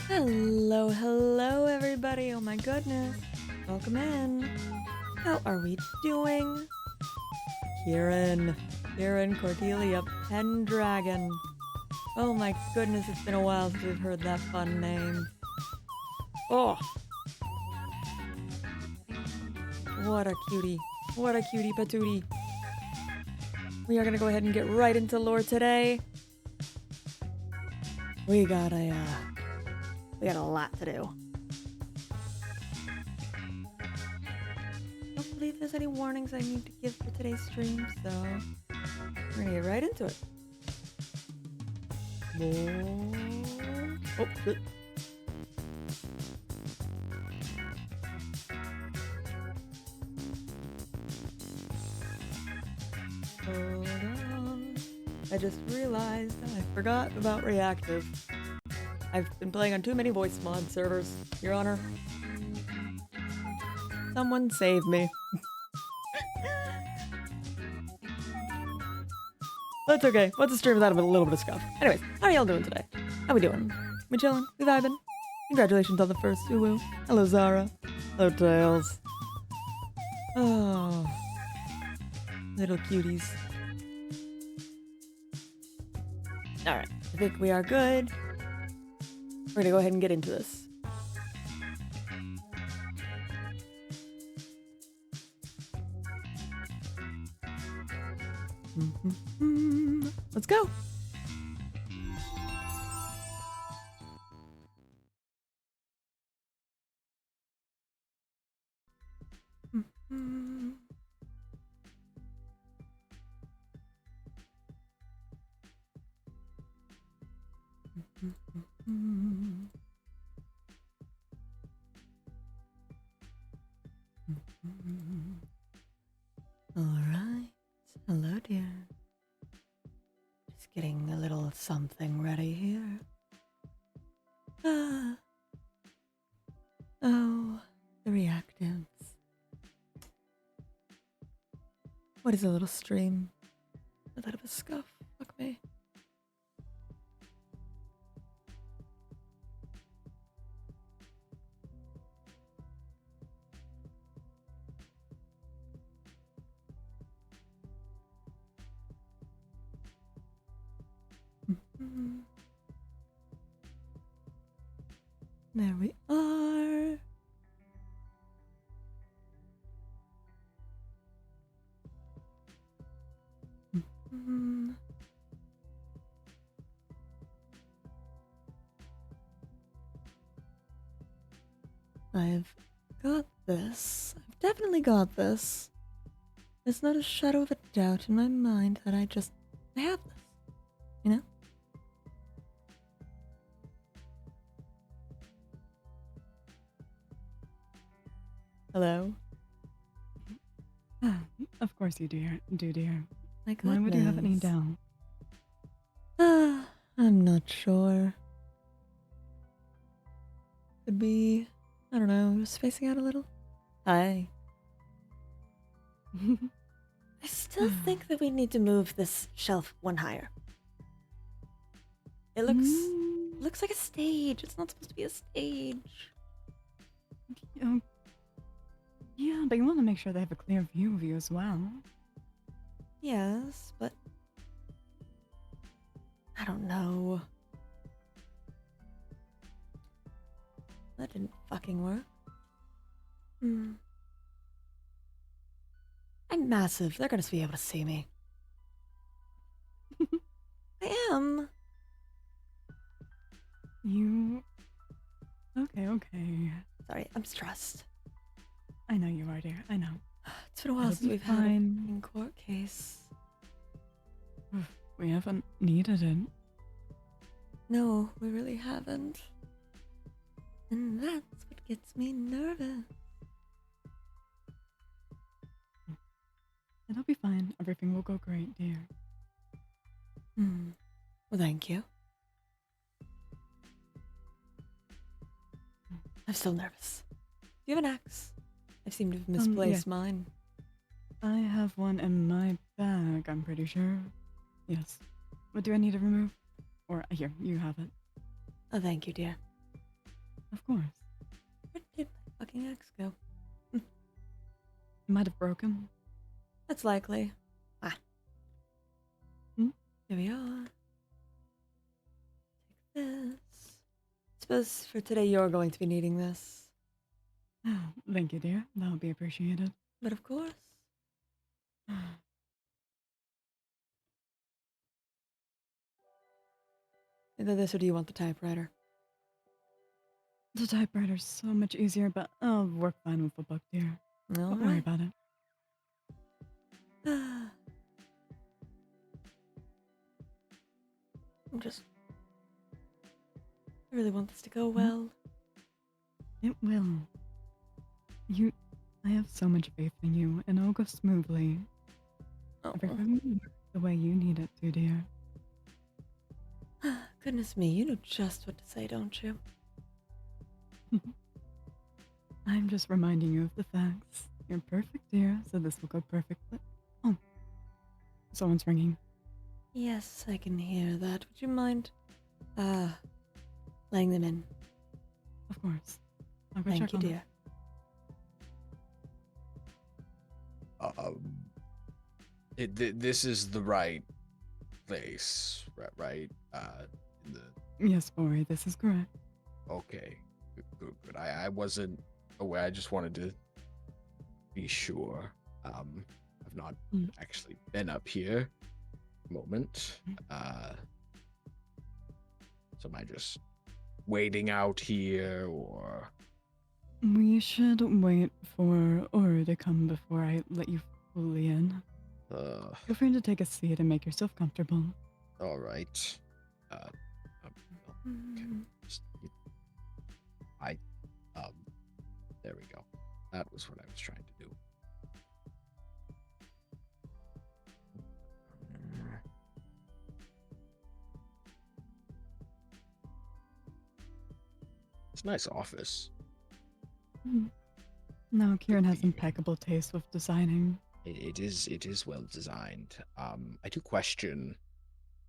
Hello, hello everybody. Oh my goodness. Welcome in. How are we doing? Ciaran, Cordelia, Pendragon. Oh my goodness, it's been a while since we've heard that fun name. Oh. What a cutie. What a cutie patootie. We are gonna go ahead and get right into lore today. We got a lot to do. I don't believe there's any warnings I need to give for today's stream, so we're gonna get right into it. Oh, good. Hold on. I just realized I forgot about reactive. I've been playing on too many voice mod servers, Your Honor. Someone save me. That's okay. What's a stream without a little bit of scuff? Anyways, how are y'all doing today? How we doing? We chillin'? We vibing? Congratulations on the first uwu. Hello, Zara. Hello, Tails. Oh. Little cuties. Alright, I think we are good. We're gonna go ahead and get into this. Let's go. All right. Hello, dear. getting a little something ready here. Ah. Oh, the reactants. What is a little stream without a scuff? Fuck me. There we are. I've got this. I've definitely got this. There's not a shadow of a doubt in my mind that I have this. You know? Hello? Of course you do, dear. My goodness. Why would you have any doubt? I'm not sure. Could be, I don't know, spacing out a little. Hi. I still think that we need to move this shelf one higher. It looks like a stage. It's not supposed to be a stage. Yeah, but you want to make sure they have a clear view of you as well. Yes, but I don't know. That didn't fucking work. I'm massive. They're gonna be able to see me. I am. Okay. Sorry, I'm stressed. I know you are, dear. I know. It's been a while since we've had a court case. We haven't needed it. No, we really haven't. And that's what gets me nervous. It'll be fine. Everything will go great, dear. Well, thank you. I'm still nervous. Do you have an axe? I seem to have misplaced mine. I have one in my bag, I'm pretty sure. Yes. What do I need to remove? Or, here, you have it. Oh, thank you, dear. Of course. Where did my fucking axe go? It might have broken. That's likely. Here we are. Take this. Suppose for today you're going to be needing this. Thank you, dear. That'll be appreciated. But of course. Either this or do you want the typewriter? The typewriter's so much easier, but I'll work fine with the book, dear. Don't worry about it. I really want this to go well. It will. I have so much faith in you, and it'll go smoothly. Everything will work the way you need it to, dear. Goodness me, you know just what to say, don't you? I'm just reminding you of the facts. You're perfect, dear, so this will go perfectly. Oh, someone's ringing. Yes, I can hear that. Would you mind, letting them in? Of course. I'll go Thank check you, on dear. This is the right place, right? Yes, boy, this is correct. Okay, good. I wasn't aware. I just wanted to be sure. I've not actually been up here. Moment. So am I just waiting out here, or? We should wait for Ori to come before I let you fully in. Feel free to take a seat and make yourself comfortable. All right. There we go. That was what I was trying to do. a nice office. No, Ciaran has impeccable taste with designing. It is well designed. I do question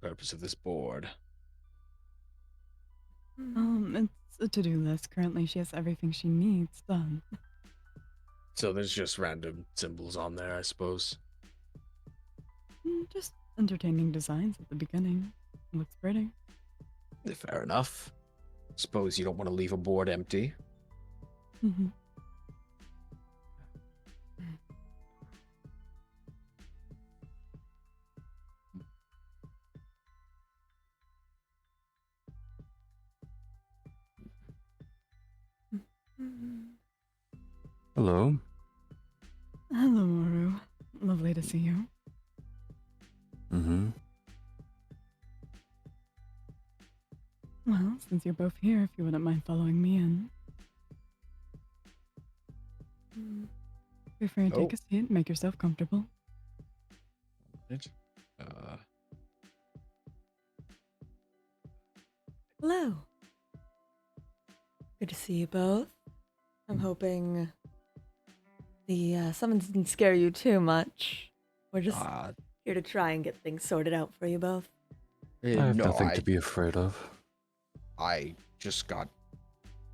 the purpose of this board. It's a to-do list. Currently, she has everything she needs done. So there's just random symbols on there, I suppose. Just entertaining designs at the beginning. Looks pretty. Fair enough. Suppose you don't want to leave a board empty. Mm-hmm. Hello. Hello, Oru. Lovely to see you. Mm-hmm. Well, since you're both here, if you wouldn't mind following me in. Feel free to take a seat, make yourself comfortable. Hello. Good to see you both. I'm hoping the summons didn't scare you too much. We're just here to try and get things sorted out for you both. I have nothing to be afraid of. I just got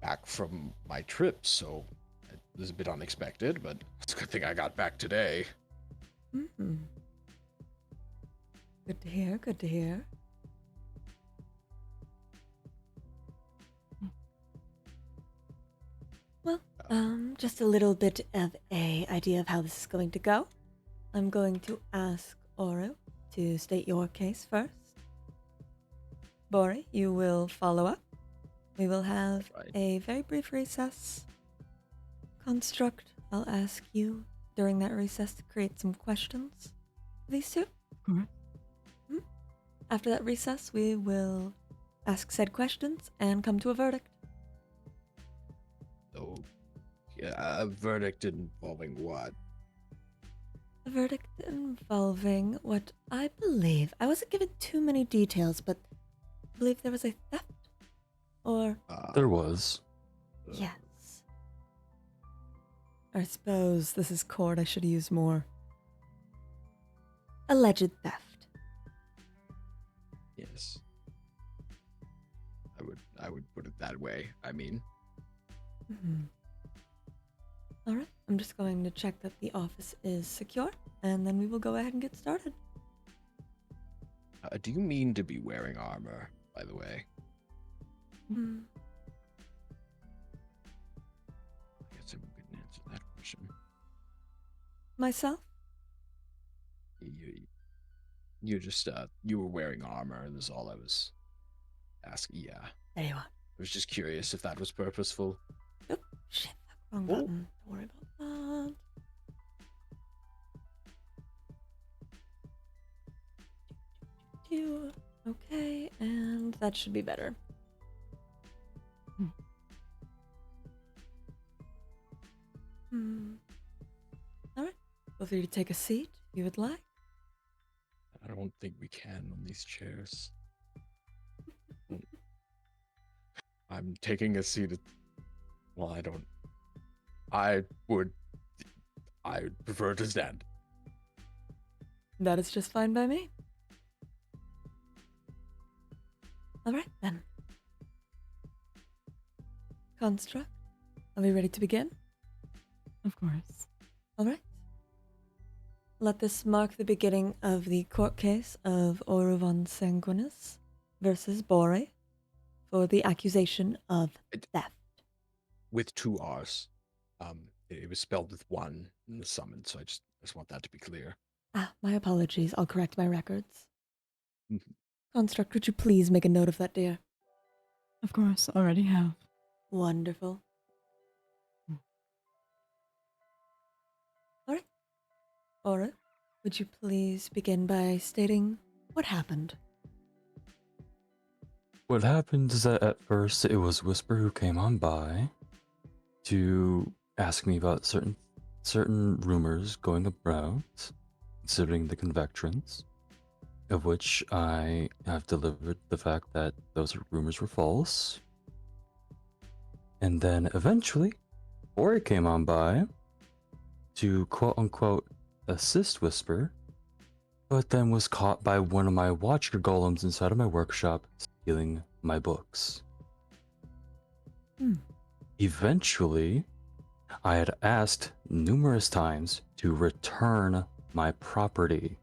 back from my trip, so it was a bit unexpected, but it's a good thing I got back today. Mm-hmm. Good to hear, good to hear. Well, just a little bit of a idea of how this is going to go. I'm going to ask Oru to state your case first. Bori, you will follow up. We will have a very brief recess. Construct, I'll ask you during that recess to create some questions for these two. Mm-hmm. After that recess, we will ask said questions and come to a verdict. So, yeah, a verdict involving what? A verdict involving what I believe. I wasn't given too many details, but I believe there was a theft. Or. There was. Yes. I suppose this is court. I should use more. Alleged theft. Yes. I would put it that way. I mean. Mm-hmm. All right. I'm just going to check that the office is secure, and then we will go ahead and get started. Do you mean to be wearing armor, by the way? Hmm. I guess I couldn't answer that question. Myself? You just, you were wearing armor, and that's all I was asking. Yeah. There you are. I was just curious if that was purposeful. Oh, shit. Wrong button. Don't worry about that. Okay, and that should be better. Alright. Feel free to take a seat if you would like. I don't think we can on these chairs. I'm taking a seat at... Well, I would prefer to stand. That is just fine by me. Alright then. Construct, are we ready to begin? Of course. Alright. Let this mark the beginning of the court case of Oru von Sanguinus versus Bori for the accusation of theft. With 2 R's. It was spelled with 1 in the summons, so I just want that to be clear. My apologies. I'll correct my records. Construct, would you please make a note of that, dear? Of course, already have. Wonderful. All right. Aura, would you please begin by stating what happened? What happened is that at first it was Whisper who came on by to ask me about certain rumors going about considering the convectrons, of which I have delivered the fact that those rumors were false. And then eventually, Ori came on by to quote unquote assist Whisper, but then was caught by one of my watcher golems inside of my workshop stealing my books. Eventually, I had asked numerous times to return my property,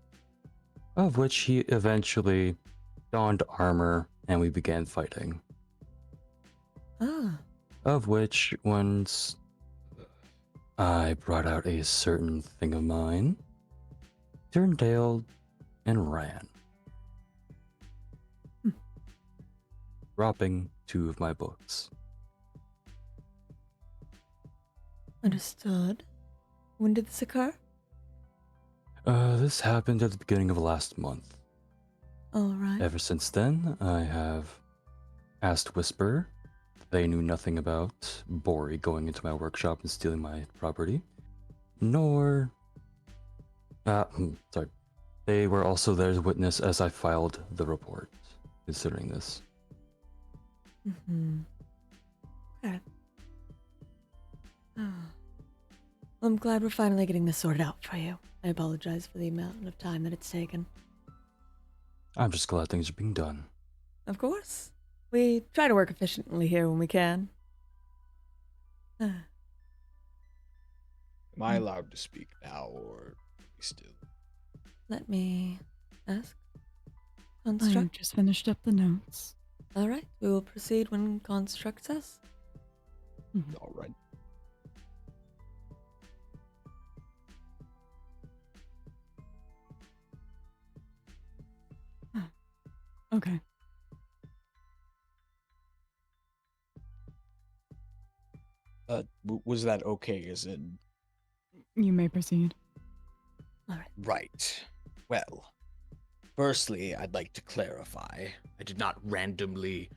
of which he eventually donned armor and we began fighting. Of which, once I brought out a certain thing of mine, turned tail and ran, dropping 2 of my books. Understood. When did this occur? This happened at the beginning of last month. All right. Ever since then, I have asked Whisper. They knew nothing about Bori going into my workshop and stealing my property, nor... sorry. They were also there to witness as I filed the report, considering this. Okay. I'm glad we're finally getting this sorted out for you. I apologize for the amount of time that it's taken. I'm just glad things are being done. Of course. We try to work efficiently here when we can. Am I allowed to speak now, or still? Let me ask. I Construct? just finished up the notes. All right, we will proceed when Construct says. All right. Okay. Was that okay? As in, You may proceed. All right. right. Well, firstly, I'd like to clarify. I did not randomly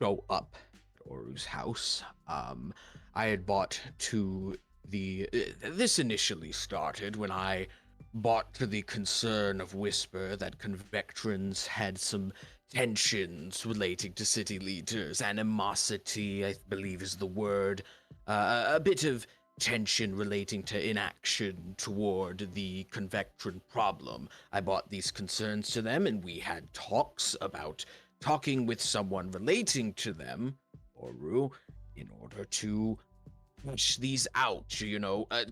show up at Oru's house. I had bought to the... this initially started when I bought to the concern of Whisper that convectrons had some tensions relating to city leaders. Animosity, I believe is the word. A bit of tension relating to inaction toward the convectron problem. I brought these concerns to them, and we had talks about talking with someone relating to them, Oru, in order to push these out,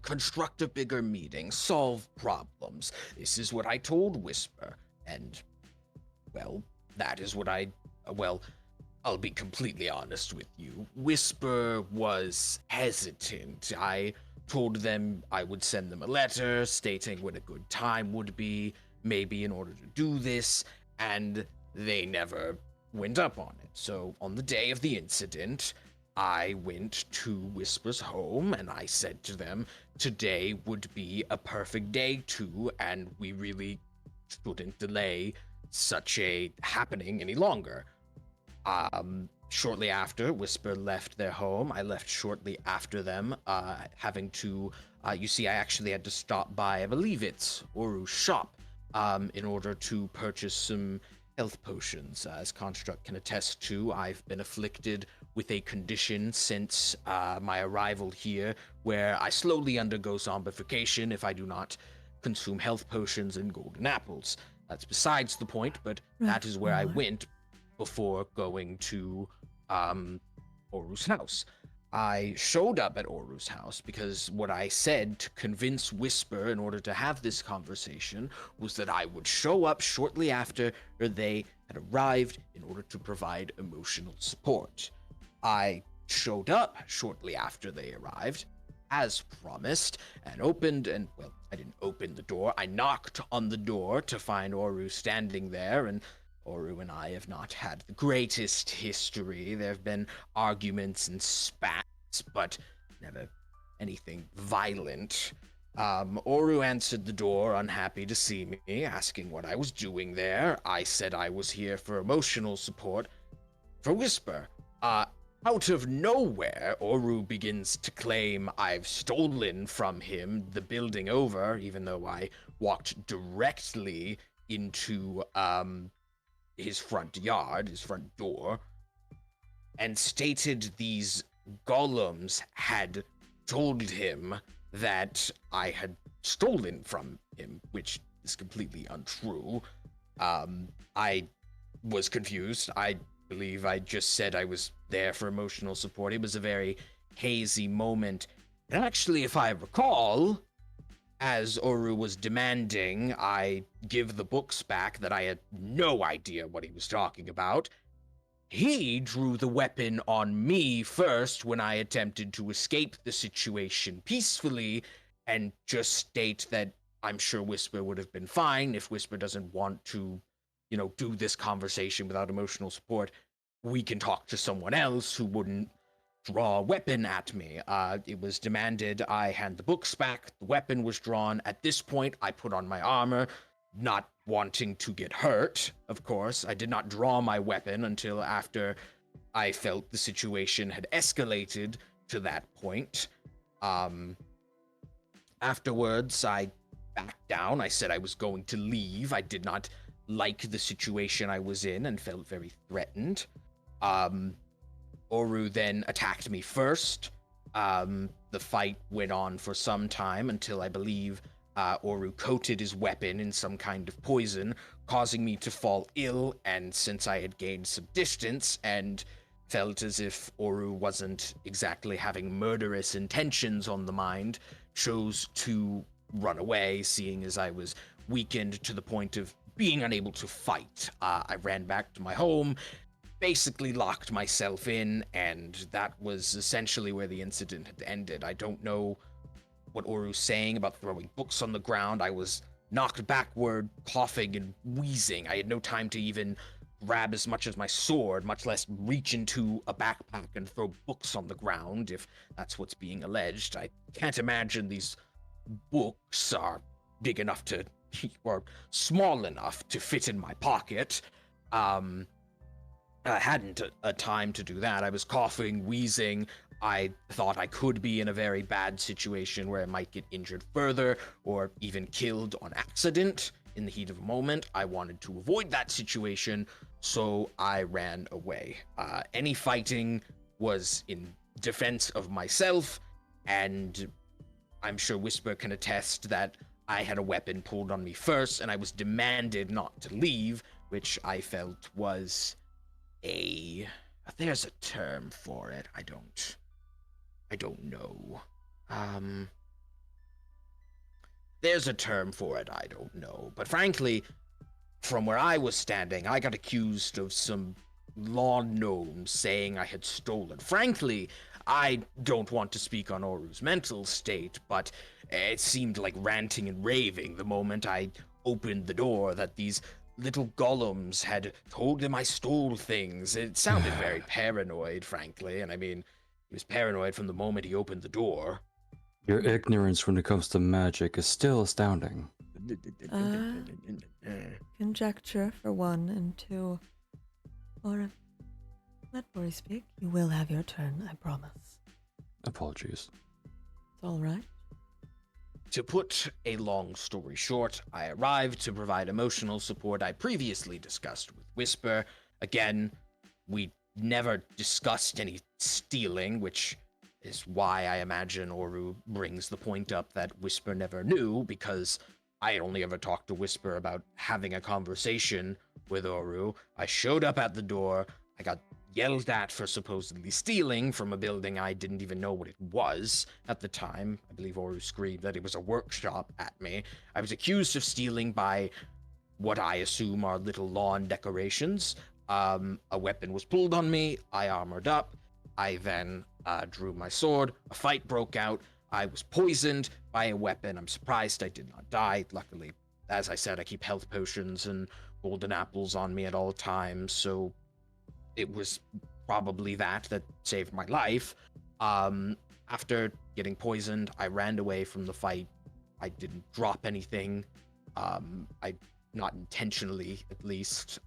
construct a bigger meeting, solve problems. This is what I told Whisper, and, well, that is what I'll be completely honest with you. Whisper was hesitant. I told them I would send them a letter stating what a good time would be, maybe in order to do this, and they never went up on it. So on the day of the incident, I went to Whisper's home and I said to them, today would be a perfect day too, and we really shouldn't delay such a happening any longer. Shortly after Whisper left their home, I left shortly after them, having to, you see, I actually had to stop by, I believe it's Oru's shop, in order to purchase some health potions. As Construct can attest to, I've been afflicted with a condition since my arrival here, where I slowly undergo zombification if I do not consume health potions and golden apples. That's besides the point, but that is where I went before going to Oru's house. I showed up at Oru's house because what I said to convince Whisper in order to have this conversation was that I would show up shortly after they had arrived in order to provide emotional support. I showed up shortly after they arrived, as promised, and I didn't open the door. I knocked on the door to find Oru standing there, and Oru and I have not had the greatest history. There have been arguments and spats, but never anything violent. Oru answered the door, unhappy to see me, asking what I was doing there. I said I was here for emotional support for Whisper. Out of nowhere, Oru begins to claim I've stolen from him the building over, even though I walked directly into, his front yard, his front door, and stated these golems had told him that I had stolen from him, which is completely untrue. I was confused. I believe I just said I was there for emotional support. It was a very hazy moment. And actually, if I recall, as Oru was demanding I give the books back that I had no idea what he was talking about, he drew the weapon on me first when I attempted to escape the situation peacefully and just state that I'm sure Whisper would have been fine if Whisper doesn't want to, do this conversation without emotional support. We can talk to someone else who wouldn't draw a weapon at me. It was demanded I hand the books back. The weapon was drawn. At this point, I put on my armor, not wanting to get hurt, of course. I did not draw my weapon until after I felt the situation had escalated to that point. Afterwards, I backed down. I said I was going to leave. I did not like the situation I was in and felt very threatened. Oru then attacked me first. The fight went on for some time until I believe Oru coated his weapon in some kind of poison, causing me to fall ill, and since I had gained some distance and felt as if Oru wasn't exactly having murderous intentions on the mind, chose to run away, seeing as I was weakened to the point of being unable to fight. I ran back to my home, basically locked myself in, and that was essentially where the incident had ended. I don't know what Oru's saying about throwing books on the ground. I was knocked backward, coughing and wheezing. I had no time to even grab as much as my sword, much less reach into a backpack and throw books on the ground, if that's what's being alleged. I can't imagine these books are big enough to, or small enough to fit in my pocket. I hadn't a time to do that. I was coughing, wheezing. I thought I could be in a very bad situation where I might get injured further or even killed on accident in the heat of a moment. I wanted to avoid that situation, so I ran away. Any fighting was in defense of myself, and I'm sure Whisper can attest that I had a weapon pulled on me first, and I was demanded not to leave, which I felt was there's a term for it. I don't know. There's a term for it. I don't know. But frankly, from where I was standing, I got accused of some lawn gnomes saying I had stolen. Frankly, I don't want to speak on Oru's mental state, but it seemed like ranting and raving the moment I opened the door that these little golems had told him I stole things. It sounded very paranoid, frankly, and I mean, he was paranoid from the moment he opened the door. Your ignorance when it comes to magic is still astounding. Conjecture for one, and two. Or let Bori speak. You will have your turn, I promise. Apologies. It's all right. To put a long story short, I arrived to provide emotional support I previously discussed with Whisper. Again, we never discussed any stealing, which is why I imagine Oru brings the point up that Whisper never knew, because I only ever talked to Whisper about having a conversation with Oru. I showed up at the door. I got yelled at for supposedly stealing from a building I didn't even know what it was at the time. I believe Oru screamed that it was a workshop at me. I was accused of stealing by what I assume are little lawn decorations. A weapon was pulled on me. I armored up. I then drew my sword. A fight broke out. I was poisoned by a weapon. I'm surprised I did not die. Luckily, as I said, I keep health potions and golden apples on me at all times, so it was probably that saved my life. After getting poisoned, I ran away from the fight. I didn't drop anything. Not intentionally, at least.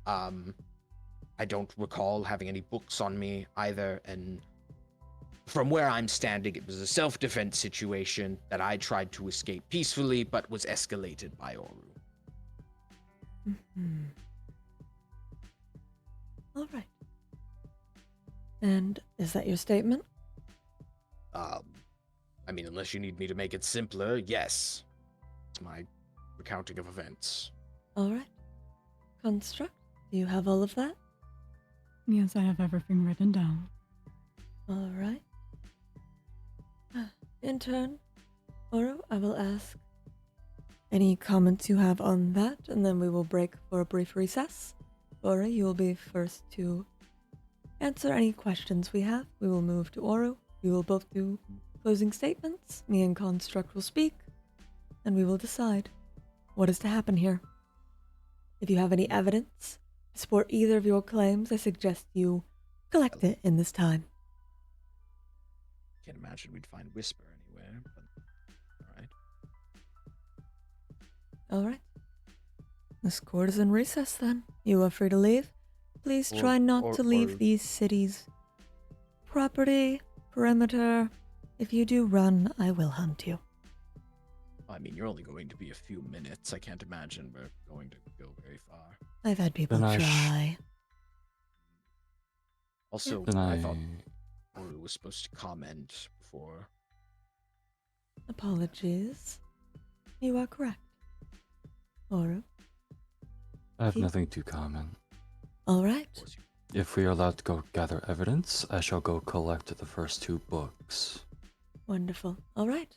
I don't recall having any books on me either, and from where I'm standing, it was a self-defense situation that I tried to escape peacefully, but was escalated by Oru. Mm-hmm. All right. And is that your statement? I mean, unless you need me to make it simpler, yes. It's my recounting of events. All right. Construct, do you have all of that? Yes, I have everything written down. All right. In turn, Oro, I will ask any comments you have on that, and then we will break for a brief recess. Oro, you will be first to answer any questions we have. We will move to Oro. We will both do closing statements. Me and Construct will speak, and we will decide what is to happen here. If you have any evidence to support either of your claims, I suggest you collect it in this time. Can't imagine we'd find Whisper anywhere, but alright. All right. This court is in recess then. You are free to leave. Please try not to leave the city's property, perimeter. If you do run, I will hunt you. I mean, you're only going to be a few minutes. I can't imagine we're going to go very far. I've had people Then try. Also, Then I thought Oru was supposed to comment before. Apologies. You are correct. Oro. I have nothing to comment. All right. Of course If we are allowed to go gather evidence, I shall go collect the first 2 books. Wonderful. All right.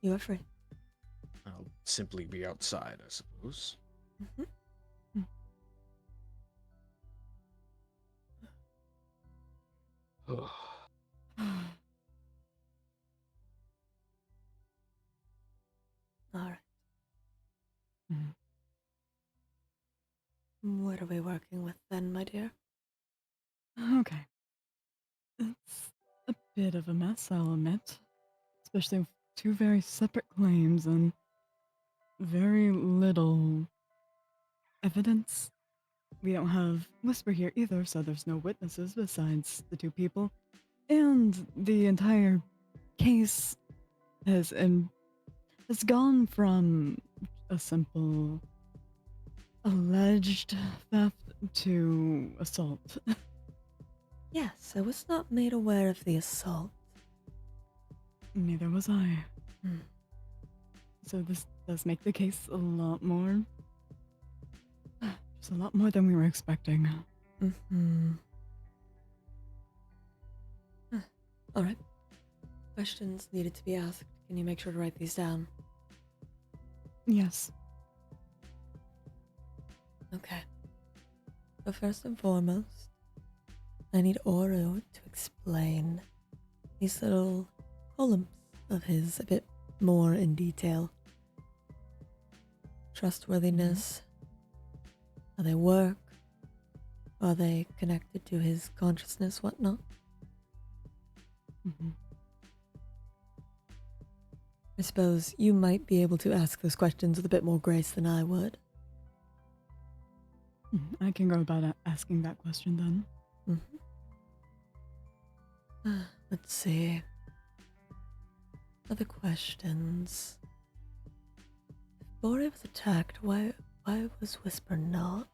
You are free. I'll simply be outside, I suppose. Mm-hmm. All right. What are we working with then, my dear? Okay. It's a bit of a mess, I'll admit. Especially with 2 very separate claims and very little evidence. We don't have Whisper here either, so there's no witnesses besides the 2 people. And the entire case has gone from a simple alleged theft to assault. Yes, I was not made aware of the assault. Neither was I. Hmm. So this does make the case a lot more... just a lot more than we were expecting. Mm-hmm. All right. Questions needed to be asked. Can you make sure to write these down? Yes. Okay. So first and foremost, I need Oro to explain these little columns of his a bit more in detail. Trustworthiness, how they work, are they connected to his consciousness, whatnot? Mm-hmm. I suppose you might be able to ask those questions with a bit more grace than I would. I can go about asking that question then. Let's see. Other questions. If Bori was attacked, why was Whisper not?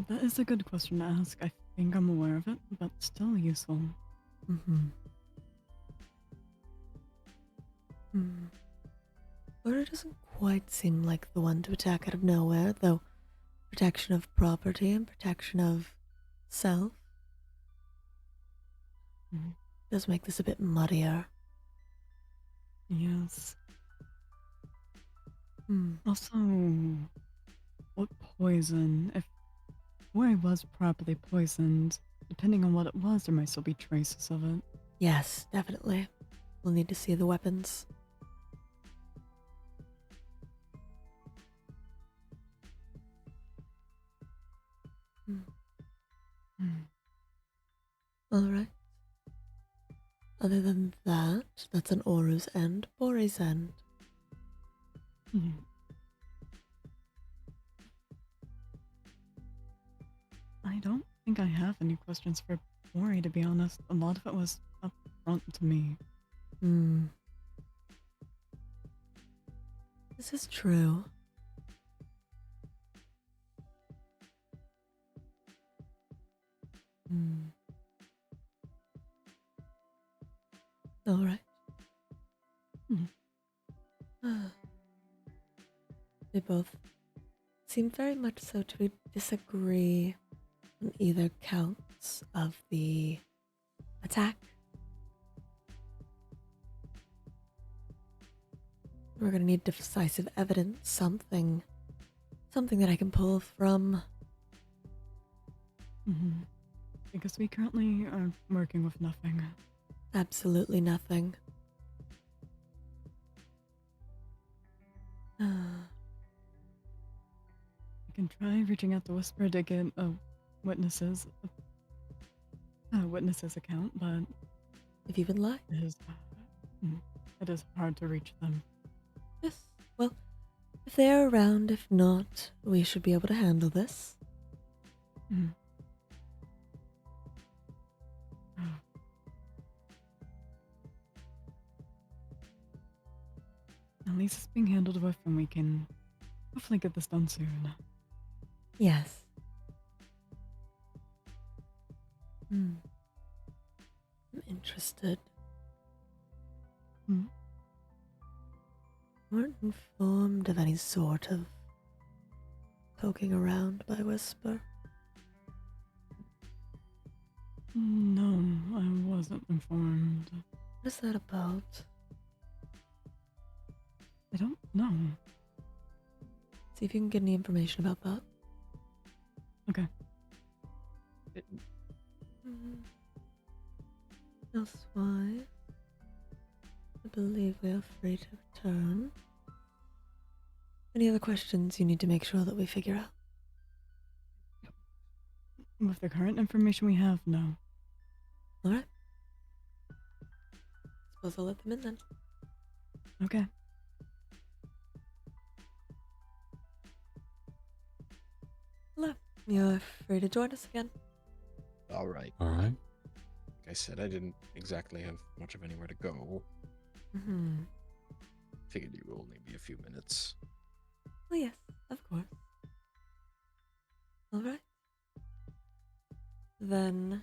That is a good question to ask. I think I'm aware of it, but still useful. Bori doesn't quite seem like the one to attack out of nowhere, though protection of property and protection of self does make this a bit muddier. Yes. Also, what poison? If Bori was properly poisoned, depending on what it was, there might still be traces of it. Yes, definitely. We'll need to see the weapons. Alright. Other than that, that's an Oru's end, Bori's end. I don't think I have any questions for Bori, to be honest. A lot of it was up front to me. This is true. They both seem very much so to disagree on either counts of the attack. We're gonna need decisive evidence, something that I can pull from. Because we currently are working with nothing. Absolutely nothing. I can try reaching out to Whisper to get a witness's account, but If you would like. it is hard to reach them. Yes. Well, if they're around, if not, we should be able to handle this. At least it's being handled with, and we can hopefully get this done soon. Yes. I'm interested. Weren't informed of any sort of poking around by Whisper. No, I wasn't informed. What is that about? I don't know. See if you can get any information about that. Okay. Elsewise, I believe we are free to return. Any other questions you need to make sure that we figure out? With the current information we have, no. Alright. Suppose I'll let them in then. Okay. Hello. You're free to join us again. All right. All right. Like I said, I didn't exactly have much of anywhere to go. Figured you would only be a few minutes. Oh yes, of course. Alright. Then...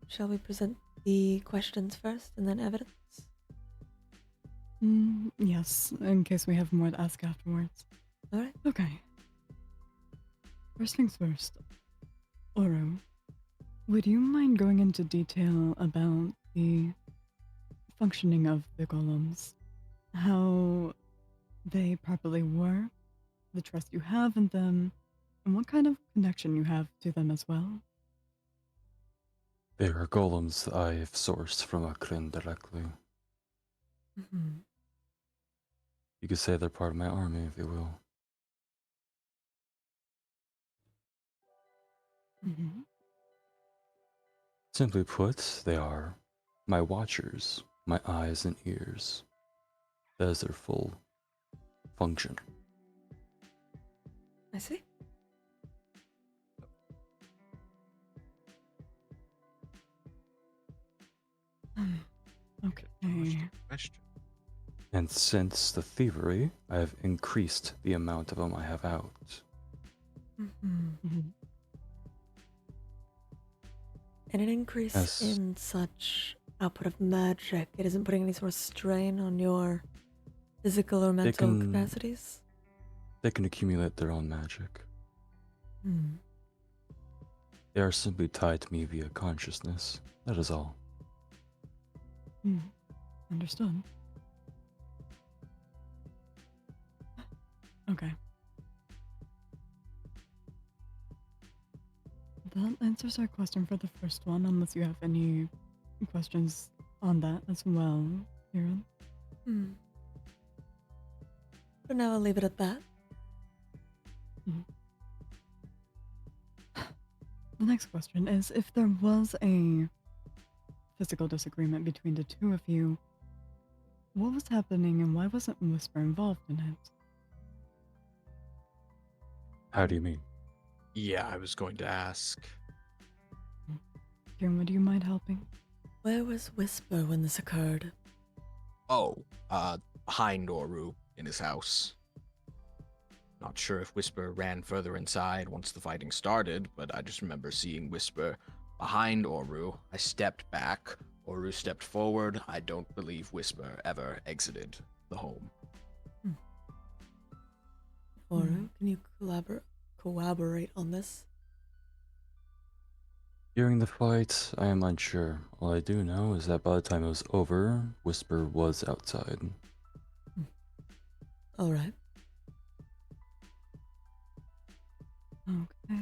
shall we present the questions first and then evidence? Yes, in case we have more to ask afterwards. Alright. Okay. First things first. Oro, would you mind going into detail about the functioning of the golems? How they properly work, the trust you have in them, and what kind of connection you have to them as well? They are golems that I have sourced from Akrin directly. You could say they're part of my army, if you will. Simply put, they are my watchers, my eyes and ears. That is their full function. I see. Okay. Question. And since the thievery, I have increased the amount of them I have out. And an increase Yes. in such output of magic, it isn't putting any sort of strain on your physical or mental capacities? They can accumulate their own magic. They are simply tied to me via consciousness. That is all. Understood. Okay. That answers our question for the first one, unless you have any questions on that as well, Ciaran. For now, I'll leave it at that. The next question is, if there was a physical disagreement between the two of you, what was happening and why wasn't Whisper involved in it? How do you mean? Yeah, I was going to ask. Ciaran, would you mind helping? Where was Whisper when this occurred? Oh, behind Oru in his house. Not sure if Whisper ran further inside once the fighting started, but I just remember seeing Whisper behind Oru. I stepped back. Oru stepped forward. I don't believe Whisper ever exited the home. Oru, can you collaborate on this? During the fight, I am unsure. All I do know is that by the time it was over, Whisper was outside. All right. Okay.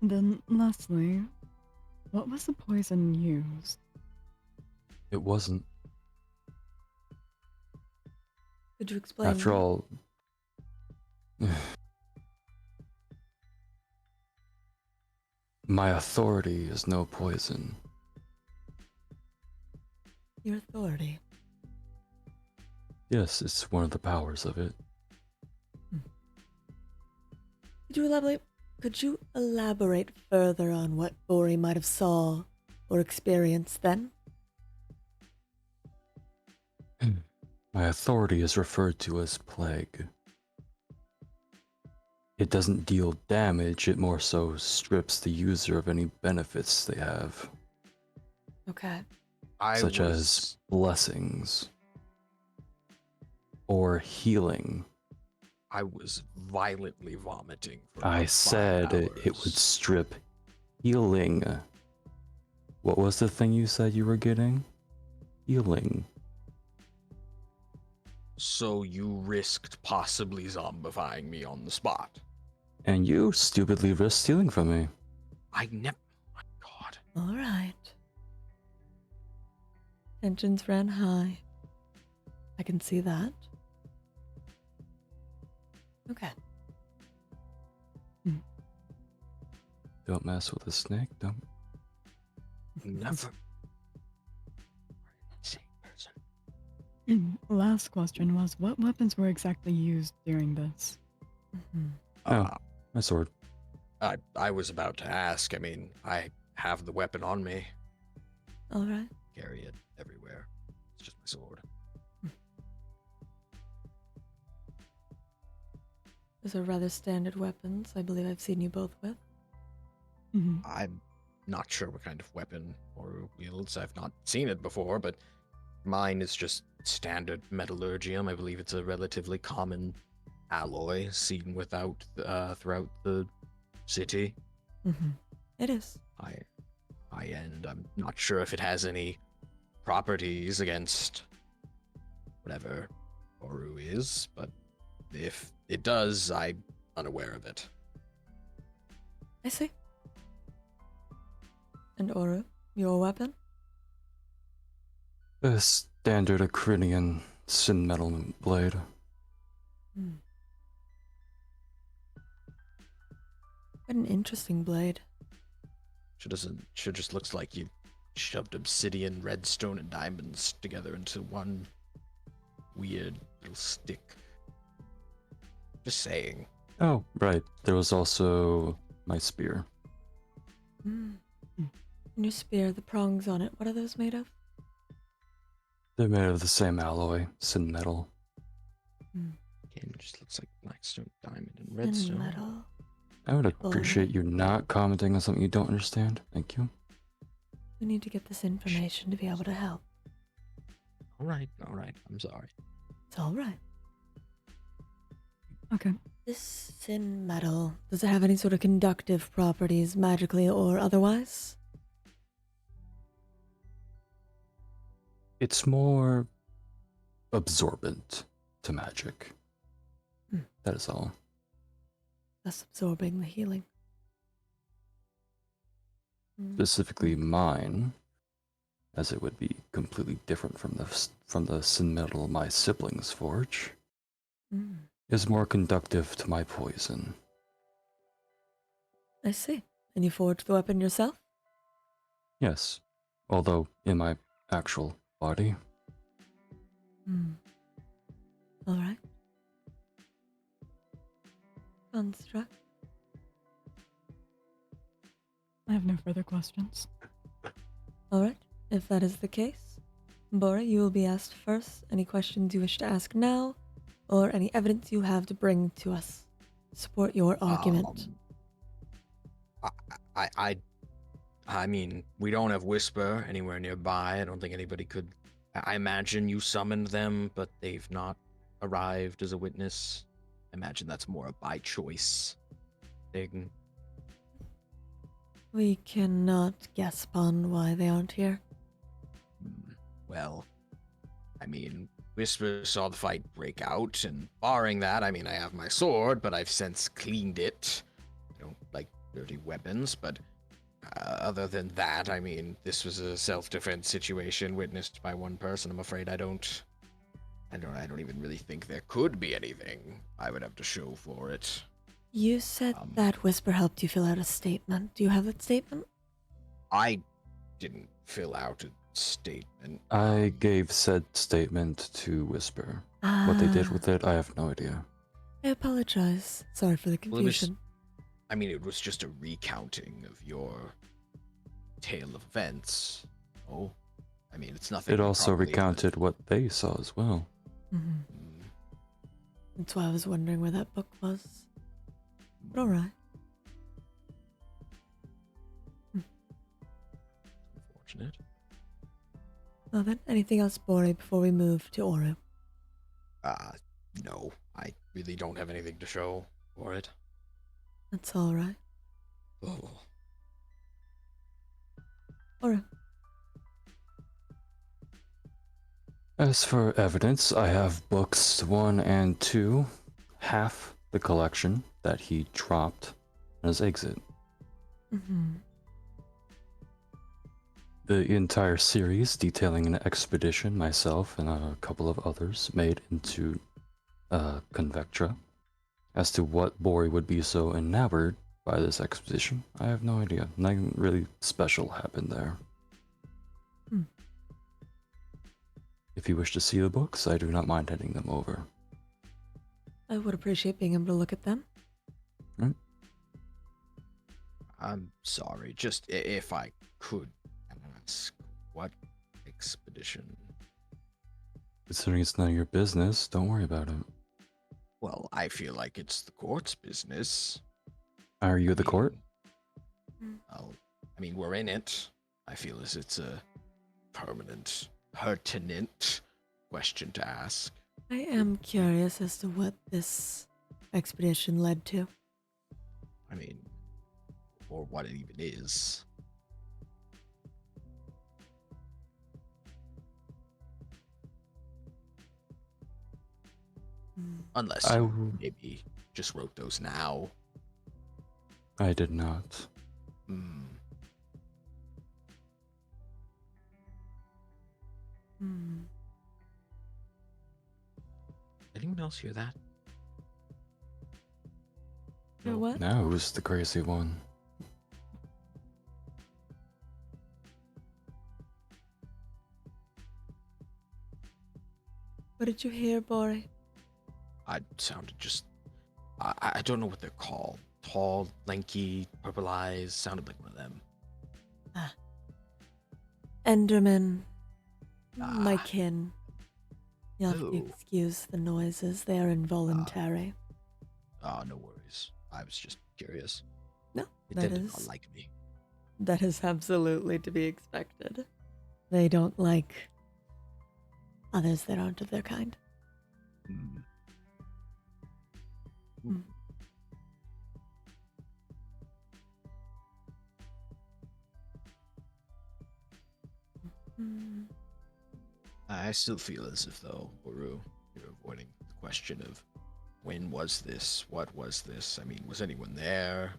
Then, lastly, what was the poison used? It wasn't. Could you explain? After all, my authority is no poison. Your authority. Yes, it's one of the powers of it. Could you elaborate further on what Bori might have saw or experienced then? My authority is referred to as plague. It doesn't deal damage, it more so strips the user of any benefits they have, Okay. such as blessings or healing. I was violently vomiting for I about said 5 it would hours. strip healing. What was the thing you said you were getting? Healing. So you risked possibly zombifying me on the spot. And you stupidly risked stealing from me. I never. My God. All right. Tensions ran high. I can see that. Okay. Don't mess with a snake, don't. Never. Same person. Last question was, what weapons were exactly used during this? Mhm. Oh, my sword. I was about to ask. I mean, I have the weapon on me. All right. Carry it everywhere. It's just my sword. Those are rather standard weapons. I believe I've seen you both with. Mhm. I'm not sure what kind of weapon or wields. I've not seen it before, but mine is just standard metallurgium. I believe it's a relatively common alloy seen throughout the city. Mm-hmm. It is. And I'm not sure if it has any properties against whatever Oru is, but if it does, I'm unaware of it. I see. And Oru, your weapon? A standard Acrinian sin metal blade. Hmm. What an interesting blade. She just looks like you shoved obsidian, redstone, and diamonds together into one weird little stick. Just saying. Oh, right. There was also my spear. Mm. And your spear, the prongs on it, what are those made of? They're made of the same alloy, sin metal. Again, it just looks like blackstone, diamond, and And redstone. metal. I would Boy. appreciate you not commenting on something you don't understand. Thank you. We need to get this information to be able to help. All right. I'm sorry. It's all right. Okay. This sin metal, does it have any sort of conductive properties, magically or otherwise? It's more absorbent to magic. Hmm. That is all. Thus absorbing the healing. Specifically mine, as it would be completely different from the sin metal my siblings forge, is more conductive to my poison. I see. And you forged the weapon yourself? Yes, although in my actual body. All right. Construct. I have no further questions. All right. If that is the case, Bora, you will be asked first any questions you wish to ask now, or any evidence you have to bring to us to support your argument. I mean, we don't have Whisper anywhere nearby. I don't think anybody could. I imagine you summoned them, but they've not arrived as a witness. I imagine that's more a by choice thing. We cannot guess upon why they aren't here. Well, I mean, Whisper saw the fight break out, and barring that, I mean, I have my sword, but I've since cleaned it. I don't like dirty weapons, but other than that, I mean, this was a self-defense situation witnessed by one person. I'm afraid I don't even really think there could be anything I would have to show for it. You said that Whisper helped you fill out a statement. Do you have that statement? I didn't fill out a statement. I gave said statement to Whisper. What they did with it, I have no idea. I apologize. Sorry for the Well, it was- confusion. I mean, it was just a recounting of your tale of events. Oh, I mean, it's nothing. It we also probably recounted what they saw as well. Mhm. Mm, That's why I was wondering where that book was. But alright. Unfortunate. Well then, anything else, Bori, before we move to Oru? No, I really don't have anything to show for it. That's alright. Oh, Oru. As for evidence, I have books 1 and 2, half the collection that he dropped on his exit. Mm-hmm. The entire series detailing an expedition myself and a couple of others made into Convectra. As to what Bori would be so enamored by this expedition, I have no idea. Nothing really special happened there. Hmm. If you wish to see the books, I do not mind handing them over. I would appreciate being able to look at them. I'm sorry. Just if I could ask, what expedition? Considering it's none of your business, don't worry about it. Well, I feel like it's the court's business. Are you the I court? mean, I mean, we're in it. I feel as it's a pertinent question to ask. I am curious as to what this expedition led to. I mean, or what it even is. Unless you maybe just wrote those now. I did not. Hmm. Hmm. Anyone else hear that? Or what? Now who's the crazy one? What did you hear, Bori? I sounded just. I don't know what they're called. Tall, lanky, purple eyes. Sounded like one of them. Enderman. My Ah. kin. You'll have to Ooh. excuse the noises. They are involuntary. Oh, no worries. I was just curious. No, It that did is not like me. that is absolutely to be expected. They don't like others that aren't of their kind. Hmm. Hmm. Hmm. I still feel as if though, Uru, you're avoiding the question of when was this? What was this? I mean, was anyone there?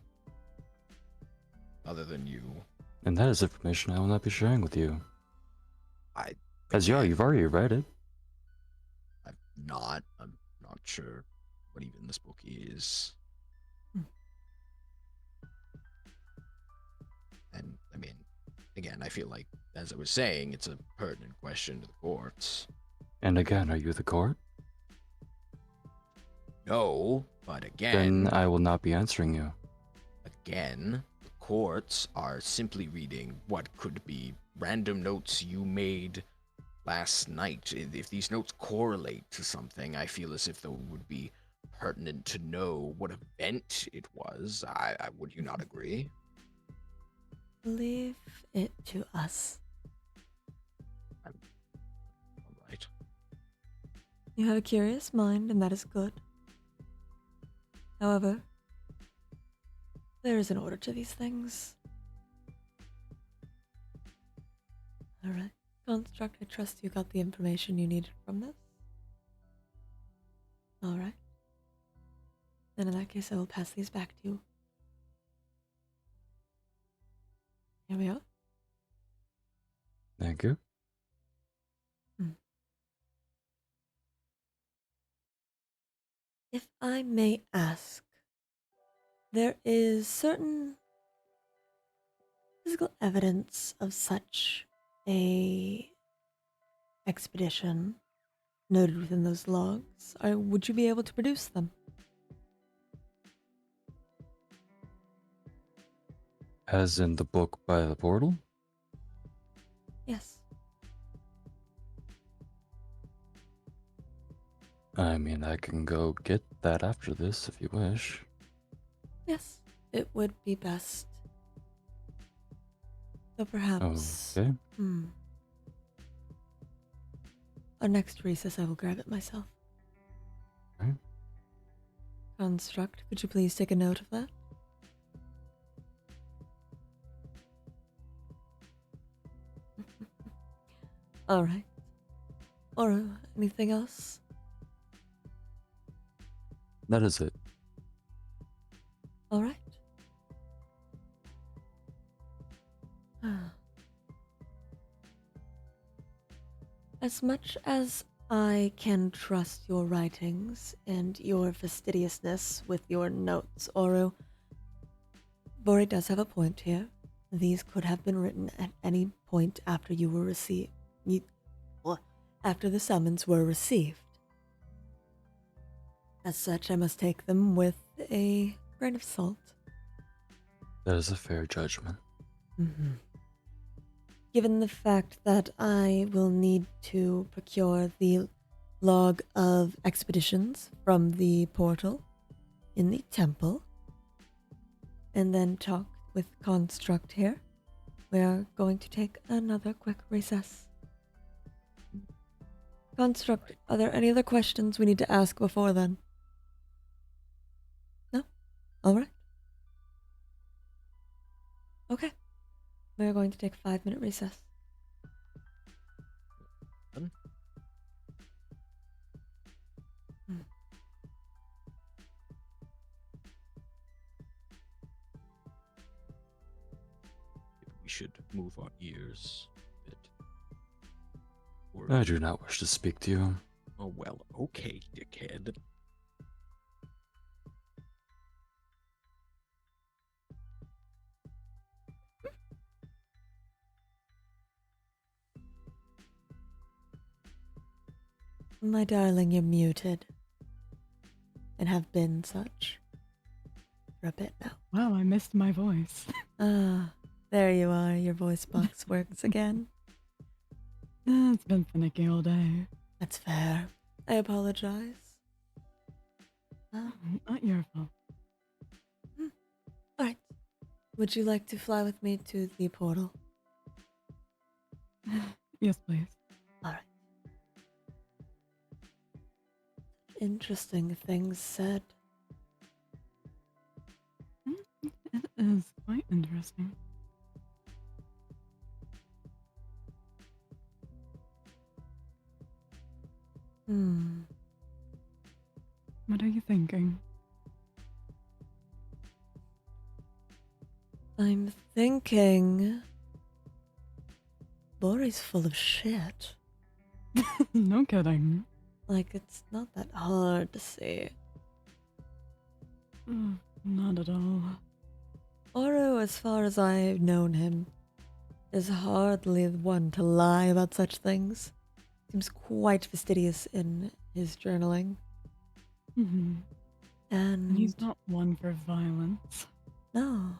Other than you? And that is information I will not be sharing with you. I As you've already read it. I'm not sure what even this book is. Hmm. And I mean, again, I feel like, as I was saying, it's a pertinent question to the courts. And again, are you the court? No, but again, Then I will not be answering you. the courts are simply reading what could be random notes you made last night. If these notes correlate to something, I feel as if though it would be pertinent to know what event it was. Would you not agree? Leave it to us. All right. You have a curious mind, and that is good. However, there is an order to these things. Alright. Construct, I trust you got the information you needed from this. Alright. Then in that case, I will pass these back to you. Here we are. Thank you. If I may ask, there is certain physical evidence of such a expedition noted within those logs. Would you be able to produce them? As in the book by the portal? Yes. I mean, I can go get that after this if you wish. Yes, it would be best. So perhaps... Okay. Our next recess, I will grab it myself. Right. Construct, could you please take a note of that? Alright. Or anything else? That is it. Alright. As much as I can trust your writings and your fastidiousness with your notes, Oru, Bori does have a point here. These could have been written at any point after you were received. After the summons were received. As such, I must take them with a grain of salt. That is a fair judgment. Given the fact that I will need to procure the log of expeditions from the portal in the temple, and then talk with Construct here, we are going to take another quick recess. Construct, are there any other questions we need to ask before then? No? Alright. Okay. We're going to take a 5-minute recess. Done. We should move our ears a bit. Or, I do not wish to speak to you. oh well, okay, dickhead. My darling, you're muted. And have been such. For a bit now. Wow, I missed my voice. Ah, there you are. Your voice box works again. It's been finicky all day. That's fair. I apologize. Not your fault. Alright. Would you like to fly with me to the portal? Yes, please. Alright. Interesting things said. It is quite interesting. What are you thinking? I'm thinking... Bori's full of shit. No kidding. Like, it's not that hard to see. Not at all. Oro, as far as I've known him, is hardly the one to lie about such things. Seems quite fastidious in his journaling. And He's not one for violence. no,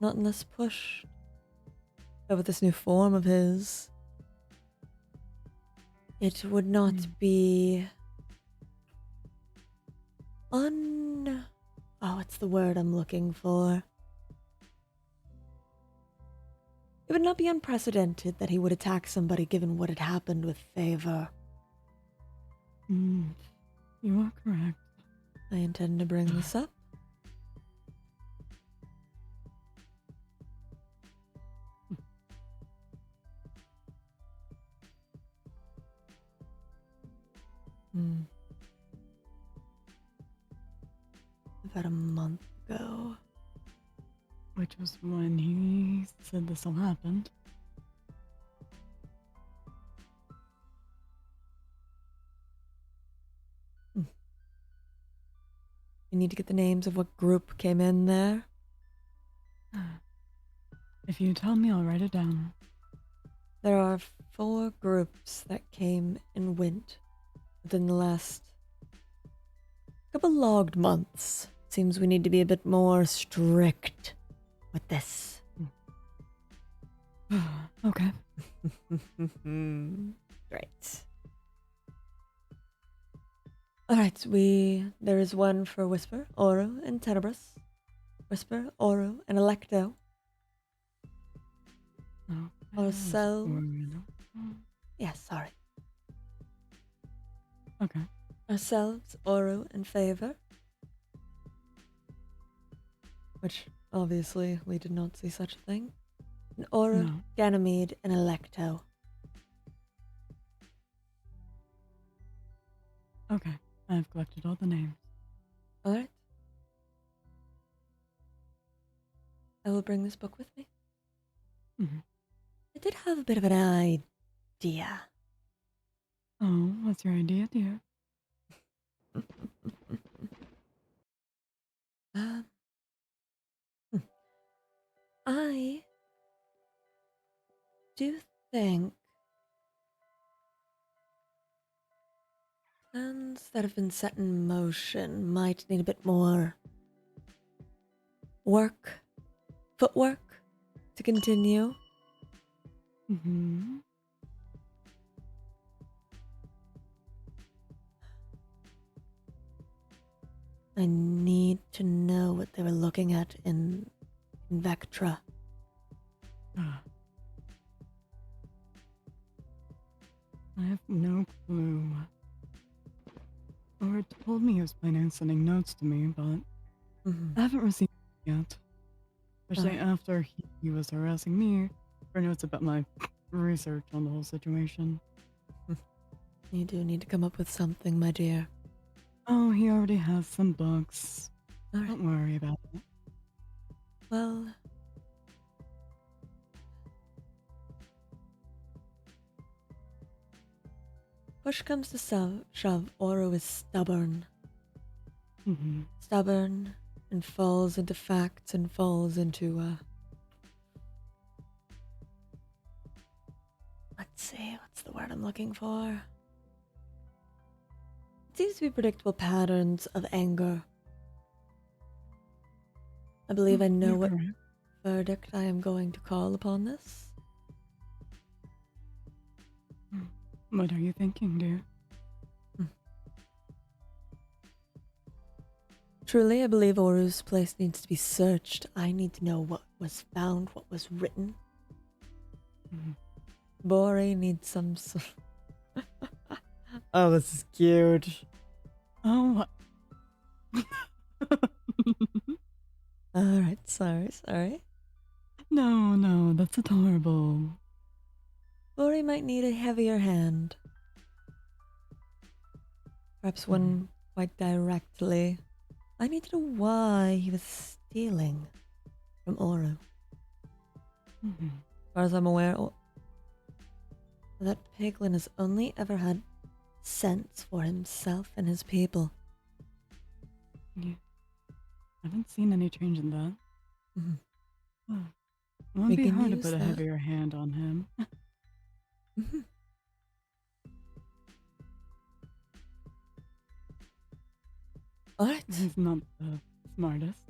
not unless pushed. But with this new form of his, it would not be oh, what's the word I'm looking for? It would not be unprecedented that he would attack somebody given what had happened with Favor. You are correct. I intend to bring this up. About a month ago. Which was when he said this all happened. You need to get the names of what group came in there. If you tell me, I'll write it down. There are 4 groups that came and went within the last couple logged months. Seems we need to be a bit more strict with this. Okay. Great. Alright, there is one for Whisper, Oro, and Tenebris. Whisper, Oro, and Electo. Ourselves. Yeah, sorry. Okay. Ourselves, Oro, and Favor. Which, obviously, we did not see such a thing. And Oro, No. Ganymede, and Electo. Okay. I've collected all the names. Alright. I will bring this book with me. Mm-hmm. I did have a bit of an idea. Oh, what's your idea, dear? I do think plans that have been set in motion might need a bit more footwork to continue. Mm-hmm. I need to know what they were looking at in Vectra. I have no clue. Or told me he was planning on sending notes to me, but I haven't received it yet. Especially after he was harassing me for notes about my research on the whole situation. You do need to come up with something, my dear. Oh, he already has some books. All right. Don't worry about it. Well, push comes to shove, Oro is stubborn. Mm-hmm. Stubborn and falls into facts and falls into, let's see, what's the word I'm looking for? It seems to be predictable patterns of anger. I believe I know You're what correct. verdict I am going to call upon this. What are you thinking, dear? Truly, I believe Oru's place needs to be searched. I need to know what was found, what was written. Bori needs some... Oh, this is cute. Oh, Alright, sorry. No, that's adorable. Bori might need a heavier hand. Perhaps one quite directly. I need to know why he was stealing from Oru. Mm-hmm. As far as I'm aware, that piglin has only ever had sense for himself and his people. Yeah. I haven't seen any change in that. Mm-hmm. It won't We be can hard to use put a that. heavier hand on him. Mm-hmm. Alright. He's not the smartest.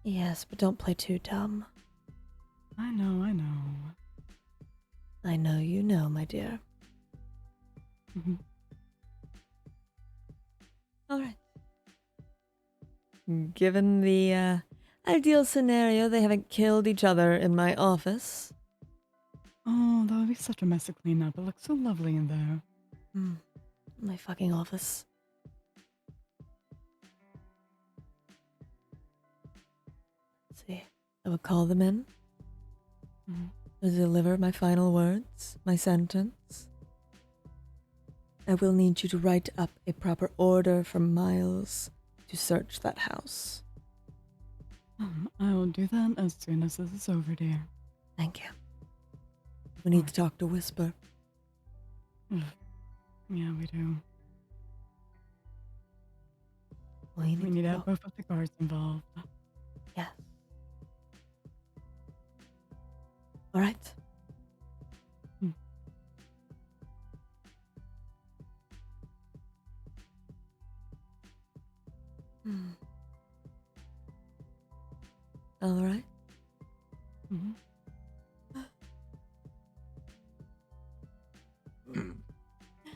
Yes, but don't play too dumb. I know. I know you know, my dear. Mm-hmm. Alright. Given the Ideal scenario, they haven't killed each other in my office. Oh, that would be such a mess to clean up. It looks so lovely in there. My fucking office. Let's see. I will call them in. Mhm. To deliver my final words, my sentence. I will need you to write up a proper order for Miles to search that house. I will do that as soon as this is over, dear. Thank you. We need to talk to Whisper. Yeah, we do. We We need to have talk. both of the guards involved. Yes. All right. Hmm. All right. Mhm.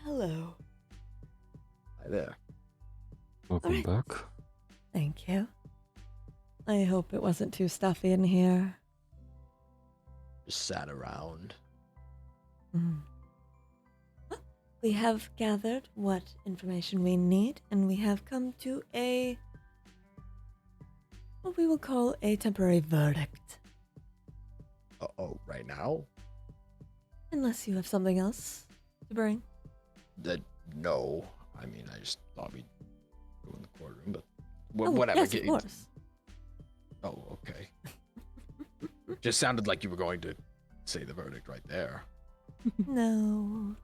Hello. Hi there. Welcome Alright. back. Thank you. I hope it wasn't too stuffy in here. Just sat around. Well, we have gathered what information we need, and we have come to what we will call a temporary verdict. Uh-oh, right now? Unless you have something else to bring. No. I mean, I just thought we'd go in the courtroom, but Oh, whatever. yes, of course. Oh, okay. Just sounded like you were going to say the verdict right there. No.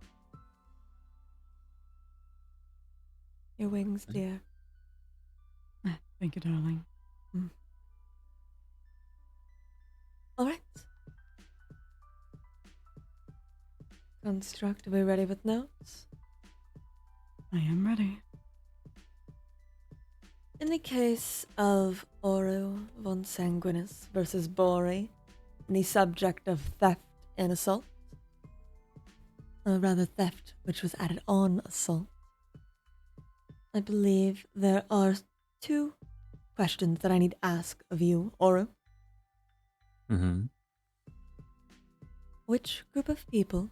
Your wings, dear. Thank you, darling. All right. Construct, are we ready with notes? I am ready. In the case of Oru von Sanguinus versus Bori, and the subject of theft and assault, or rather theft which was added on assault, I believe there are 2 questions that I need to ask of you, Oru. Mm-hmm. Which group of people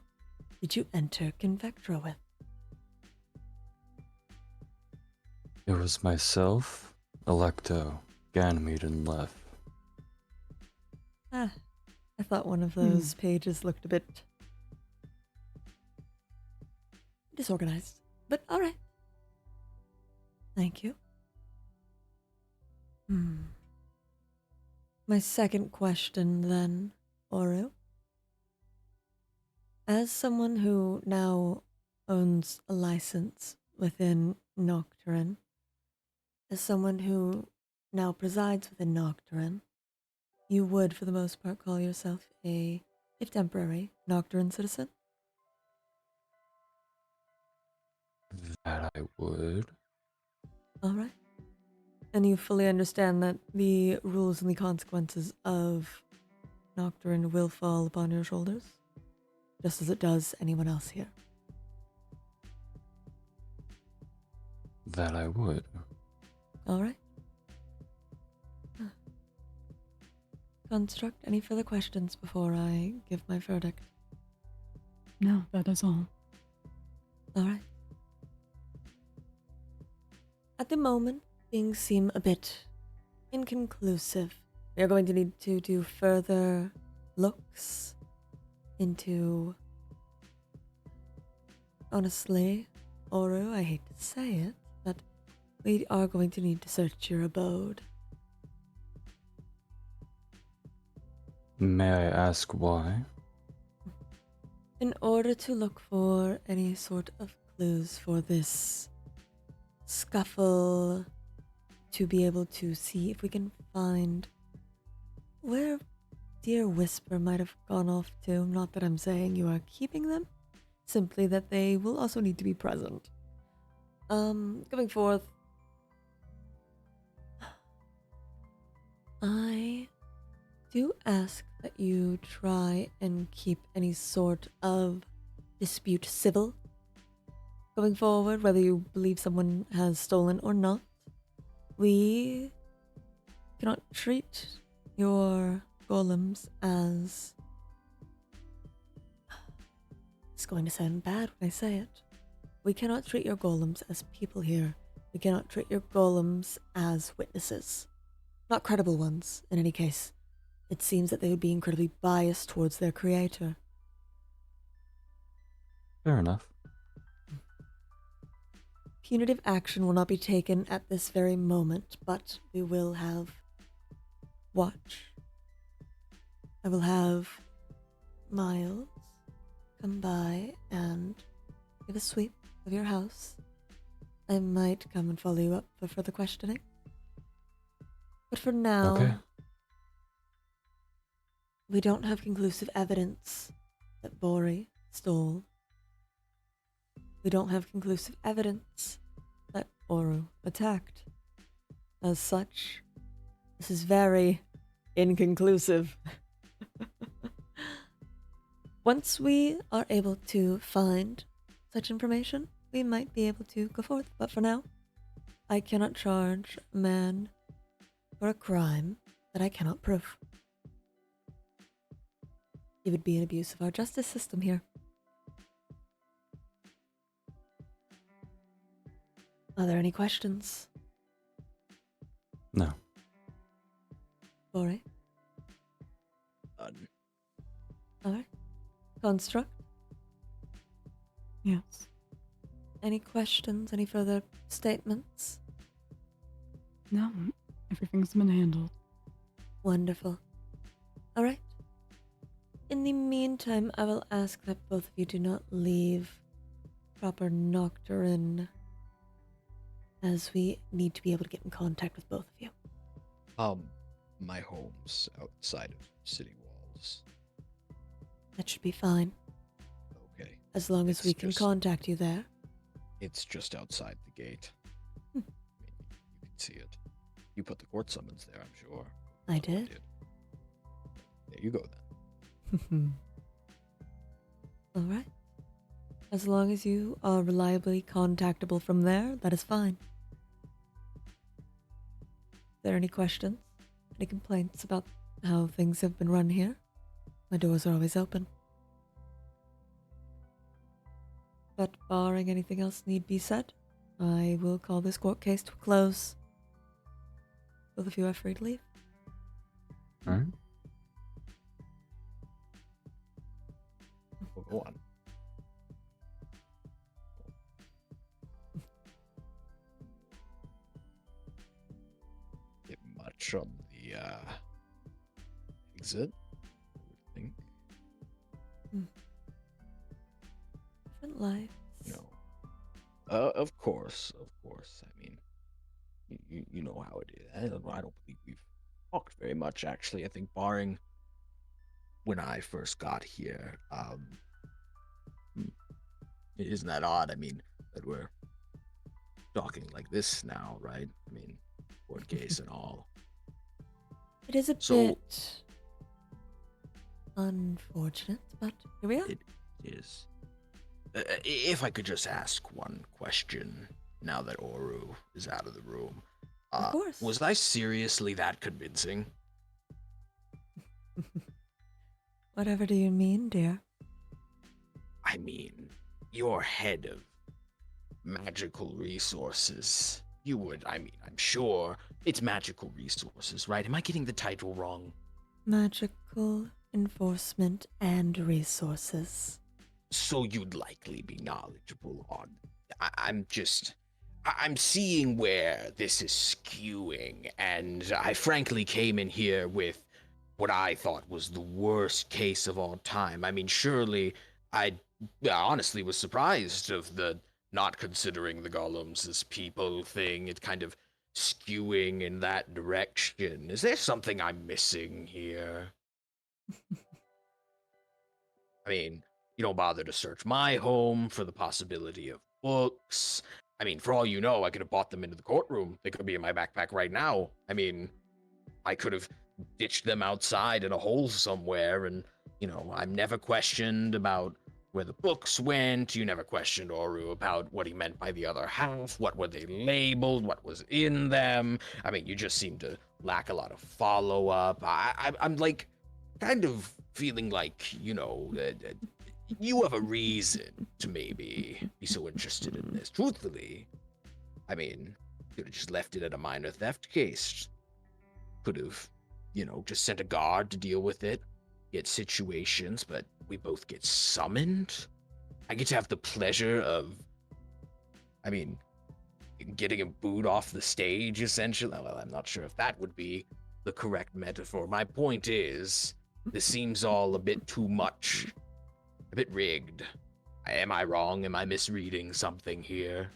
did you enter Convectra with? It was myself, Electo, Ganymede, and Lef. I thought one of those pages looked a bit disorganized, but alright. Thank you. My second question then, Oru. As someone who now owns a license within Nocturin, as someone who now presides within Nocturin, you would, for the most part, call yourself a, if temporary, Nocturin citizen? That I would. Alright. And you fully understand that the rules and the consequences of Nocturin will fall upon your shoulders, just as it does anyone else here. That I would. Alright. Construct, any further questions before I give my verdict? No, that is all. Alright. At the moment, things seem a bit inconclusive. We are going to need to do further looks into... Honestly, Oru, I hate to say it, but we are going to need to search your abode. May I ask why? In order to look for any sort of clues for this scuffle, to be able to see if we can find where dear Whisper might have gone off to. Not that I'm saying you are keeping them, simply that they will also need to be present. Going forth, I do ask that you try and keep any sort of dispute civil. Going forward, whether you believe someone has stolen or not, we cannot treat your golems as... It's going to sound bad when I say it. We cannot treat your golems as people here. We cannot treat your golems as witnesses. Not credible ones, in any case. It seems that they would be incredibly biased towards their creator. Fair enough. Punitive action will not be taken at this very moment, but we will have watch. I will have Miles come by and give a sweep of your house. I might come and follow you up for further questioning. But for now, Okay. we don't have conclusive evidence that Bori stole. We don't have conclusive evidence that Oru attacked. As such, this is very inconclusive. Once we are able to find such information, we might be able to go forth. But for now, I cannot charge a man for a crime that I cannot prove. It would be an abuse of our justice system here. Are there any questions? No. Bori? None. Alright. Construct? Yes. Any questions? Any further statements? No, everything's been handled. Wonderful. Alright. In the meantime, I will ask that both of you do not leave proper Nocturin, as we need to be able to get in contact with both of you. My home's outside of city walls. That should be fine, Okay. as long as It's we can just- contact you there. It's just outside the gate. Hmm. I mean, you can see it. You put the court summons there, I'm sure. I Oh, did. There you go then. Alright. As long as you are reliably contactable from there, that is fine. Are there any questions? Any complaints about how things have been run here? My doors are always open. But barring anything else need be said, I will call this court case to a close. Both of you are free to leave. All right. Well, go on. Get much on the exit, I would think. Different lives. Of course. I mean, you know how it is. I don't believe we've talked very much, actually. I think barring when I first got here, isn't that odd? I mean, that we're talking like this now, right? I mean, court case and all. It is a So- bit unfortunate, but here we are. It is. If I could just ask one question now that Oru is out of the room. Of course. Was I seriously that convincing? Whatever do you mean, dear? I mean, you're head of magical resources. I'm sure it's magical resources, right? Am I getting the title wrong? Magical enforcement and resources. So you'd likely be knowledgeable on. I'm seeing where this is skewing, and I frankly came in here with what I thought was the worst case of all time. I mean, surely I honestly was surprised of the not considering the golems as people thing. It kind of skewing in that direction. Is there something I'm missing here? I mean, you don't bother to search my home for the possibility of books. I mean, for all you know, I could have bought them into the courtroom. They could be in my backpack right now. I mean, I could have ditched them outside in a hole somewhere, and, I'm never questioned about where the books went. You never questioned Oru about what he meant by the other half. What were they labeled? What was in them? I mean, you just seem to lack a lot of follow-up. I'm like kind of feeling like, you have a reason to maybe be so interested in this. Truthfully, I mean, could have just left it at a minor theft case. Could have, just sent a guard to deal with it, get situations, but we both get summoned. I get to have the pleasure of, I mean, getting him booed off the stage, essentially. Well, I'm not sure if that would be the correct metaphor. My point is, this seems all a bit too much, a bit rigged. Am I wrong? Am I misreading something here?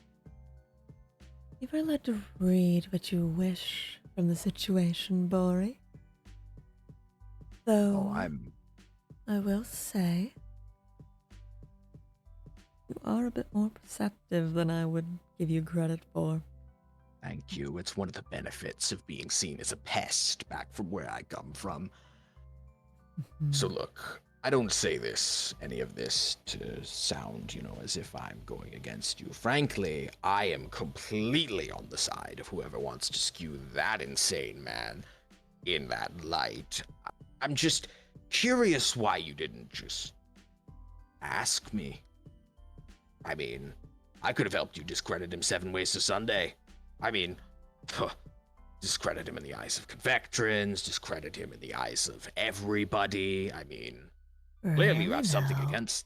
You are allowed to read what you wish from the situation, Bori. Though, I will say, you are a bit more perceptive than I would give you credit for. Thank you. It's one of the benefits of being seen as a pest back from where I come from. So look, I don't say any of this to sound, as if I'm going against you. Frankly, I am completely on the side of whoever wants to skew that insane man in that light. I'm just curious why you didn't just ask me. I mean, I could have helped you discredit him 7 ways to Sunday. I mean, discredit him in the eyes of convectrons, discredit him in the eyes of everybody. I mean, clearly you have something against...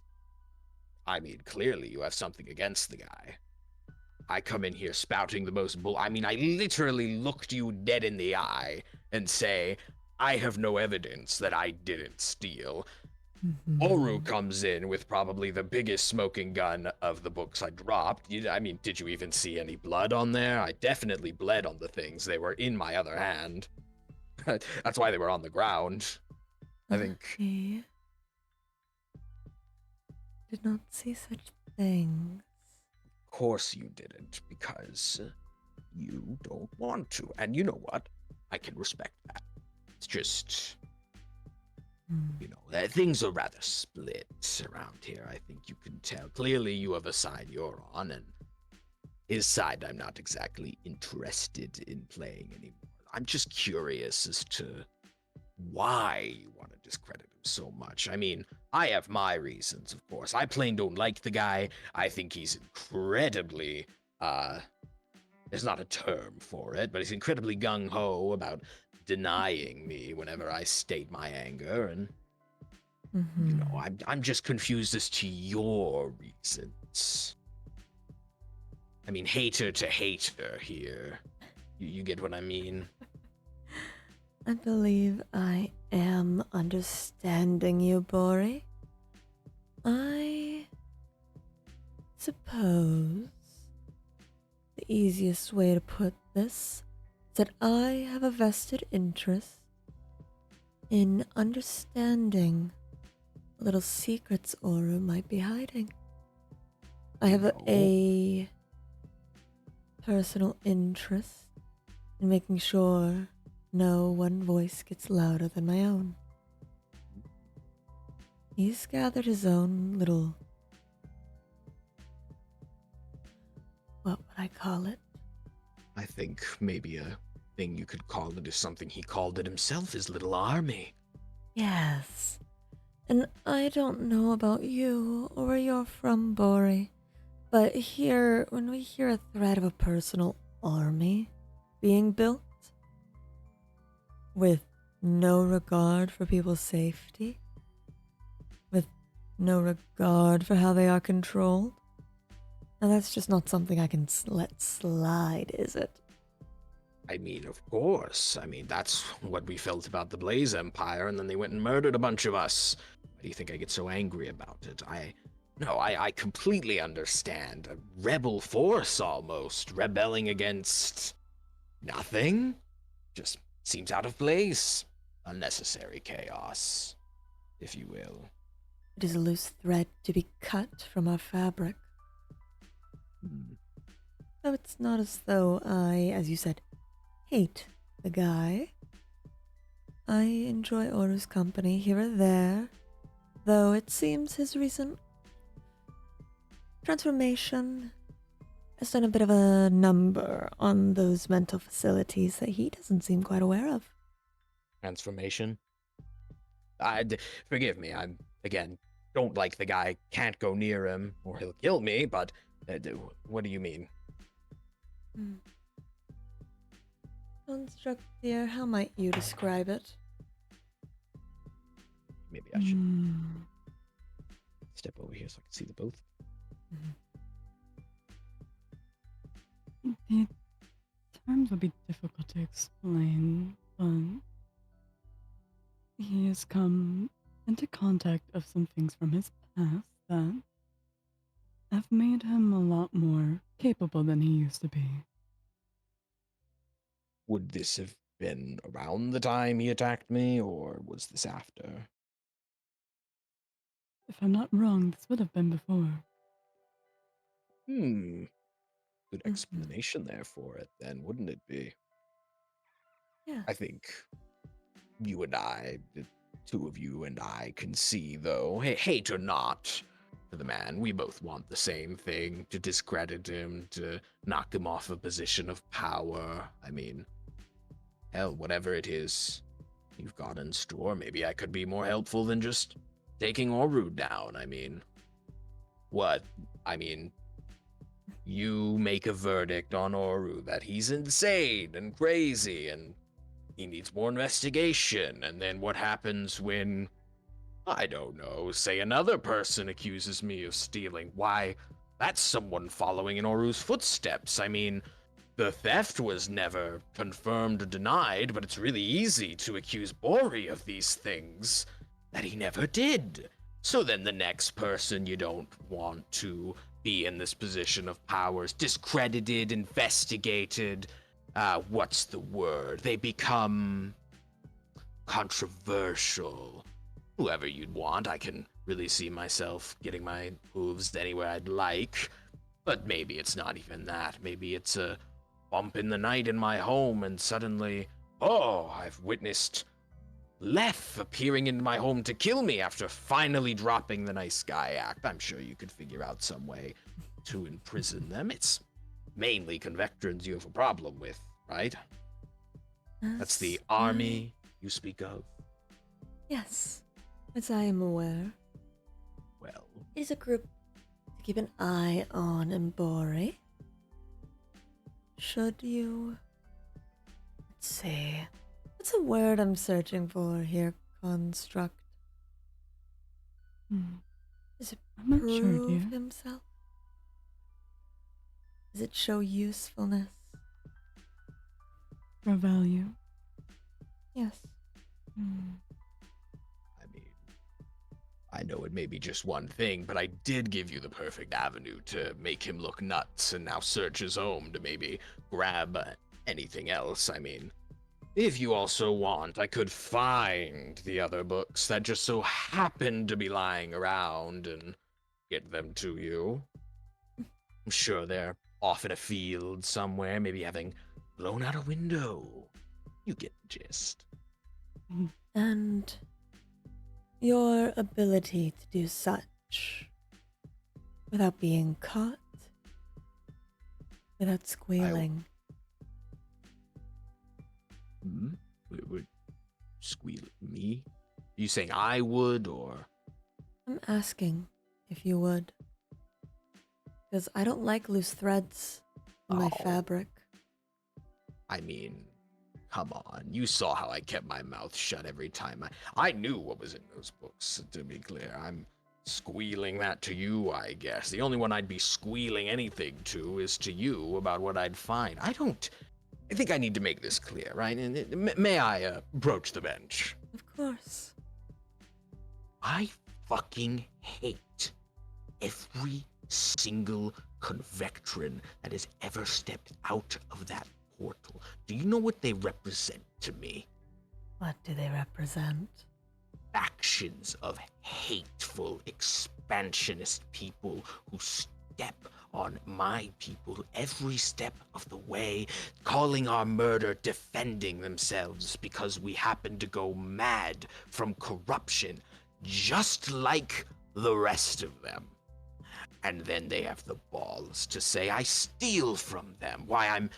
clearly you have something against the guy. I come in here spouting the most I literally looked you dead in the eye and say, I have no evidence that I didn't steal. Oru comes in with probably the biggest smoking gun of the books I dropped. Did you even see any blood on there? I definitely bled on the things. They were in my other hand. That's why they were on the ground. I think... Did not see such things. Of course you didn't, because you don't want to. And you know what? I can respect that. It's just... things are rather split around here. I think you can tell. Clearly, you have a side you're on, and his side I'm not exactly interested in playing anymore. I'm just curious as to why you want to discredit him so much. I have my reasons, of course. I plain don't like the guy. I think he's incredibly, there's not a term for it, but he's incredibly gung-ho about denying me whenever I state my anger, and I'm just confused as to your reasons. Hater to hater here. You get what I mean? I believe I am understanding you, Bori. I suppose the easiest way to put this is that I have a vested interest in understanding what little secrets Oru might be hiding. I have a personal interest in making sure no one voice gets louder than my own. He's gathered his own little... what would I call it? I think maybe a thing you could call it is something he called it himself, his little army. Yes. And I don't know about you or where you're from, Bori, but here, when we hear a threat of a personal army being built, with no regard for people's safety, with no regard for how they are controlled, and that's just not something I can let slide, is it? Of course. That's what we felt about the Blaze Empire, and then they went and murdered a bunch of us. Why do you think I get so angry about it? I completely understand. A rebel force, almost. Rebelling against... nothing? Just seems out of place. Unnecessary chaos, if you will. It is a loose thread to be cut from our fabric. So it's not as though I, as you said, hate the guy. I enjoy Oru's company here or there, though it seems his recent transformation has done a bit of a number on those mental facilities that he doesn't seem quite aware of. Transformation. Forgive me. I'm again don't like the guy. Can't go near him or he'll kill me. But what do you mean? Construct, dear, how might you describe it? Maybe I should step over here so I can see the both. The terms would be difficult to explain, but he has come into contact of some things from his past that have made him a lot more capable than he used to be. Would this have been around the time he attacked me, or was this after? If I'm not wrong, this would have been before. Good explanation there for it, then, wouldn't it be? Yeah. I think you and I, the two of you and I, can see, though, hate or not, for the man, we both want the same thing, to discredit him, to knock him off a position of power. I mean, hell, whatever it is you've got in store, maybe I could be more helpful than just taking Oru down. I mean, what? I mean, you make a verdict on Oru that he's insane and crazy and he needs more investigation, and then what happens when, I don't know, say another person accuses me of stealing? Why, that's someone following in Oru's footsteps. I mean, the theft was never confirmed or denied, but it's really easy to accuse Bori of these things that he never did. So then the next person you don't want to be in this position of power is discredited, investigated. What's the word? They become controversial. Whoever you'd want, I can really see myself getting my hooves anywhere I'd like. But maybe it's not even that. Maybe it's a bump in the night in my home and suddenly, oh, I've witnessed Lef appearing in my home to kill me after finally dropping the nice guy act. I'm sure you could figure out some way to imprison them. It's mainly Convectrans you have a problem with, right? That's the army you speak of? Yes, as I am aware. Well, It is a group to keep an eye on in Bori. Should you... Let's see. What's the word I'm searching for here, construct? Does it I'm not sure, prove dear. himself? Does it show usefulness? For value. Yes. I mean, I know it may be just one thing, but I did give you the perfect avenue to make him look nuts and now search his home to maybe grab anything else. I mean, if you also want, I could find the other books that just so happen to be lying around and get them to you. I'm sure they're off in a field somewhere, maybe having blown out a window. You get the gist. And your ability to do such without being caught, without squealing. Would squeal at me? Are you saying I would, or? I'm asking if you would. Because I don't like loose threads in my Oh. fabric. I mean, come on. You saw how I kept my mouth shut every time. I knew what was in those books, to be clear. I'm squealing that to you, I guess. The only one I'd be squealing anything to is to you about what I'd find. I think I need to make this clear, right? And may I approach the bench? Of course. I fucking hate every single Convectran that has ever stepped out of that portal. Do you know what they represent to me? What do they represent? Factions of hateful, expansionist people who step on my people every step of the way, calling our murder defending themselves because we happen to go mad from corruption, just like the rest of them. And then they have the balls to say I steal from them, why I'm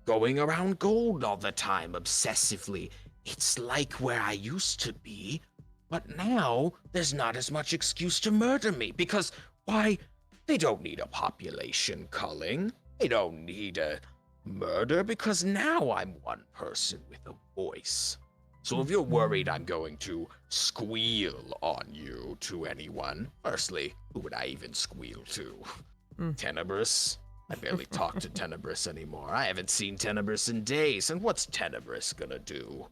going around gold all the time obsessively. It's like where I used to be, but now there's not as much excuse to murder me because, why, they don't need a population culling. They don't need a murder because now I'm one person with a voice. So if you're worried I'm going to squeal on you to anyone, firstly, who would I even squeal to? Tenebris? I barely talk to Tenebris anymore. I haven't seen Tenebris in days, and what's Tenebris gonna do?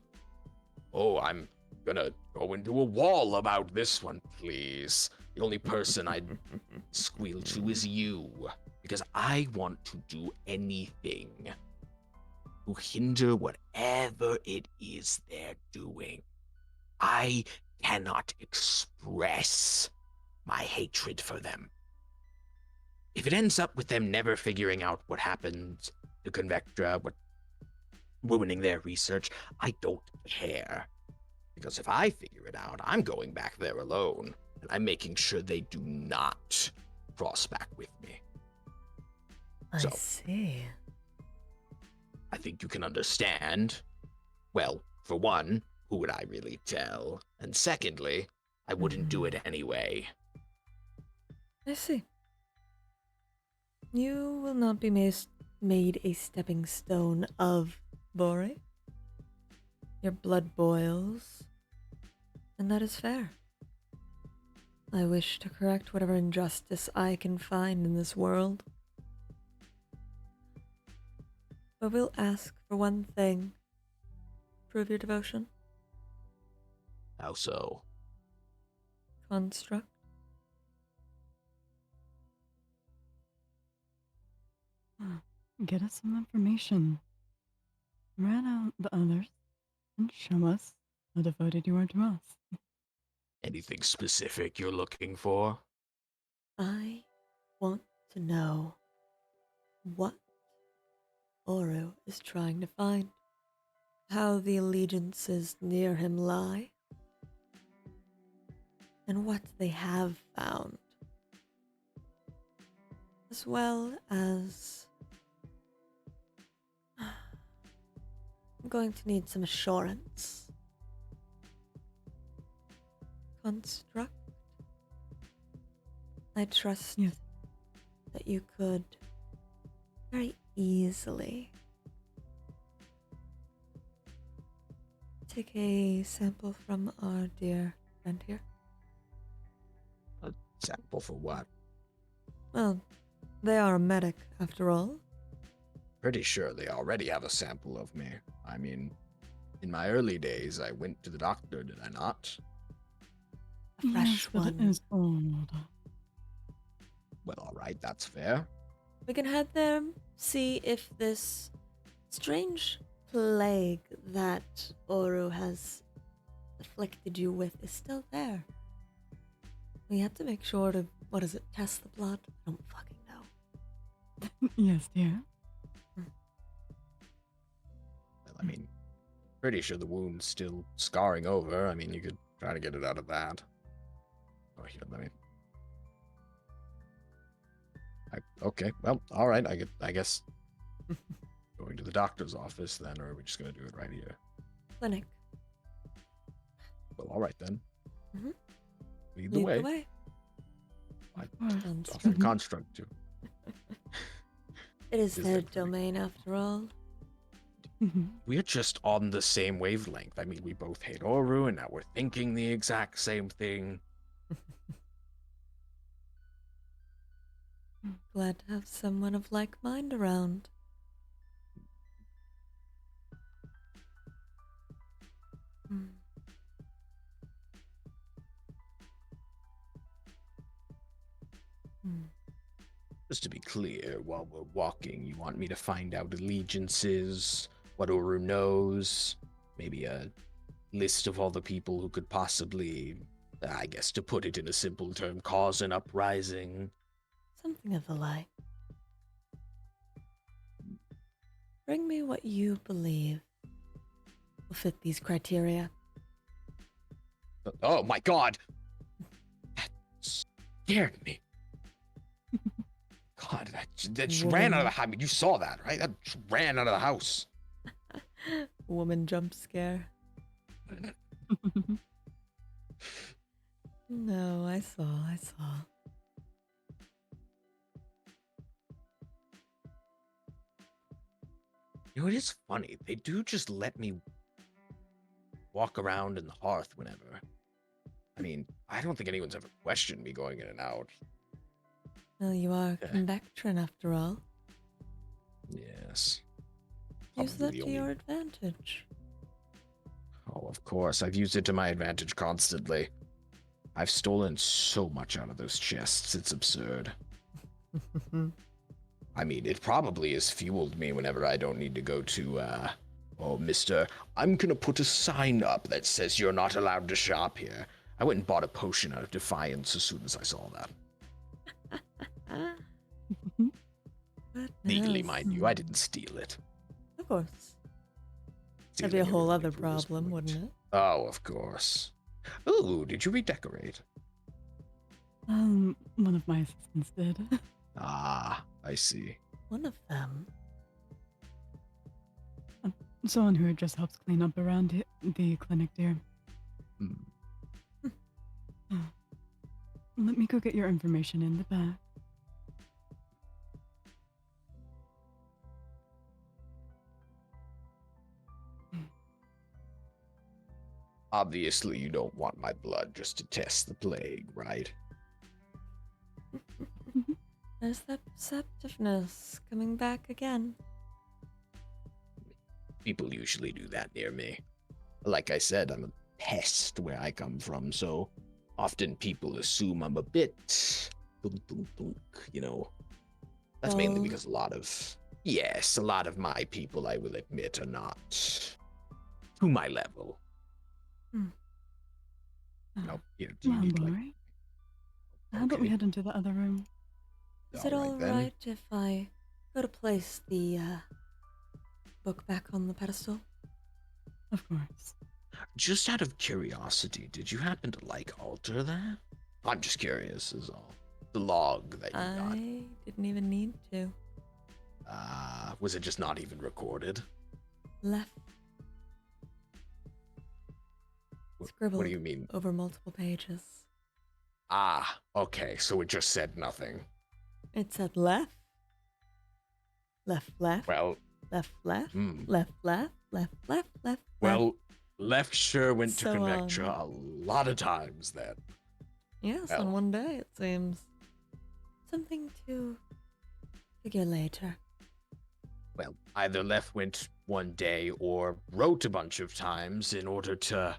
Oh, I'm gonna go into a wall about this one, please. The only person I'd squeal to is you, because I want to do anything to hinder whatever it is they're doing. I cannot express my hatred for them. If it ends up with them never figuring out what happened to Convectra, what ruining their research, I don't care. Because if I figure it out, I'm going back there alone, and I'm making sure they do not cross back with me. I So, see. I think you can understand. Well, for one, who would I really tell? And secondly, I wouldn't do it anyway. I see. You will not be made a stepping stone of Bore. Your blood boils, and that is fair. I wish to correct whatever injustice I can find in this world. But we'll ask for one thing. Prove your devotion. How so? Construct. Get us some information. Rat out the others and show us how devoted you are to us. Anything specific you're looking for? I want to know what Oru is trying to find, how the allegiances near him lie, and what they have found, as well as I'm going to need some assurance. Construct. I trust Yes. that you could very easily take a sample from our dear friend here. A sample for what? Well, they are a medic after all. Pretty sure they already have a sample of me. I mean, in my early days, I went to the doctor, did I not? A fresh Yes, but one. it is old. Well, alright, that's fair. We can head there, see if this strange plague that Oru has afflicted you with is still there. We have to make sure to, what is it, test the blood? I don't fucking know. Yes, dear. Well, I mean, pretty sure the wound's still scarring over. I mean, you could try to get it out of that. Oh, here, let me... okay, well, alright, I guess going to the doctor's office then, or are we just gonna do it right here? Clinic. Well, alright then. Mhm. Lead the Lead way. the way. It's also Mhm. construct too. It is Is their there clinic? domain after all. Mhm. We're just on the same wavelength. I mean, we both hate Oru, and now we're thinking the exact same thing. Glad to have someone of like mind around. Hmm. Hmm. Just to be clear, while we're walking, you want me to find out allegiances, what Oru knows, maybe a list of all the people who could possibly, I guess to put it in a simple term, cause an uprising. Something of the like. Bring me what you believe will fit these criteria. Oh my god! That scared me. That she ran out of Woman. the house. I mean, you saw that, right? That she ran out of the house. Woman jump scare. No, I saw. You know, it is funny. They do just let me walk around in the hearth whenever. I mean, I don't think anyone's ever questioned me going in and out. Well, you are Yeah. convectrin after all. Yes. Use Probably that the to only- your advantage. Oh, of course. I've used it to my advantage constantly. I've stolen so much out of those chests. It's absurd. I mean, it probably has fueled me whenever I don't need to go to, oh, mister, I'm gonna put a sign up that says you're not allowed to shop here. I went and bought a potion out of defiance as soon as I saw that. Legally, Goodness. mind you, I didn't steal it. Of course. That'd Stealing be a it whole was other like Bruce problem, Point. wouldn't it? Oh, of course. Ooh, did you redecorate? One of my assistants did. Ah, I see. One of them. Someone who just helps clean up around the clinic, dear. Hmm. Let me go get your information in the back. Obviously, you don't want my blood just to test the plague, right? There's that perceptiveness coming back again. People usually do that near me. Like I said, I'm a pest where I come from, so often people assume I'm a bit dunk, dunk, dunk, you know. That's mainly Oh. because a lot of my people, I will admit, are not to my level. No, do you Well, need like? Lori, how about we Okay. head into the other room? Is it Alright then. alright if I go to place the book back on the pedestal? Of course. Just out of curiosity, did you happen to like alter that? I'm just curious, is all. The log that you got. I didn't even need to. Was it just not even recorded? Left What scribbled do you mean? over multiple pages. Ah, okay, so it just said nothing. It said left. Left, left. Well, Left, left. hmm. Left, left. Left, left, left. Well, left sure went to So, Convectra a lot of times then. Yes, well. on one day it seems. Something to figure later. Well, either left went one day or wrote a bunch of times in order to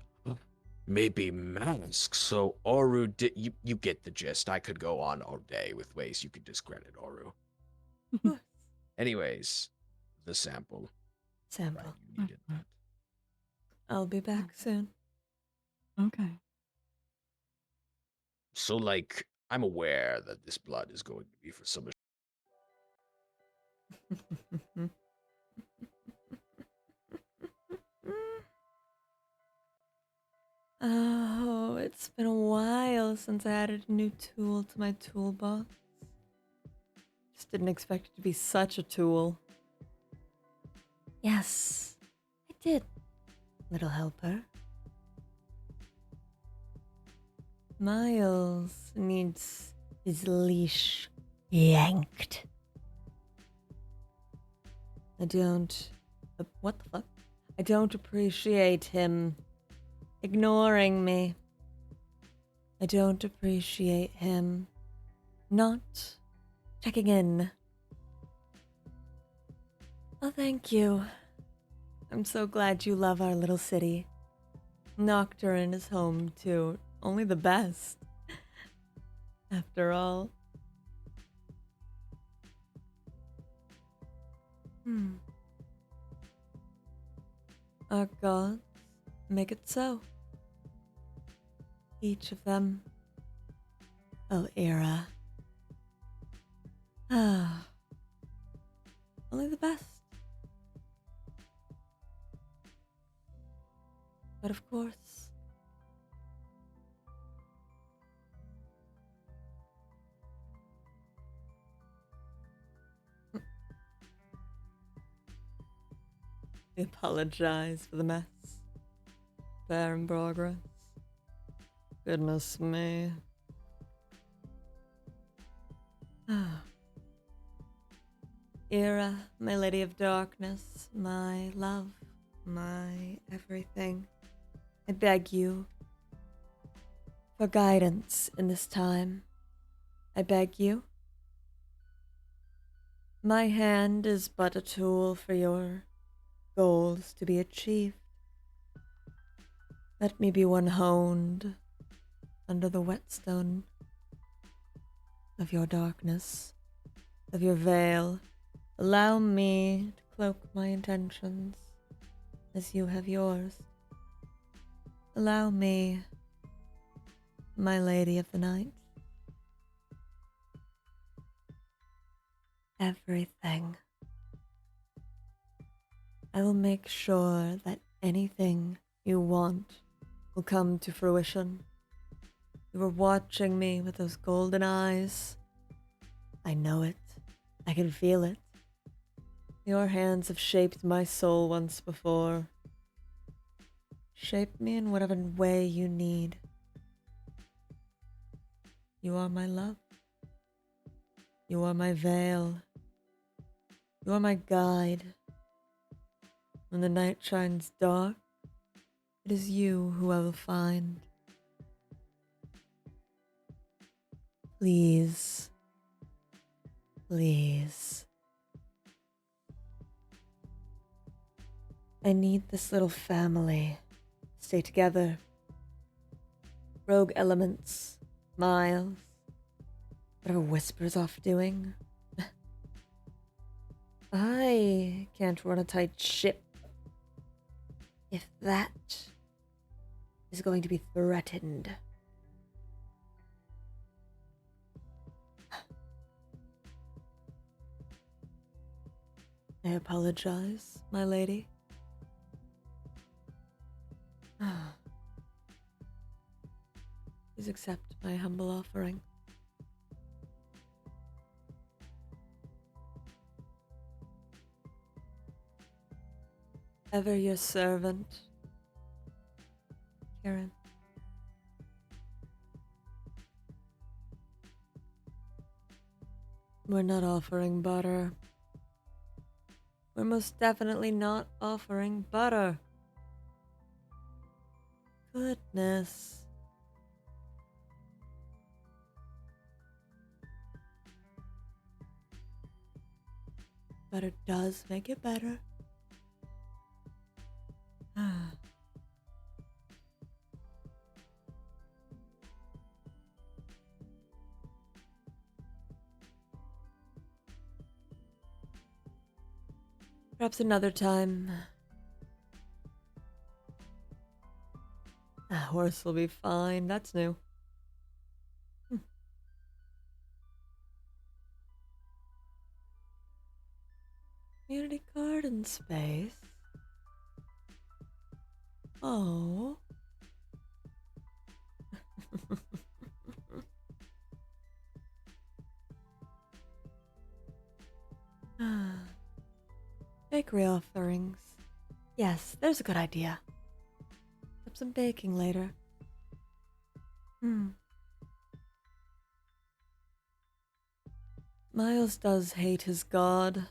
maybe mask. So Oru did you get the gist. I could go on all day with ways you could discredit Oru. Anyways, the sample. Sample. Right, you needed that. I'll be back soon. Okay. So like I'm aware that this blood is going to be for some Oh, it's been a while since I added a new tool to my toolbox. Just didn't expect it to be such a tool. Yes, I did, little helper. Miles needs his leash yanked. I don't... what the fuck? I don't appreciate him ignoring me. I don't appreciate him not checking in. Oh, thank you. I'm so glad you love our little city. Nocturin is home to only the best. After all. Our gods make it so. Each of them. Oh, Era. Ah. Only the best. But of course, I apologize for the mess. Fair in progress. Goodness me. Ira, my lady of darkness, my love, my everything. I beg you for guidance in this time. I beg you. My hand is but a tool for your goals to be achieved. Let me be one honed under the whetstone of your darkness, of your veil. Allow me to cloak my intentions as you have yours. Allow me, my lady of the night. Everything. I will make sure that anything you want will come to fruition. You were watching me with those golden eyes. I know it. I can feel it. Your hands have shaped my soul once before. Shape me in whatever way you need. You are my love. You are my veil. You are my guide. When the night shines dark, it is you who I will find. Please, please. I need this little family to stay together. Rogue elements, Miles, whatever Whisper's off doing. I can't run a tight ship if that is going to be threatened. I apologize, my lady. Please accept my humble offering. Ever your servant, Ciaran. We're not offering butter. We're most definitely not offering butter. Goodness. Butter does make it better. Perhaps another time. A horse will be fine. That's new. Community garden space. Oh. Bakery offerings. Yes, there's a good idea. Have some baking later. Miles does hate his god.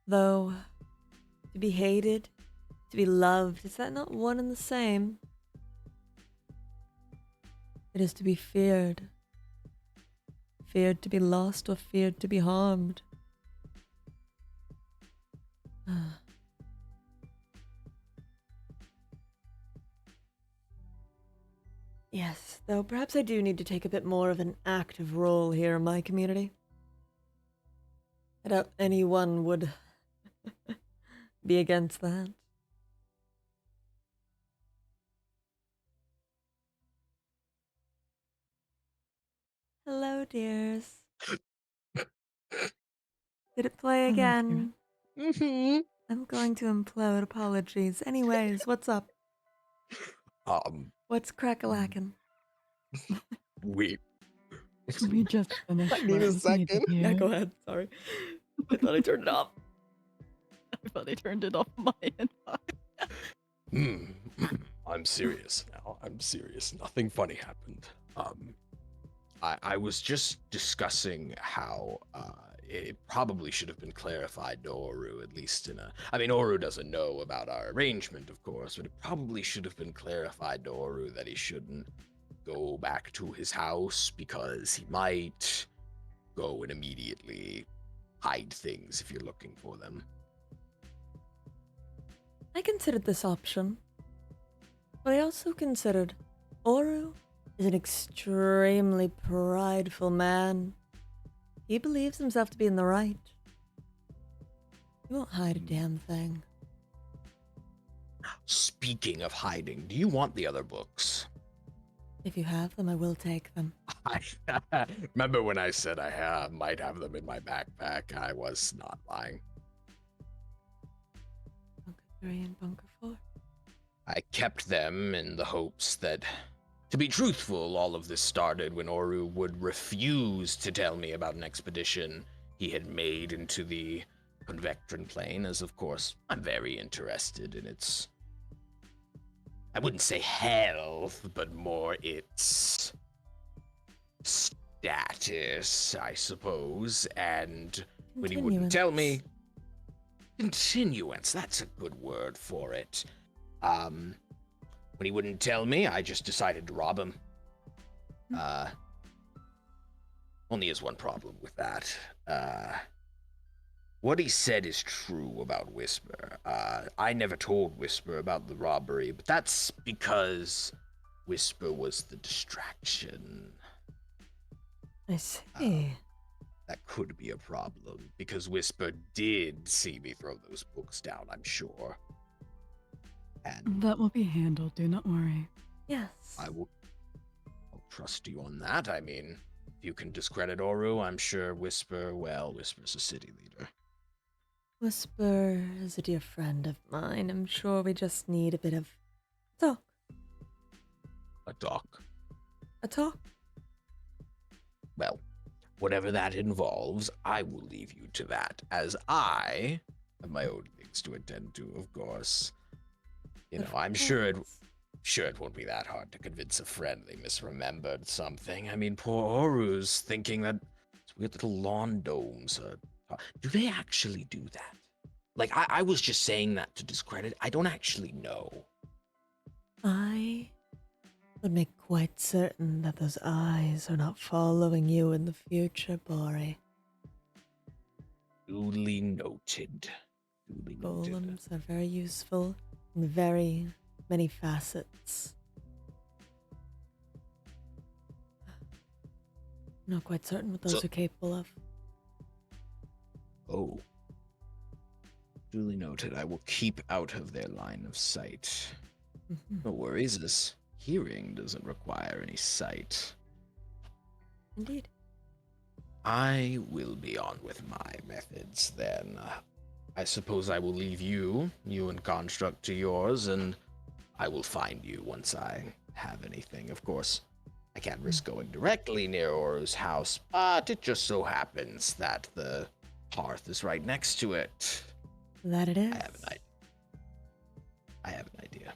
Though, to be hated, to be loved, is that not one and the same? It is to be feared. Feared to be lost or feared to be harmed. Yes, though perhaps I do need to take a bit more of an active role here in my community. I doubt anyone would be against that. Hello, dears. Did it play Hello, again? Mm-hmm. I'm going to implode. Apologies. Anyways, what's up? Mm. What's crack-a-lackin'? Wait. We just finished I need what a was needed second. Yeah, here. go ahead. Sorry. I thought I turned it off. I thought I turned it off my end. I'm serious now. I'm serious. Nothing funny happened. I was just discussing how it probably should have been clarified to Oru, at least in a. I mean, Oru doesn't know about our arrangement, of course, but it probably should have been clarified to Oru that he shouldn't go back to his house because he might go and immediately hide things if you're looking for them. I considered this option, but I also considered Oru is an extremely prideful man. He believes himself to be in the right. He won't hide a damn thing. Speaking of hiding, do you want the other books? If you have them, I will take them. I remember when I said I might have them in my backpack. I was not lying. Bunker 3 and Bunker 4. I kept them in the hopes that, to be truthful, all of this started when Oru would refuse to tell me about an expedition he had made into the Convectron plane, as of course I'm very interested in its, I wouldn't say health, but more its status, I suppose. And when he wouldn't tell me, continuance, that's a good word for it. When he wouldn't tell me, I just decided to rob him. Only is one problem with that. What he said is true about Whisper. I never told Whisper about the robbery, but that's because Whisper was the distraction. I see. That could be a problem, because Whisper did see me throw those books down, I'm sure. And That will be handled, do not worry. Yes. I'll trust you on that. I mean, if you can discredit Oru, I'm sure Whisper's a city leader. Whisper is a dear friend of mine. I'm sure we just need a bit of talk. A doc. A talk? Well, whatever that involves, I will leave you to that, as I have my own things to attend to, of course. You know, I'm sure it won't be that hard to convince a friend they misremembered something. I mean, poor Oru's thinking that these weird little lawn domes are... Do they actually do that? Like, I was just saying that to discredit. I don't actually know. I would make quite certain that those eyes are not following you in the future, Bori. Duly noted. Duly noted. Golems are very useful in very many facets. I'm not quite certain what those are capable of. Oh. Duly noted. I will keep out of their line of sight. No worries, this hearing doesn't require any sight. Indeed. I will be on with my methods then. I suppose I will leave you and Construct to yours, and I will find you once I have anything. Of course, I can't risk going directly near Oru's house, but it just so happens that the hearth is right next to it. That it is. I have an idea.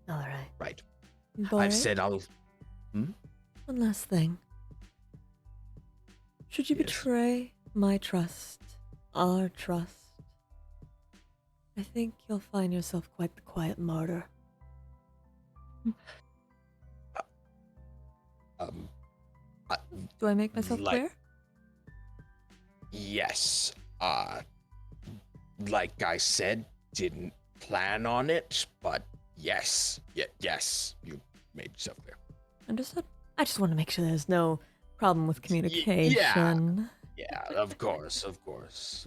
All right. Right. Bori, I've said I'll... one last thing. Should you Yes. betray my trust, our trust, I think you'll find yourself quite the quiet martyr. Do I make myself clear? Yes. Like I said, didn't plan on it, but yes. Yes, you made yourself clear. Understood. I just want to make sure there's no problem with communication. Yeah, of course.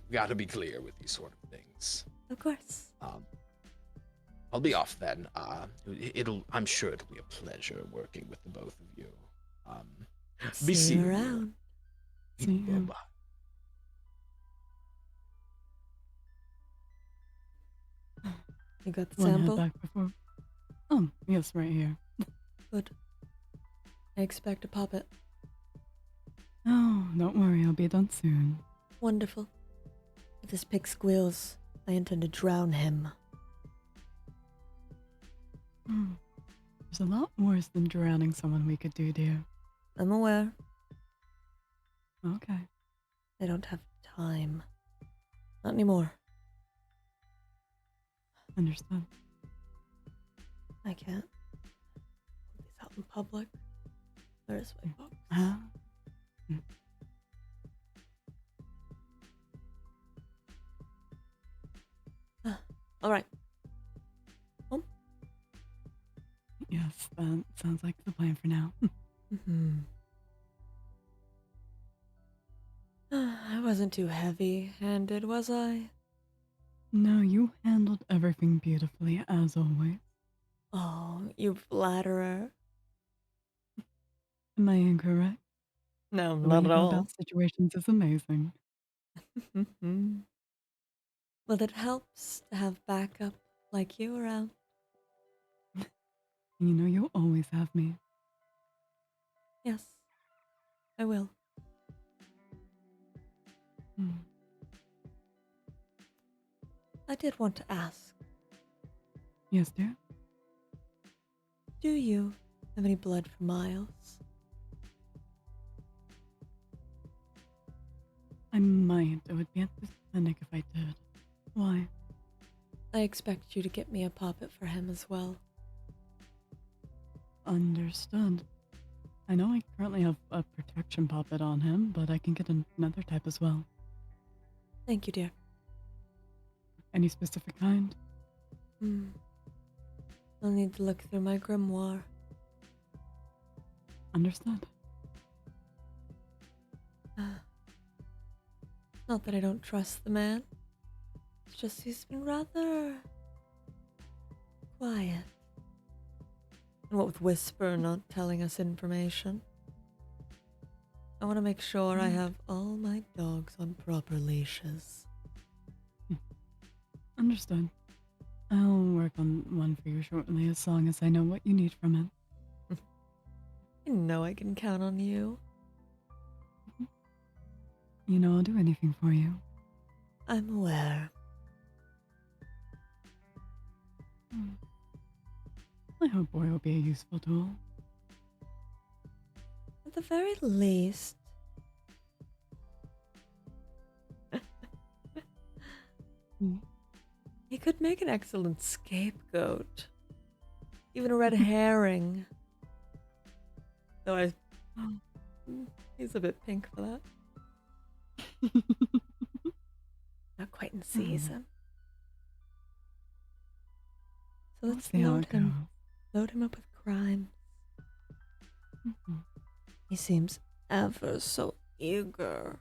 We gotta be clear with these sort of things. Of course. I'll be off then. I'm sure it'll be a pleasure working with the both of you. Be See you seeing around. See you. Bye-bye. You got the One head sample? back before. Oh, yes, right here. Good. I expect to pop it. Oh, don't worry, I'll be done soon. Wonderful. If this pig squeals, I intend to drown him. There's a lot worse than drowning someone we could do, dear. I'm aware. Okay. I don't have time. Not anymore. Understood. I can't put these out in public. Where's my box? Huh? All right. Yes, that sounds like the plan for now. Mm-hmm. I wasn't too heavy-handed, was I? No, you handled everything beautifully, as always. Oh, you flatterer. Am I incorrect? No, The way not you at go all. about situations is amazing. Well, it helps to have backup like you around. You know you'll always have me. Yes, I will. Hmm. I did want to ask, Yes, dear? do you have any blood for Miles? I might. It would be at the clinic if I did. Why? I expect you to get me a poppet for him as well. Understood. I know I currently have a protection puppet on him, but I can get another type as well. Thank you, dear. Any specific kind? I'll need to look through my grimoire. Understood. Not that I don't trust the man. It's just he's been rather quiet. And what with Whisper not telling us information. I want to make sure I have all my dogs on proper leashes. Understood. I'll work on one for you shortly as long as I know what you need from it. I know I can count on you. You know I'll do anything for you. I'm aware. I hope Boy will be a useful tool. At the very least. He could make an excellent scapegoat. Even a red herring. Though he's a bit pink for that. Not quite in season. So let's See how load it him. goes. Load him up with crime. He seems ever so eager.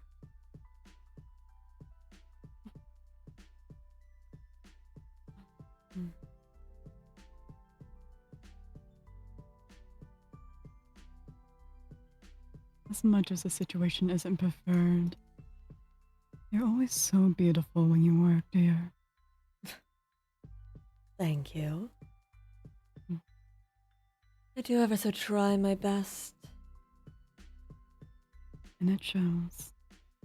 As much as the situation isn't preferred, you're always so beautiful when you work, dear. Thank you. I do ever so try my best. And it shows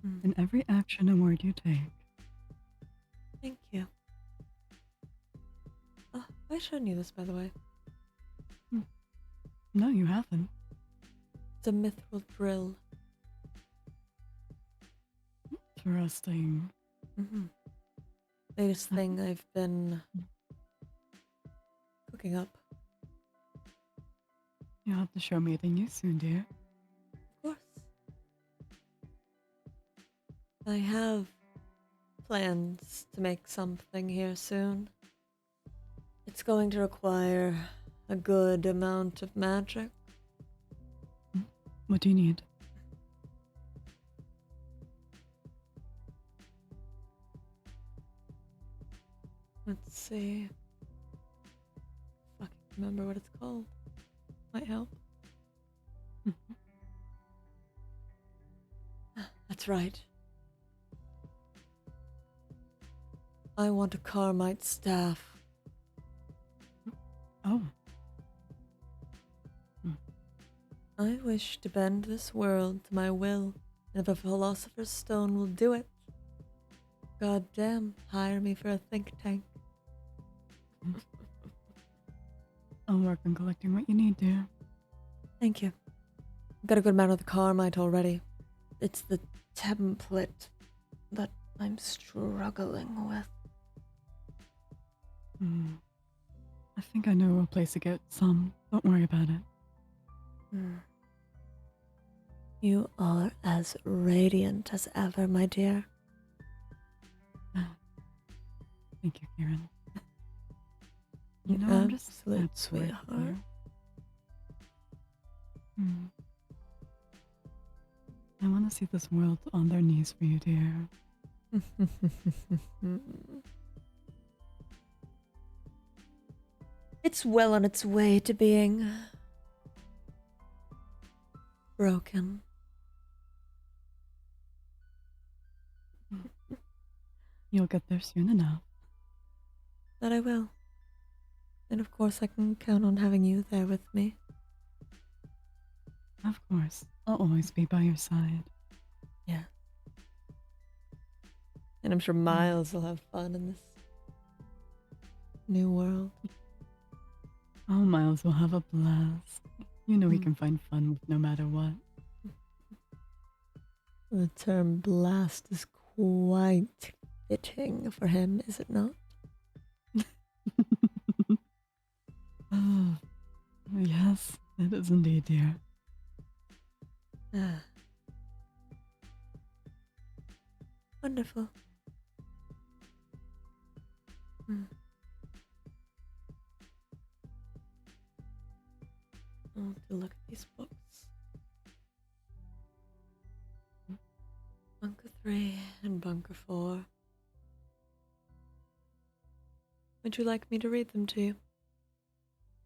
in every action and word you take. Thank you. Oh, I shown you this, by the way. No, you haven't. It's a mithril drill. Interesting. Latest thing I've been cooking up. You'll have to show me the news soon, dear. Of course. I have plans to make something here soon. It's going to require a good amount of magic. What do you need? Let's see. If I can remember what it's called. Might help. That's right. I want a Carmite staff. Oh. I wish to bend this world to my will, and if a philosopher's stone will do it, goddamn, hire me for a think tank. I'll work on collecting what you need, dear. Thank you. Got a good amount of the Carmite already. It's the template that I'm struggling with. I think I know a place to get some. Don't worry about it. You are as radiant as ever, my dear. Thank you, Ciaran. You know, I'm just Absolute that sweet, sweetheart. dear. I want to see this world on their knees for you, dear. It's well on its way to being broken. You'll get there soon enough. That I will. And of course I can count on having you there with me. Of course. I'll always be by your side. Yeah. And I'm sure Miles will have fun in this new world. Oh, Miles will have a blast. You know he can find fun with no matter what. The term blast is quite fitting for him, is it not? Oh, yes, it is indeed, dear. Wonderful. I'll have to look at these books. Bunker 3 and Bunker 4. Would you like me to read them to you?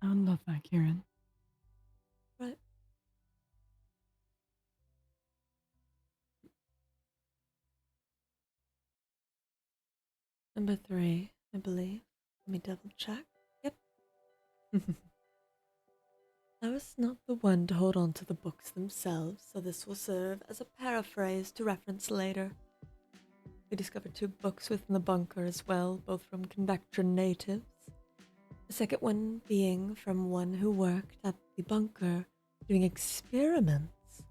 I would love that, Ciaran. Right. Number 3, I believe. Let me double check. Yep. I was not the one to hold on to the books themselves, so this will serve as a paraphrase to reference later. We discovered 2 books within the bunker as well, both from Convectron natives. The second one being from one who worked at the bunker doing experiments,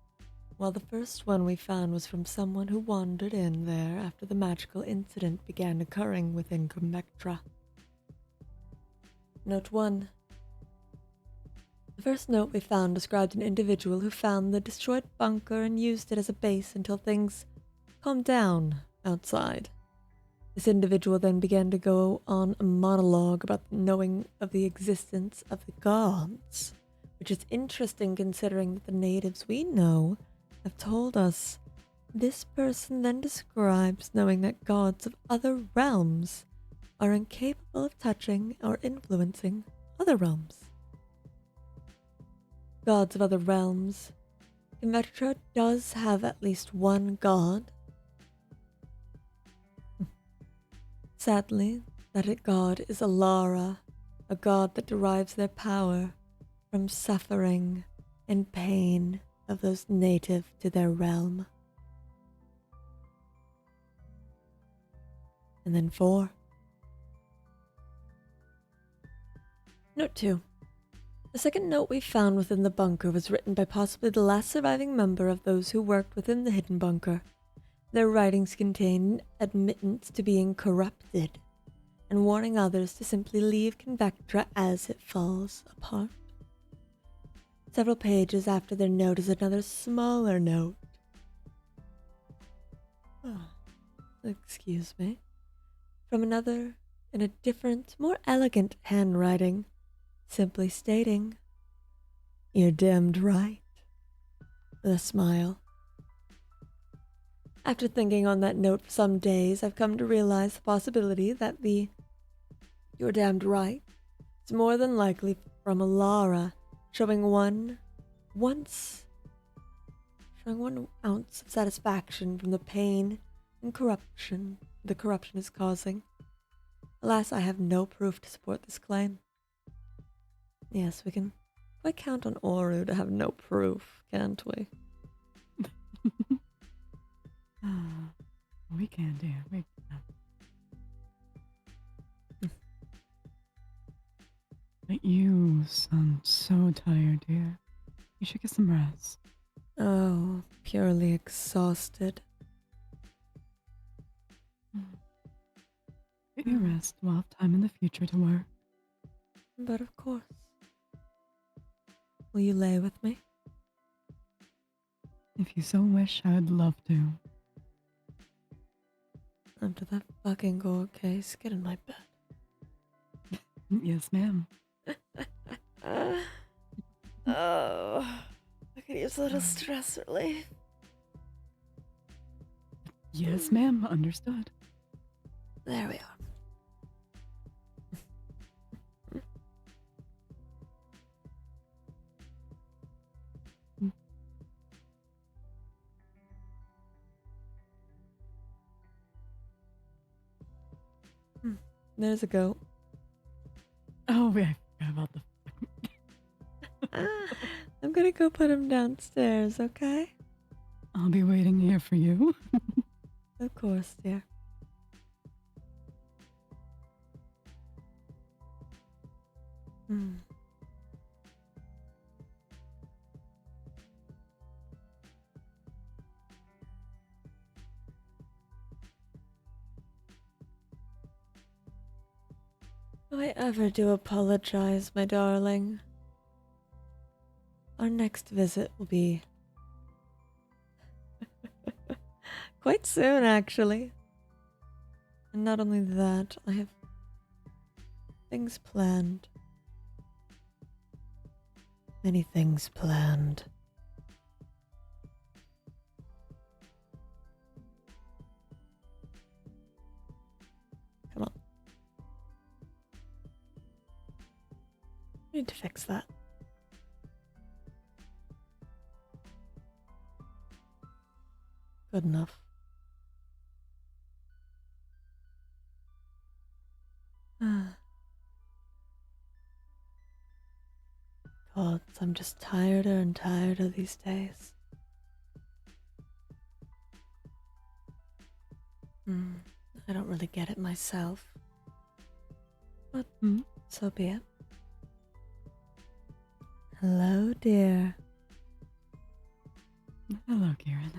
while the first one we found was from someone who wandered in there after the magical incident began occurring within Convectra. Note 1. The first note we found described an individual who found the destroyed bunker and used it as a base until things calmed down outside. This individual then began to go on a monologue about knowing of the existence of the gods, which is interesting considering that the natives we know have told us. This person then describes knowing that gods of other realms are incapable of touching or influencing other realms. Gods of other realms. Convectra does have at least one god. Sadly, that god is Alara, a god that derives their power from suffering and pain of those native to their realm. And then 4. Note 2. The second note we found within the bunker was written by possibly the last surviving member of those who worked within the hidden bunker. Their writings contain admittance to being corrupted and warning others to simply leave Convectra as it falls apart. Several pages after their note is another smaller note. Excuse me. From another, in a different, more elegant handwriting, simply stating, "You're damned right," with a smile. After thinking on that note for some days, I've come to realize the possibility that the "you're damned right" is more than likely from Alara, showing one ounce of satisfaction from the pain and corruption the corruption is causing. Alas, I have no proof to support this claim. Yes, we can quite count on Oru to have no proof, can't we? We can, dear. We can. But you sound so tired, dear. You should get some rest. Oh, purely exhausted. Get your rest. We'll have time in the future to work. But of course. Will you lay with me? If you so wish, I'd love to. After that fucking gold case, get in my bed. Yes, ma'am. Oh, I could use a little stress relief. Yes, ma'am. Understood. There we are. There's a goat. Oh, yeah, I forgot about the. I'm gonna go put him downstairs, okay? I'll be waiting here for you. Of course, dear. Hmm. If I ever do apologize, my darling, our next visit will be quite soon, actually. And not only that, I have things planned. Many things planned. Come on. I need to fix that. Good enough. God, I'm just tireder and tireder these days. I don't really get it myself. But so be it. Hello, dear. Hello, Ciaran.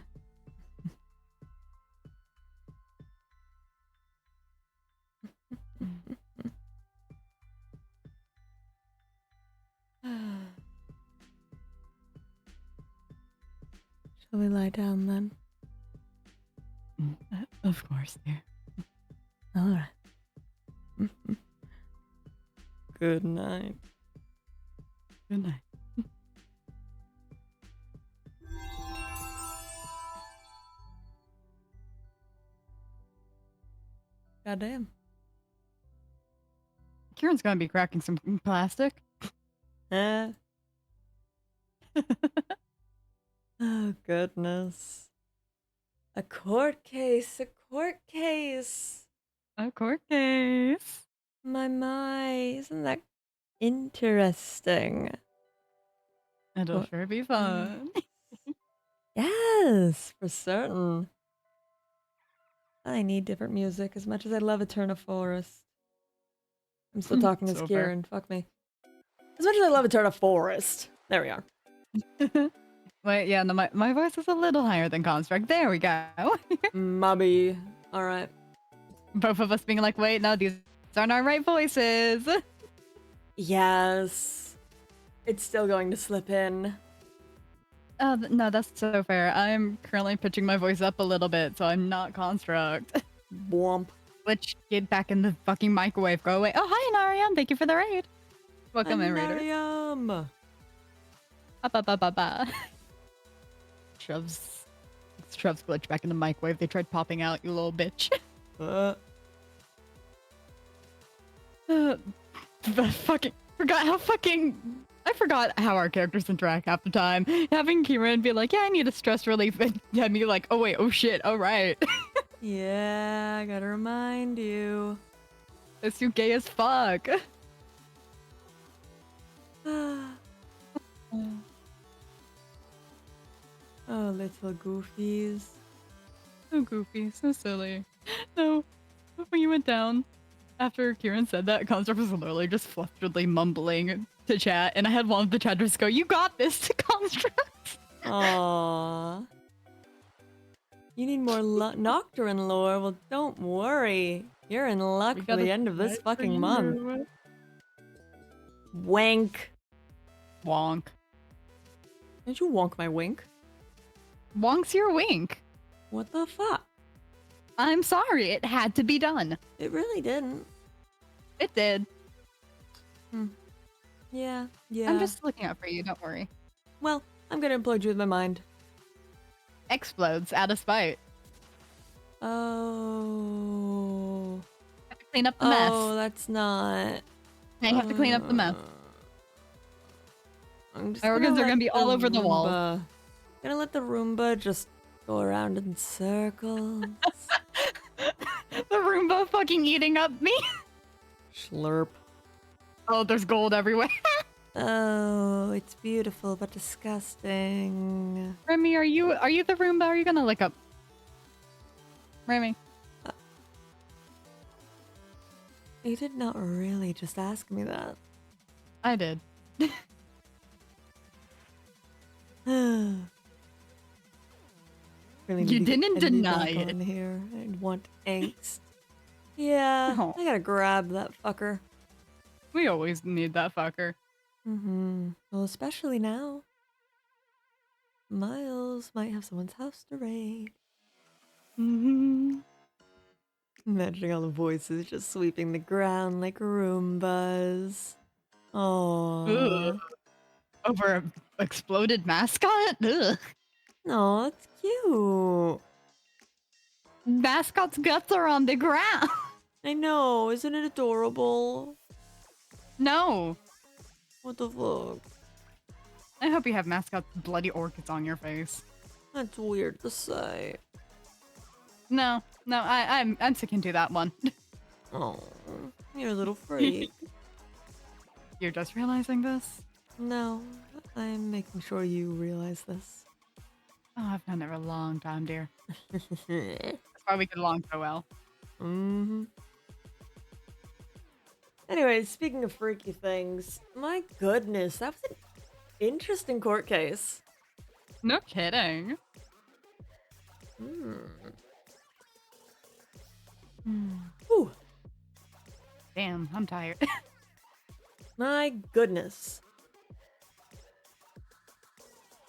Shall we lie down then? Of course, dear. All right. Good night. Good night. Goddamn. Ciaran's gonna be cracking some plastic. Oh, goodness. A court case, a court case. A court case. My, isn't that interesting? It'll sure be fun. Yes, for certain. I need different music as much as I love Eterna Forest. I'm still talking as So fair. Ciaran, fuck me. As much as I love Eterna Forest. There we are. Wait, yeah, no, my voice is a little higher than Construct. There we go. Mubby. Alright. Both of us being like, wait, no, these aren't our right voices. Yes. It's still going to slip in. No, that's so fair. I'm currently pitching my voice up a little bit, so I'm not Construct. Womp. Which, get back in the fucking microwave. Go away. Oh, hi, Nariam. Thank you for the raid. Welcome in, Raiders. Anarium. Ba. Shrubs glitch back in the microwave. They tried popping out, you little bitch. I forgot how our characters interact half the time. Having Ciaran be like, yeah, I need a stress relief, and have me like, oh wait, oh shit, oh right. Yeah, I gotta remind you. It's you gay as fuck. Oh, little goofies. So goofy, so silly. No, when you went down, After Ciaran said that, Construct was literally just flusteredly mumbling to chat, and I had one of the chatters go, "You got this," to Construct. Aww. You need more Nocturin lore? Well, don't worry. You're in luck We for got the a end of this surprise for fucking month. you. Wank. Wonk. Did you wonk my wink? Wonk's your wink. What the fuck? I'm sorry, it had to be done. It really didn't. It did. Yeah. I'm just looking out for you, don't worry. Well, I'm gonna implode you with my mind. Explodes out of spite. Oh. Have to clean up the mess. Oh, that's not. I have to clean up the mess. I'm just My organs are let gonna be all over the wall. Roomba- Gonna let the Roomba just go around in circles. The Roomba fucking eating up me. Slurp. Oh, there's gold everywhere. Oh, it's beautiful but disgusting. Remy, are you the Roomba? Are you gonna lick up? Remy. You did not really just ask me that. I did. Really You need to get didn't Kennedy deny back it. on here. I want angst. Yeah, Oh. I gotta grab that fucker. We always need that fucker. Well, especially now. Miles might have someone's house to raid. Imagining all the voices just sweeping the ground like Roombas. Oh. Ugh. Over a exploded mascot? Ugh. No, it's cute. Mascot's guts are on the ground. I know, isn't it adorable? No. What the fuck? I hope you have mascot's bloody orchids on your face. That's weird to say. No, I'm sticking to that one. Oh, you're a little freak. You're just realizing this? No, I'm making sure you realize this. Oh, I've done it for a long time, dear. That's why we get along so well. Anyways, speaking of freaky things, my goodness, that was an interesting court case. No kidding. Whew, Damn, I'm tired. my goodness.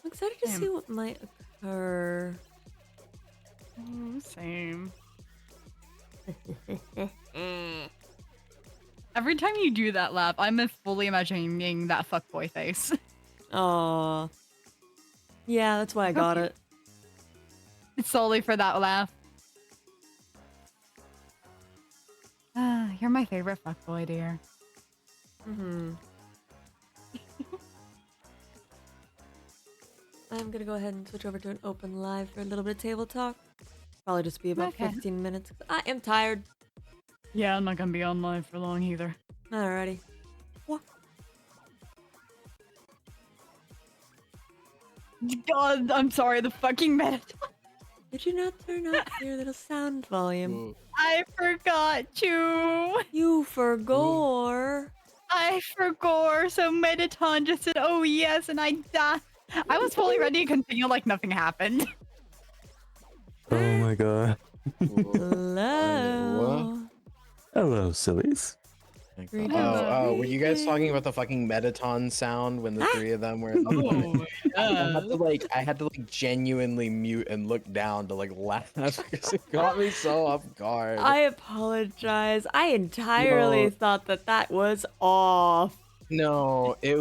I'm excited to Damn. see what might occur. Same. Every time you do that laugh, I'm fully imagining that fuckboy face. Aw. Yeah, that's why I got it. It's solely for that laugh. You're my favorite fuckboy, dear. I'm gonna go ahead and switch over to an open live for a little bit of table talk. Probably just be about Okay. 15 minutes. I am tired. Yeah, I'm not gonna be on live for long either. Alrighty. What? God, I'm sorry, the fucking meta. Did you not turn up your little sound volume? I forgot to. You forgore. I forgot. So Mettaton just said, "Oh yes," and I died. I was fully ready to continue like nothing happened. Oh my god. Hello. Hello, sillies. Greetings, Oh, were you guys talking greetings. about the fucking Metaton sound when the three of them were? Oh, I had to genuinely mute and look down to laugh because it got me so off guard. I apologize. I entirely No. thought that was off. No, it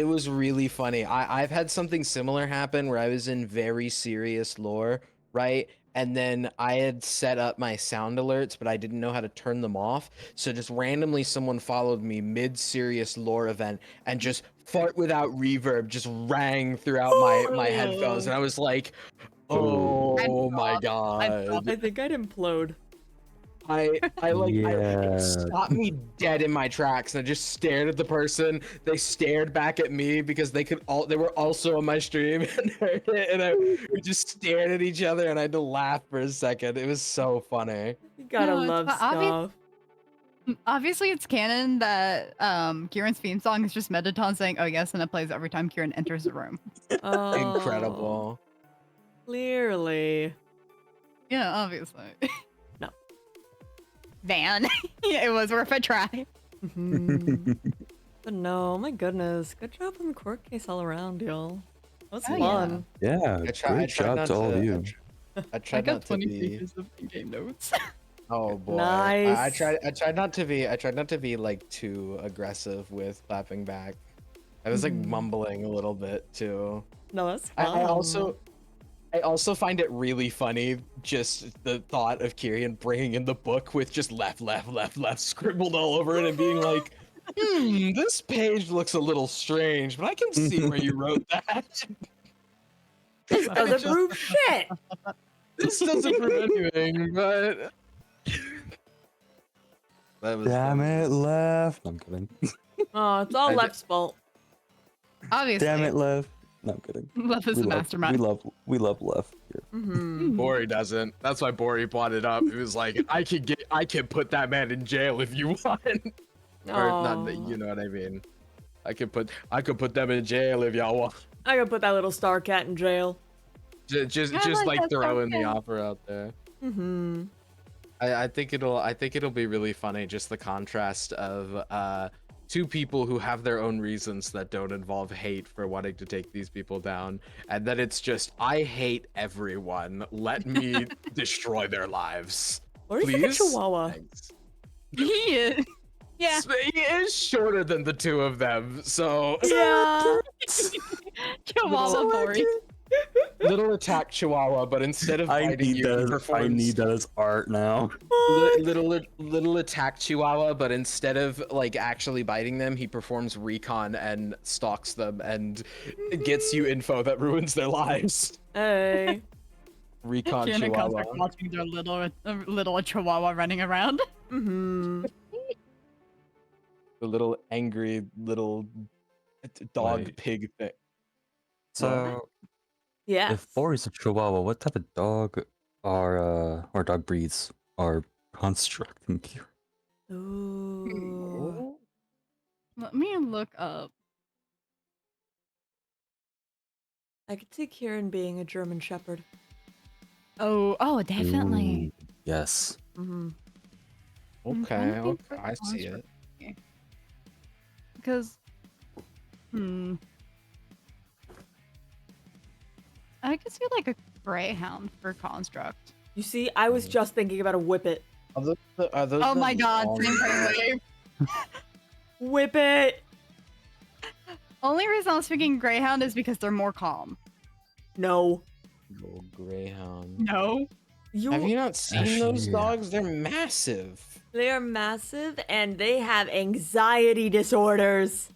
was really funny. I've had something similar happen where I was in very serious lore, right? And then I had set up my sound alerts, but I didn't know how to turn them off. So just randomly someone followed me mid-serious lore event and just fart without reverb just rang throughout my headphones. And I was like, oh my god. I think I'd implode. Yeah. It stopped me dead in my tracks, and I just stared at the person. They stared back at me because they were also on my stream and heard it, and we just stared at each other, and I had to laugh for a second. It was so funny. You gotta No, it's love obvious- stuff. Obviously, it's canon that Kieran's theme song is just Metaton saying, "Oh yes," and it plays every time Kieran enters the room. Oh, Incredible. Clearly. Yeah, obviously. No. Van. Yeah, it was worth a try. Mhm. But no, my goodness. Good job on the court case all around, y'all. That was Oh, yeah. fun. Yeah, I great job to all of you. I I tried got not to 20 be. pages of in-game notes. Oh boy. Nice. I tried not to be. I tried not to be like too aggressive with clapping back. I was like Mhm. mumbling a little bit too. No, that's I, fun. I also find it really funny just the thought of Kieran bringing in the book with just left scribbled all over it and being like, this page looks a little strange, but I can see where you wrote that. This doesn't prove shit. This doesn't prove anything, but Damn it, left. No, I'm kidding. Oh, it's all I d- Left's fault. Obviously. Damn it, left. No, I'm kidding. Love is We the love, mastermind. we love left here. Mm-hmm. Bori doesn't. That's why Bori brought it up. He was like, I can put that man in jail if you want. Or not, you know what I mean. I could put them in jail if y'all want. I gotta put that little star cat in jail. Just like like that throwing the Star Cat. offer out there. Mm-hmm. I think it'll be really funny, just the contrast of two people who have their own reasons that don't involve hate for wanting to take these people down, and then it's just, I hate everyone, let me destroy their lives, Or is please. it a chihuahua? Thanks. He is. Yeah. He is shorter than the two of them, so Yeah. Chihuahua Bori. little attack chihuahua, but instead of I biting need you, that. he As, I performs need that as art now. little attack chihuahua, but instead of like actually biting them, he performs recon and stalks them and gets you info that ruins their lives. Hey. Recon Kieran and Cons are chihuahua. watching their little chihuahua running around. Mm-hmm. The little angry little dog Wait. pig thing. So, Yeah. if Bori's a Chihuahua, what type of dog are or dog breeds are constructing here? Ooh. Let me look up. I could see Ciaran being a German Shepherd. Oh, definitely. Ooh, yes. Mm-hmm. I'm trying to Okay, think okay, what I see it. construct- Because, I could see like a greyhound for construct. You see, I was just thinking about a whippet. Are those Oh the my god, long- same brainwave. Whippet! Only reason I was thinking greyhound is because they're more calm. No. Little greyhound. No. Have you not seen those Actually, dogs? They're massive. They are massive and they have anxiety disorders.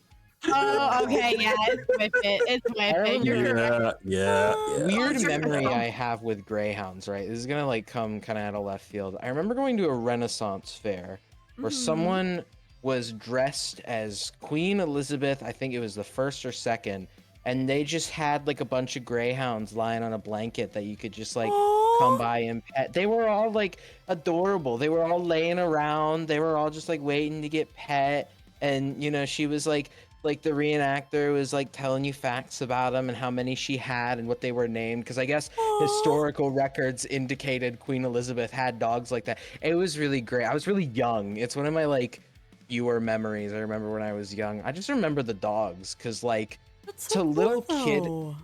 Oh, okay, yeah, it's Whippet. It's Whippet. You're correct. Yeah. Weird Sure. memory I have with greyhounds, right? This is gonna like come kind of out of left field. I remember going to a Renaissance fair where someone was dressed as Queen Elizabeth. I think it was the first or second, and they just had like a bunch of greyhounds lying on a blanket that you could just like come by and pet. They were all like adorable. They were all laying around. They were all just like waiting to get pet. And you know, she was like the reenactor was like telling you facts about them and how many she had and what they were named, because I guess historical records indicated Queen Elizabeth had dogs like that. It was really great. I was really young. It's one of my like fewer memories. I remember when I was young. I just remember the dogs because like That's to so little cool, kid though.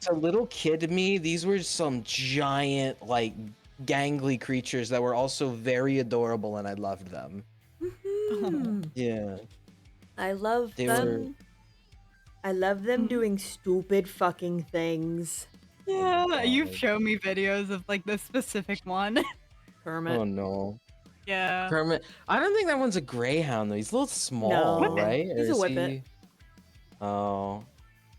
to little kid me, these were some giant like gangly creatures that were also very adorable and I loved them. Mhm. Yeah. I love They them. were- I love them doing stupid fucking things. Yeah, you've God. shown me videos of like this specific one. Kermit. Oh no. Yeah. Kermit. I don't think that one's a greyhound though. He's a little small, No, right? he's Or a is whippet. he- Oh.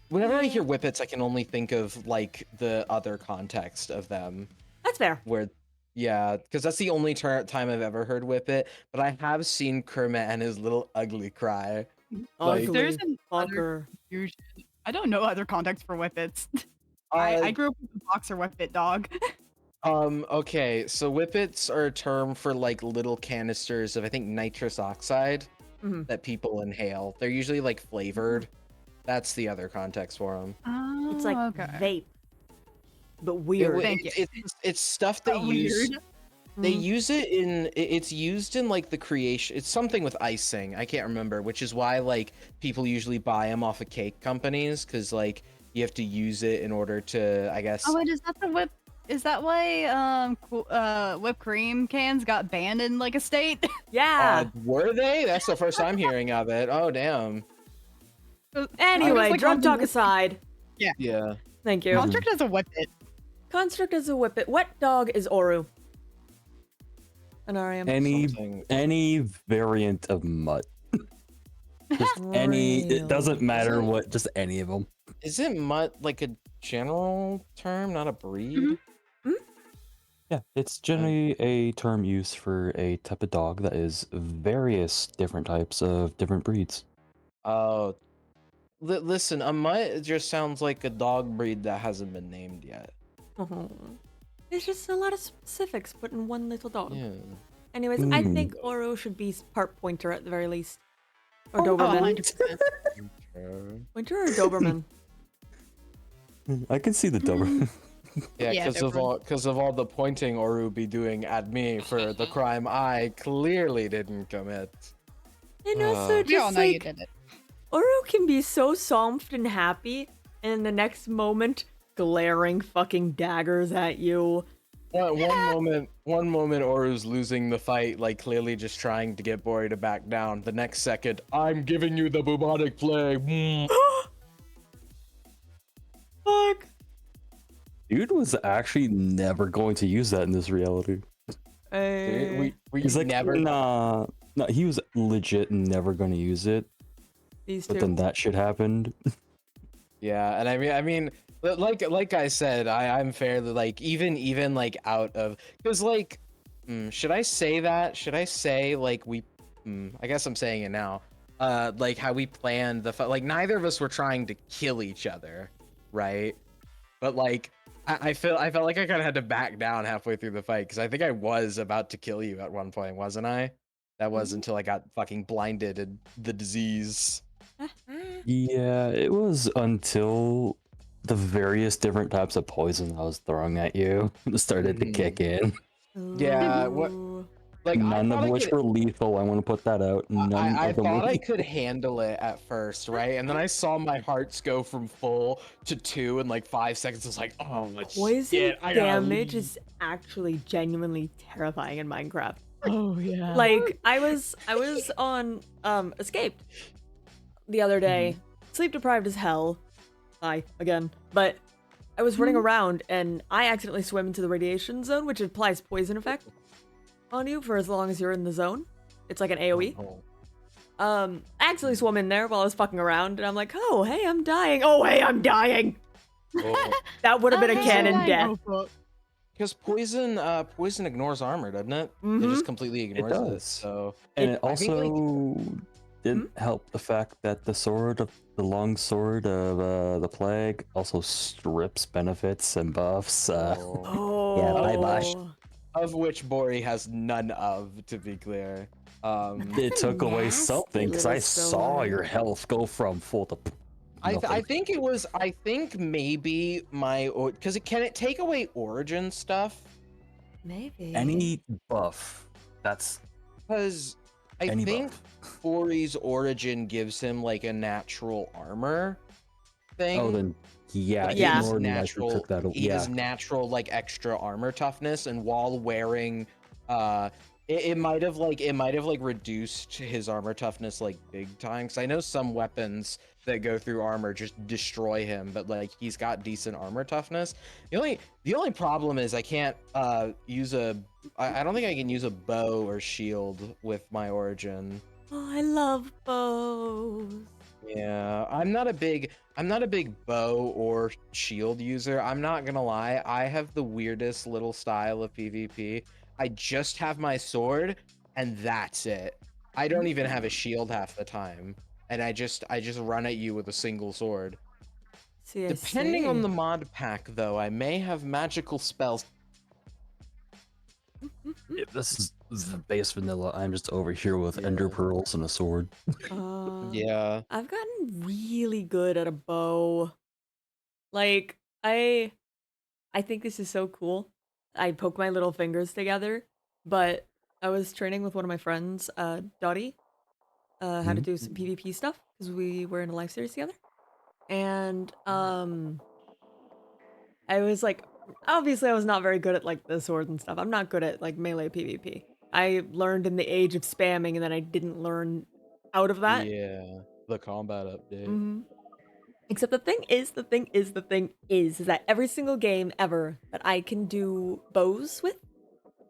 Whenever I hear whippets, I can only think of like the other context of them, That's fair. where, yeah, because that's the only time I've ever heard whippet. But I have seen Kermit and his little ugly cry. Like- Ugly There's an fucker. confusion. I don't know other context for Whippets. I Uh, grew up with a boxer Whippet dog. Okay, so whippets are a term for like little canisters of I think nitrous oxide Mhm. that people inhale. They're usually like flavored. That's the other context for them. Oh, It's like okay. vape, but weird. Thank you. It's stuff they use. Weird. They Mhm. use it in it's used in like the creation. It's something with icing. I can't remember, which is why like people usually buy them off of cake companies because like you have to use it in order to, I guess. Oh, wait, is that the whip? Is that why whipped cream cans got banned in like a state? Yeah. Were they? That's the first I'm hearing of it. Oh damn. Anyway, like, drunk on talk the- aside. Yeah. Thank you. Construct is a whip it. Construct is a whippet. Wet dog is Oru. Anarium. Something. Any variant of mutt. Just any. It doesn't Really? matter Isn't- what. Just any of them. Isn't mutt like a general term, not a breed? Yeah, it's generally a term used for a type of dog that is various different types of different breeds. Oh, listen, a mutt just sounds like a dog breed that hasn't been named yet. Oh. There's just a lot of specifics put in one little dog. Yeah. Anyways, I Mm. think Oru should be part pointer at the very least. Or Oh, Doberman. 100%. Pointer or Doberman? I can see the Doberman. Yeah, Yeah, because of all the pointing Oru be doing at me for the crime I clearly didn't commit. And also We all just know you like did it. Oru can be so soft and happy, and the next moment glaring fucking daggers at you. One moment Oru's losing the fight, like clearly just trying to get Bori to back down. The next second, I'm giving you the bubonic plague. Mm. Fuck. Dude was actually never going to use that in this reality. We He's like, never. nah. No, he was legit never going to use it. These But two. then that shit happened. Yeah, and I mean, like I said, I'm fairly like even like out of because like, should I say that? Should I say like we? I guess I'm saying it now. Like how we planned the like neither of us were trying to kill each other, right? But like I felt like I kind of had to back down halfway through the fight because I think I was about to kill you at one point, wasn't I? That was until I got fucking blinded and the disease. Yeah, it was until the various different types of poison I was throwing at you started to kick in. Yeah, what- Ooh. Like None I of thought which were lethal. I want to put that out. None I of them were thought I lethal. could handle it at first, right? And then I saw my hearts go from full to 2 in like 5 seconds. I was like, oh Poison shit, I gotta damage leave. is actually genuinely terrifying in Minecraft. Oh yeah. Like I was on Escaped the other day, sleep deprived as hell. Hi again, but I was running around and I accidentally swam into the radiation zone, which applies poison effect on you for as long as you're in the zone. It's like an AoE. Oh. I actually swam in there while I was fucking around, and I'm like, oh hey, I'm dying. Oh hey, I'm dying. Oh. That would have been a canon death. Because poison ignores armor, doesn't it? It Mhm. just completely ignores it. does. So And It- it I think, also like- didn't help the fact that the long sword of the plague also strips benefits and buffs. Oh. Yeah, bye, Bosh. of which Bori has none of, to be clear. It a took away nasty something because I little saw sword. your health go from full to I nothing. think it was. I think maybe my because can it take away origin stuff? Maybe. Any buff. That's Because I any think buff. Bori's origin gives him like a natural armor thing. Oh, then yeah, Like, Yeah. he it has more than likely natural. took that. He has Yeah, natural like extra armor toughness, and while wearing, it might have like reduced his armor toughness like big time. Because I know some weapons that go through armor just destroy him, but like he's got decent armor toughness. The only problem is I can't use a. I don't think I can use a bow or shield with my origin. Oh, I love bows. Yeah, I'm not a big bow or shield user. I'm not gonna lie, I have the weirdest little style of PvP. I just have my sword and that's it. I don't even have a shield half the time. And I just run at you with a single sword. See, I Depending on see. the mod pack though, I may have magical spells This is the base vanilla. I'm just over here with ender Yeah. pearls and a sword. Yeah. I've gotten really good at a bow. Like, I think this is so cool. I poke my little fingers together, but I was training with one of my friends, Dottie, how to do some PvP stuff because we were in a live series together. And I was like, obviously I was not very good at like the sword and stuff. I'm not good at like melee PvP. I learned in the age of spamming and then I didn't learn out of that. Yeah. The combat update. Mm-hmm. Except the thing is that every single game ever that I can do bows with,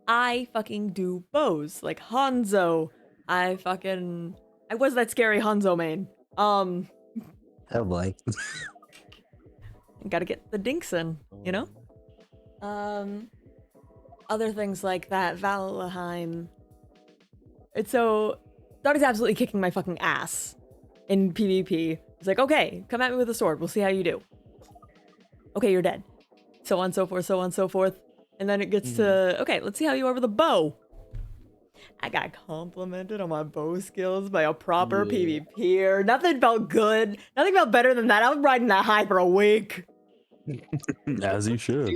I fucking do bows. Like Hanzo, I was that scary Hanzo main. Oh boy. Gotta get the dinks in, you know? Other things like that, Valheim. It's so Dottie's absolutely kicking my fucking ass in PvP. It's like, okay, come at me with a sword. We'll see how you do. Okay, you're dead. So on, so forth, so on, so forth. And then it gets to, okay, let's see how you are with a bow. I got complimented on my bow skills by a proper Yeah. PvPer. Nothing felt good. Nothing felt better than that. I was riding that high for a week. As you should.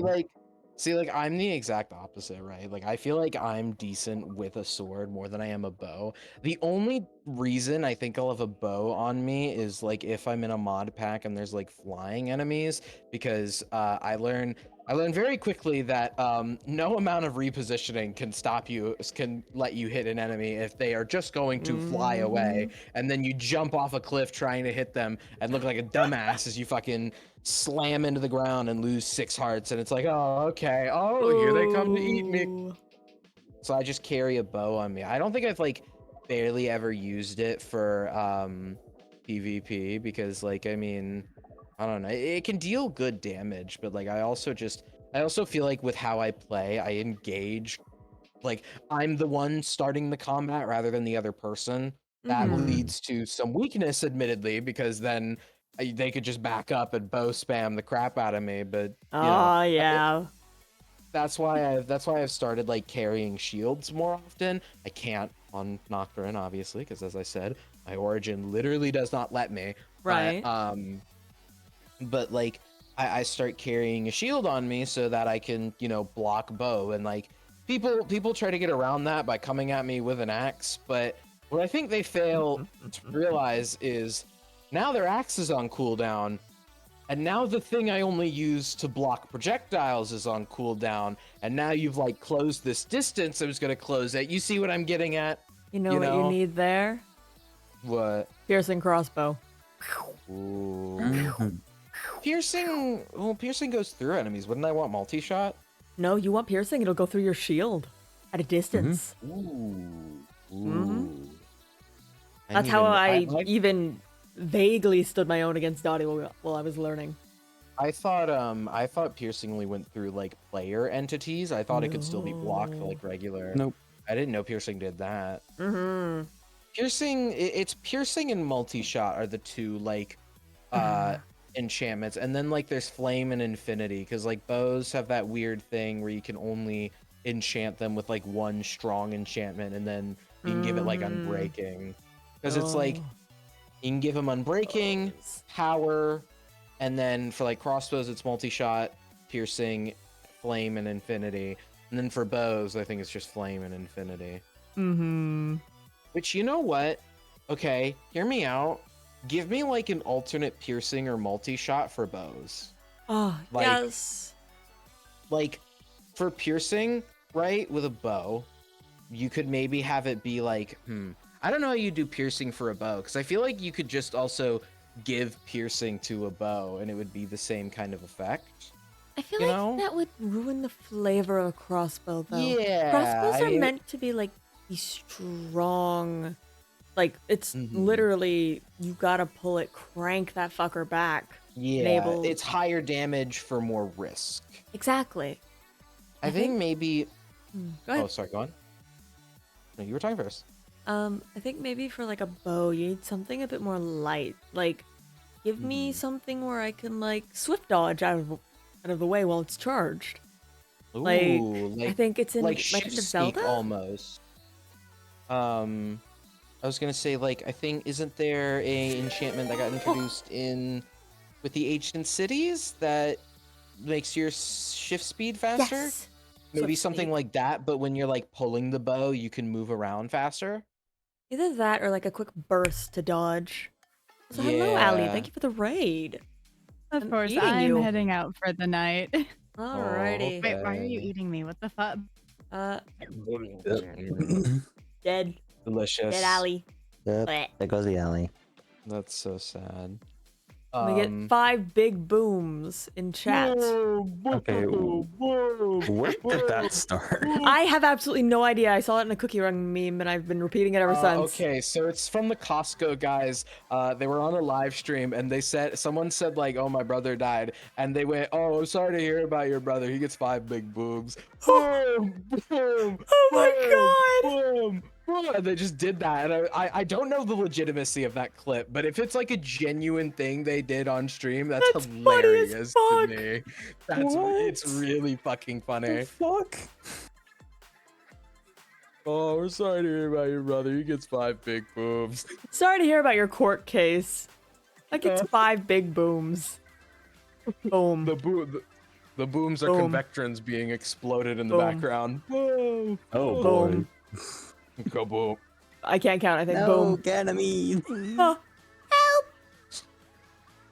See, like I'm the exact opposite, right? Like I feel like I'm decent with a sword more than I am a bow. The only reason I think I'll have a bow on me is like if I'm in a mod pack and there's like flying enemies, because I learned very quickly that no amount of repositioning can let you hit an enemy if they are just going to fly away, and then you jump off a cliff trying to hit them and look like a dumbass as you fucking slam into the ground and lose 6 hearts, and it's like, oh, okay, oh, here they come to eat me. Ooh. So I just carry a bow on me. I don't think I've like barely ever used it for PvP because like I mean, I don't know, it can deal good damage, but like I also feel like with how I play, I engage like I'm the one starting the combat rather than the other person. That Mhm. leads to some weakness, admittedly, because then they could just back up and bow spam the crap out of me. But you know, Oh, yeah. that's why I've started like carrying shields more often. I can't on Nocturin, obviously, because as I said, my origin literally does not let me. Right. But like I start carrying a shield on me so that I can, you know, block bow, and like people try to get around that by coming at me with an axe, but what I think they fail to realize is now their axe is on cooldown, and now the thing I only use to block projectiles is on cooldown, and now you've like closed this distance I was gonna close it. You see what I'm getting at? You know what you need there? What? Piercing crossbow. Ooh. Piercing goes through enemies. Wouldn't I want multi-shot? No, you want piercing? It'll go through your shield at a distance. Ooh. That's how I even vaguely stood my own against Dottie while I was learning. I thought piercing only went through like player entities. I thought it could still be blocked like regular. Nope. I didn't know piercing did that. Mm-hmm. It's piercing and multi-shot are the two like enchantments, and then like there's flame and infinity, because like bows have that weird thing where you can only enchant them with like one strong enchantment, and then you can give it like unbreaking, because it's like you can give them unbreaking, power, and then for like crossbows it's multi-shot, piercing, flame, and infinity, and then for bows I think it's just flame and infinity. Which, you know what, okay, hear me out. Give me like an alternate piercing or multi-shot for bows. Oh, Like- yes. Like for piercing, right, with a bow, you could maybe have it be like, I don't know how you do piercing for a bow, because I feel like you could just also give piercing to a bow and it would be the same kind of effect. I feel You like know? that would ruin the flavor of a crossbow, though. Yeah, Crossbows I are mean- meant to be like be strong. Like it's literally you gotta pull it, crank that fucker back. Yeah, enable- it's higher damage for more risk. Exactly. I think maybe. Go ahead. Oh, sorry, go on. No, you were talking first. I think maybe for like a bow, you need something a bit more light. Like, give me something where I can like swift dodge out of the way while it's charged. Like, Ooh, I think it's in like Legend shift of sneak Zelda. almost. I was gonna say, like, I think, isn't there a enchantment that got introduced in with the ancient cities that makes your shift speed faster? Yes. Maybe Swift something sneak. like that, but when you're like pulling the bow, you can move around faster. Either that or like a quick burst to dodge. So hello, Allie. Yeah. Thank you for the raid. Of I'm course, eating I'm you. heading out for the night. Oh, Alrighty. Wait, why are you okay. eating me? What the fuck? Uh, Mm, dead. Dead delicious. Allie. Yep, Blech. there goes the alley. That's so sad. I'm gonna get 5 big booms in chat. Okay, where did that start? I have absolutely no idea. I saw it in a Cookie Run meme and I've been repeating it ever since. Okay, so it's from the Costco guys. They were on a live stream and someone said like, "Oh, my brother died," and they went, "Oh, I'm sorry to hear about your brother. He gets 5 big boobs." Boom, boom, Oh my boom, god! boom, boom, and they just did that. And I don't know the legitimacy of that clip, but if it's like a genuine thing they did on stream, that's That's funny as hilarious to fuck. me. It's What? really fucking funny. The fuck? Oh, we're sorry to hear about your brother. He gets 5 big boobs. Sorry to hear about your court case. That gets 5 big booms. Boom. The booms are Boom. convectrons being exploded in the Boom. background. Boom. Oh Boom. boy. Go boom. I can't count. I think No, boom. Ganymede. Oh, help!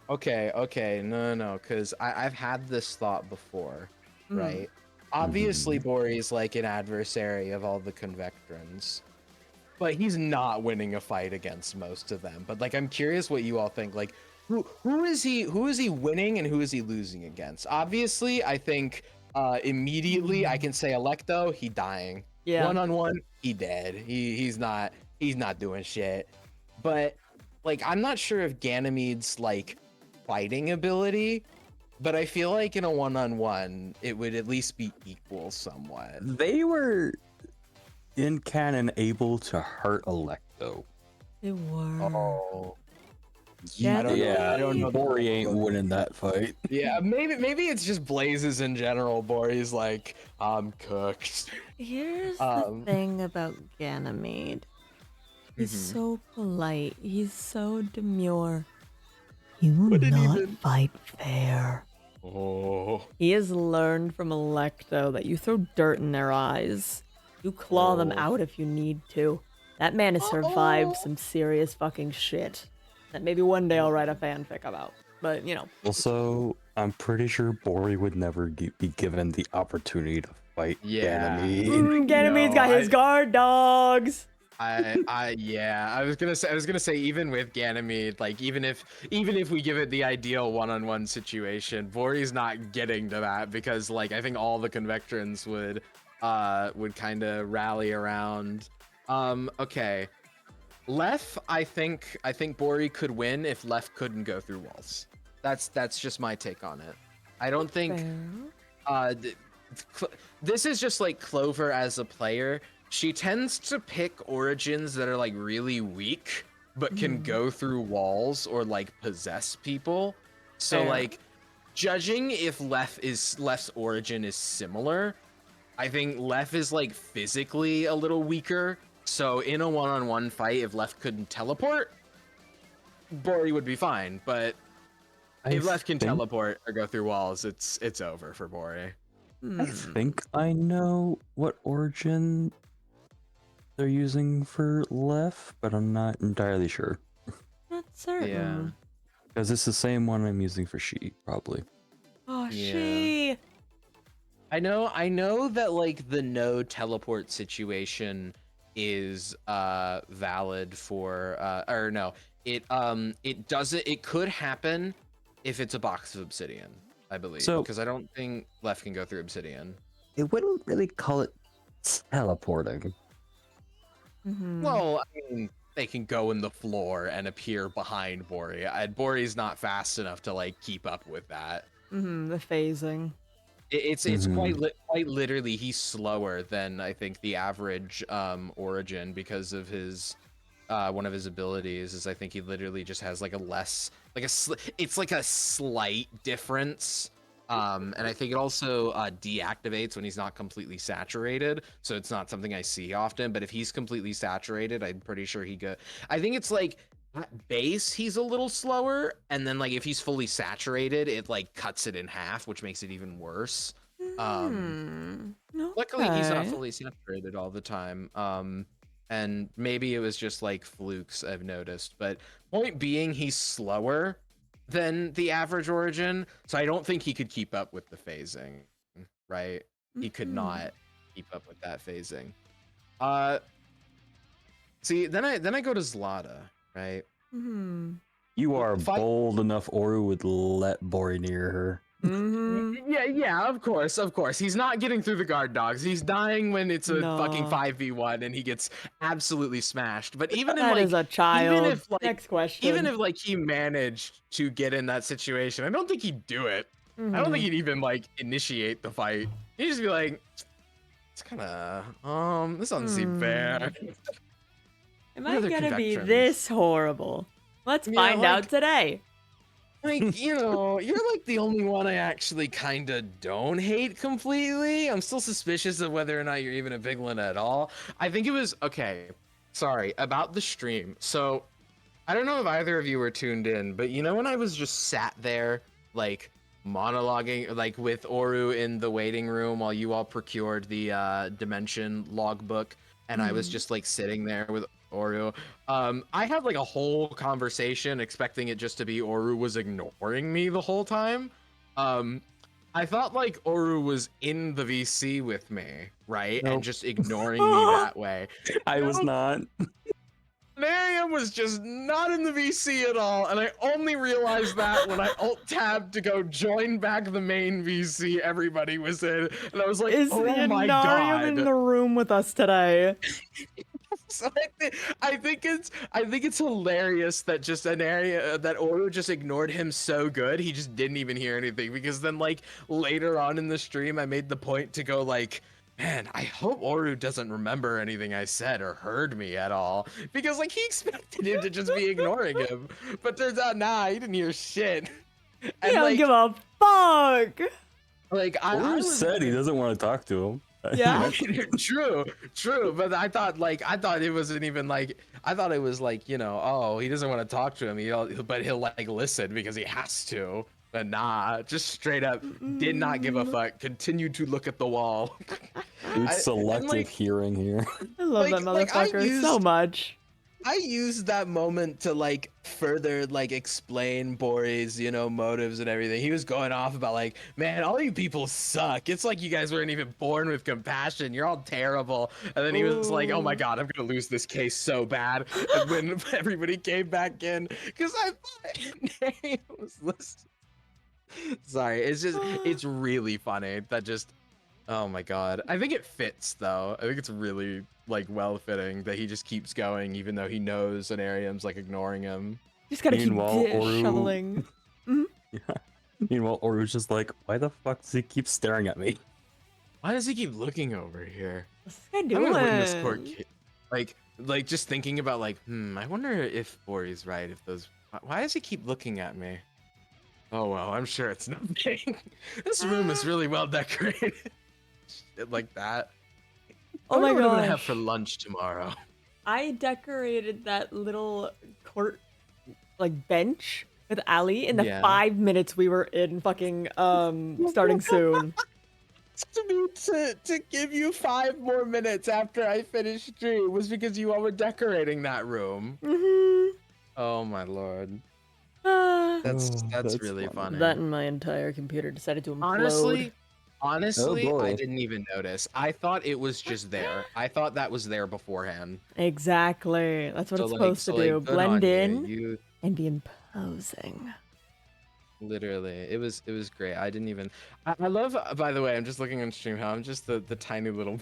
Okay, no, because I've had this thought before, Mm. right? Obviously, Bori's like an adversary of all the convectrons, but he's not winning a fight against most of them. But like, I'm curious what you all think. Like, who is he winning and who is he losing against? Obviously, I think immediately I can say Electo, he dying. Yeah. 1-on-1, he dead. He's not doing shit. But like, I'm not sure if Ganymede's like fighting ability, but I feel like in a 1-on-1 it would at least be equal somewhat. They were in canon able to hurt Electo. They were. Oh. Yeah, I don't know. I don't know. Bori ain't winning that fight. Yeah, maybe it's just Blazes in general. Bori's like, I'm cooked. Here's the Um, thing about Ganymede. He's Mhm. so polite. He's so demure. He will But it not even- fight fair. Oh. He has learned from Electo that you throw dirt in their eyes. You claw them Oh. out if you need to. That man has survived some serious fucking shit that maybe one day I'll write a fanfic about. But, you know. Also, I'm pretty sure Bori would never be given the opportunity to fight Yeah. Ganymede. Ganymede's got his guard dogs. Yeah, I was gonna say even with Ganymede, like even if we give it the ideal 1-on-1 situation, Bori's not getting to that because like I think all the convectrons would kind of rally around. Okay. Lef, I think Bori could win if Lef couldn't go through walls. That's just my take on it. I don't think this is just like Clover as a player. She tends to pick origins that are like really weak, but can go through walls or like possess people. So Fair. like judging if Lef's origin is similar, I think Lef is like physically a little weaker. So in a 1-on-1 fight, if Lef couldn't teleport, Bori would be fine. But if Lef can teleport or go through walls, it's over for Bori. I think I know what origin they're using for Lef, but I'm not entirely sure. Not certain. Yeah. Because it's the same one I'm using for She, probably. Oh, Yeah. she. I know that like the no teleport situation is valid for or no, it doesn't, it could happen if it's a box of obsidian, I believe. So- because I don't think Left can go through obsidian. It wouldn't really call it teleporting. Well, I mean, they can go in the floor and appear behind Bori. Bori's not fast enough to like keep up with that. The phasing. It's quite literally he's slower than I think the average origin because of his one of his abilities is I think he literally just has like a less like it's like a slight difference And I think it also deactivates when he's not completely saturated. So it's not something I see often. But if he's completely saturated, I'm pretty sure he go. I think it's like at base he's a little slower, and then like if he's fully saturated, it like cuts it in half, which makes it even worse. Luckily he's not Okay. fully saturated all the time. And maybe it was just like flukes I've noticed. But point being, he's slower than the average Origin, so I don't think he could keep up with the phasing, right? He could not keep up with that phasing. See, then I go to Zlata, right? You are Fight- bold enough Oru would let Bori near her. Yeah, of course. He's not getting through the guard dogs. He's dying when it's a fucking No. 5v1 and he gets absolutely smashed. But even in That like is a child. even if like Next question. even if like he managed to get in that situation, I don't think he'd do it. I don't think he'd even like initiate the fight. He'd just be like, it's kind of this doesn't seem fair. Am What I other gonna be convectrons? this horrible? Let's Yeah, find like- out today. Like, you know, you're like the only one I actually kind of don't hate completely. I'm still suspicious of whether or not you're even a piglin at all. I think it was okay. Sorry about the stream. So I don't know if either of you were tuned in, but you know when I was just sat there like monologuing like with Oru in the waiting room while you all procured the dimension logbook, and I was just like sitting there with Oru. I had like a whole conversation expecting it just to be Oru was ignoring me the whole time. I thought like Oru was in the VC with me, right? Nope. And just ignoring me that way. I was not. Miriam was just not in the VC at all, and I only realized that when I alt-tabbed to go join back the main VC everybody was in, and I was like, Is oh the my Inarium god. in the room with us today? So I think it's hilarious that just an area that Oru just ignored him so good he just didn't even hear anything, because then like later on in the stream I made the point to go like, man, I hope Oru doesn't remember anything I said or heard me at all, because like he expected him to just be ignoring him, but turns out nah, he didn't hear shit. You And don't like give a fuck. I Oru was said he doesn't want to talk to him. Yeah. true, but I thought it wasn't even like, I thought it was like, you know, oh, he doesn't want to talk to him, but he'll like listen because he has to. But nah, just straight up did not give a fuck, continued to look at the wall. It's selective like- hearing here. I love that I motherfucker so much. I used that moment to like further like explain Bori's, you know, motives and everything. He was going off about like, man, all you people suck. It's like you guys weren't even born with compassion. You're all terrible. And then he was like, oh my god, I'm gonna lose this case so bad. And when everybody came back in, because I thought Nate was listening. Sorry, it's really funny that just, oh my god. I think it fits though. I think it's really like well fitting that he just keeps going even though he knows Anarium's like ignoring him. Just gotta keep Meanwhile, Oru- shoveling. Meanwhile, Oru's just like, why the fuck does he keep staring at me? Why does he keep looking over here? What's this guy I'm gonna win this court doing? case. Like just thinking about like, I wonder if Bori's right. If those, why does he keep looking at me? Oh well, I'm sure it's nothing. This room is really well decorated. Shit like that. Oh my what I'm gonna have gosh. for lunch tomorrow. I decorated that little court, like bench with Ali in the Yeah. 5 minutes we were in fucking starting soon. To give you 5 more minutes after I finished stream was because you all were decorating that room. Oh my lord. That's that's really funny. funny. That and my entire computer decided to implode. Honestly, Oh, boy. I didn't even notice. I thought it was just there. I thought that was there beforehand. Exactly. That's what So, it's like- supposed so, to like, do. good Blend on you. in You and be imposing. literally, it was great. I didn't even. I love. By the way, I'm just looking on stream how I'm just the tiny little.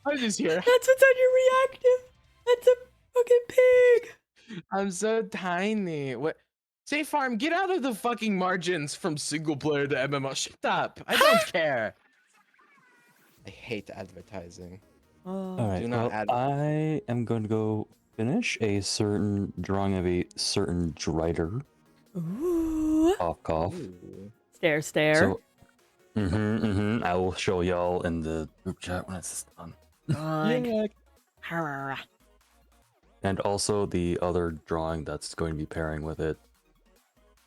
I'm just here. That's what's on your reactive. That's a fucking pig. I'm so tiny. What? Safe Farm, get out of the fucking margins from single player to MMO. Shut up. I don't care. I hate advertising. Oh. All right, Do not well, add- I am going to go finish a certain drawing of a certain Drider. Ooh. Cough, cough. Ooh. Stare, stare. So, I will show y'all in the group chat when it's done. Good. Yeah. And also the other drawing that's going to be pairing with it.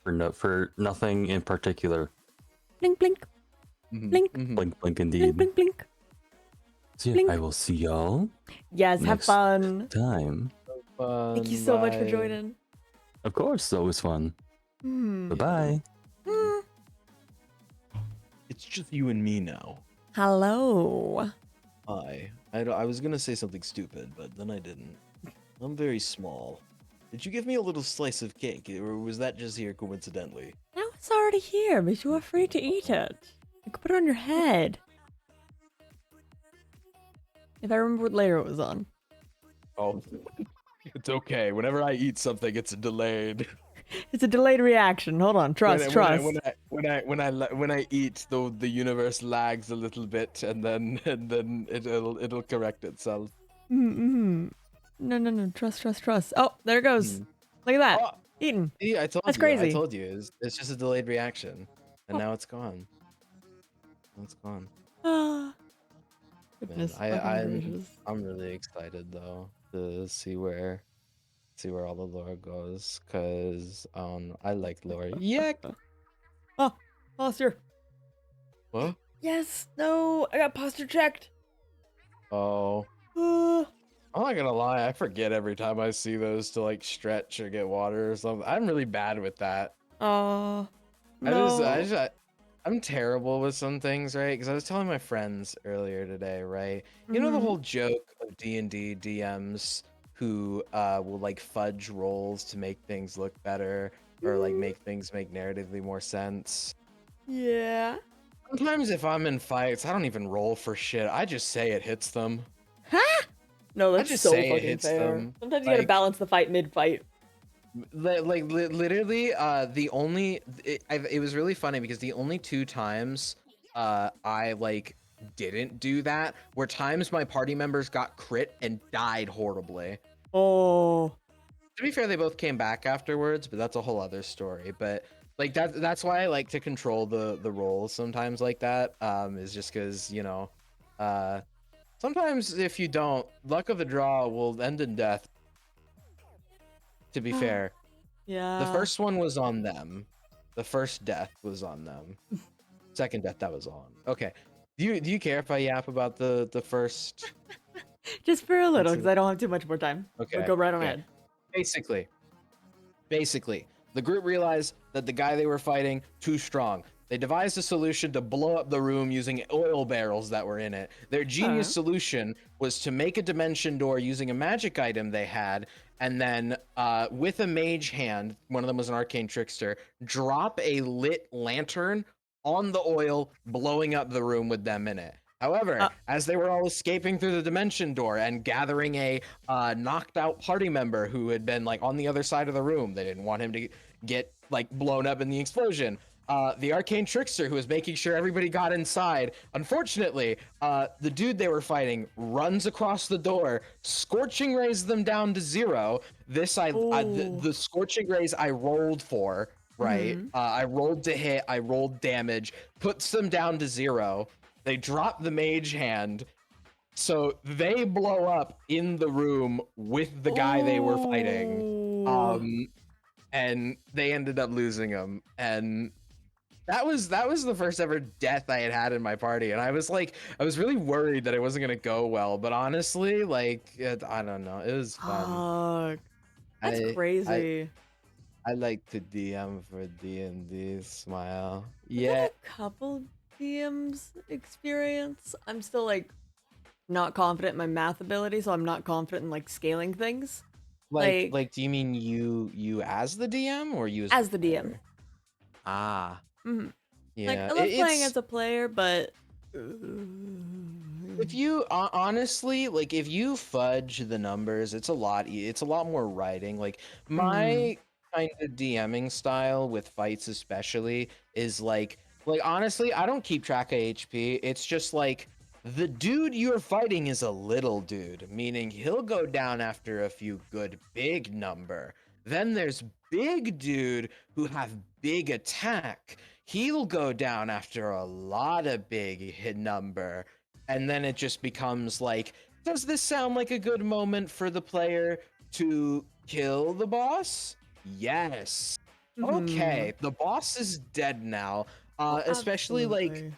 For nothing in particular. Blink, blink, Mhm, blink, mhm. Blink, blink, blink, indeed. blink, blink. So yeah, blink. I will see y'all Yes, have next fun. time. Thank you so much for Bye. joining. Of course, it's always fun. Hmm. Bye-bye. Hmm. It's just you and me now. Hello. I was gonna say something stupid, but then I didn't. I'm very small. Did you give me a little slice of cake, or was that just here coincidentally? Now it's already here, but you are free to eat it. You can put it on your head. If I remember what layer it was on. Oh, it's okay. Whenever I eat something, it's delayed. It's a delayed reaction. Hold on. Trust. When I eat, the universe lags a little bit, and then it'll correct itself. Mm-hmm. No. Trust. Oh, there it goes. Mhm. Look at that. Oh, Eaten. see, I told That's you. I crazy. told you. It's just a delayed reaction, and Oh. now it's gone. Now it's gone. Ah. Man, Goodness fucking gracious. I'm really excited though to see where all the lore goes, cause I like lore. Yeah. Oh, posture. What? Yes. No. I got posture checked. Oh. Uh, I'm not gonna lie, I forget every time I see those to like stretch or get water or something. I'm really bad with that. no. I'm terrible with some things, right? Because I was telling my friends earlier today, right? You know the Mhm. whole joke of D&D DMs who will like fudge rolls to make things look better or like make things make narratively more sense. Yeah. Sometimes if I'm in fights, I don't even roll for shit. I just say it hits them. Ha! No, I that's just so say it fucking hits fair. them. Sometimes you gotta Like, balance the fight mid-fight. literally the only it was really funny because the only two times I like didn't do that were times my party members got crit and died horribly. Oh. To be fair, they both came back afterwards, but that's a whole other story. But like that's why I like to control the rolls sometimes like that, is just because, you know, sometimes if you don't, luck of the draw will end in death, to be fair. Yeah. The first one was on them. The first death was on them. Second death, that was on. Okay. Do you care if I yap about the first? Just for a little, because incident? I don't have too much more time. Okay. But go right on Okay. ahead. Basically, the group realized that the guy they were fighting too strong. They devised a solution to blow up the room using oil barrels that were in it. Their genius solution was to make a dimension door using a magic item they had, and then with a mage hand, one of them was an arcane trickster, drop a lit lantern on the oil, blowing up the room with them in it. However, as they were all escaping through the dimension door and gathering a knocked out party member who had been like on the other side of the room, they didn't want him to get like blown up in the explosion. The arcane trickster who was making sure everybody got inside, unfortunately, the dude they were fighting runs across the door, scorching rays them down to 0. The scorching rays I rolled for, right? I rolled to hit, I rolled damage, puts them down to 0. They drop the mage hand, so they blow up in the room with the guy they were fighting. And they ended up losing him, and that was the first ever death I had in my party, and I was really worried that it wasn't gonna go well, but honestly, like, I don't know, it was fun. Fuck. That's I crazy. I like to DM for D&D. Smile. I've Yeah. had a couple DMs experience. I'm still like not confident in my math ability, so I'm not confident in like scaling things. Like, do you mean you as the DM or you as the DM? player? Ah. Mhm. Yeah. Like I love playing as a player, but if you honestly, like, if you fudge the numbers, it's a lot more writing. Like, my kind of DMing style with fights especially is like honestly, I don't keep track of HP. It's just like the dude you're fighting is a little dude, meaning he'll go down after a few good big number. Then there's big dude who have big attack. He'll go down after a lot of big hit number. And then it just becomes like, does this sound like a good moment for the player to kill the boss? Yes. Okay, the boss is dead now. Especially like Absolutely.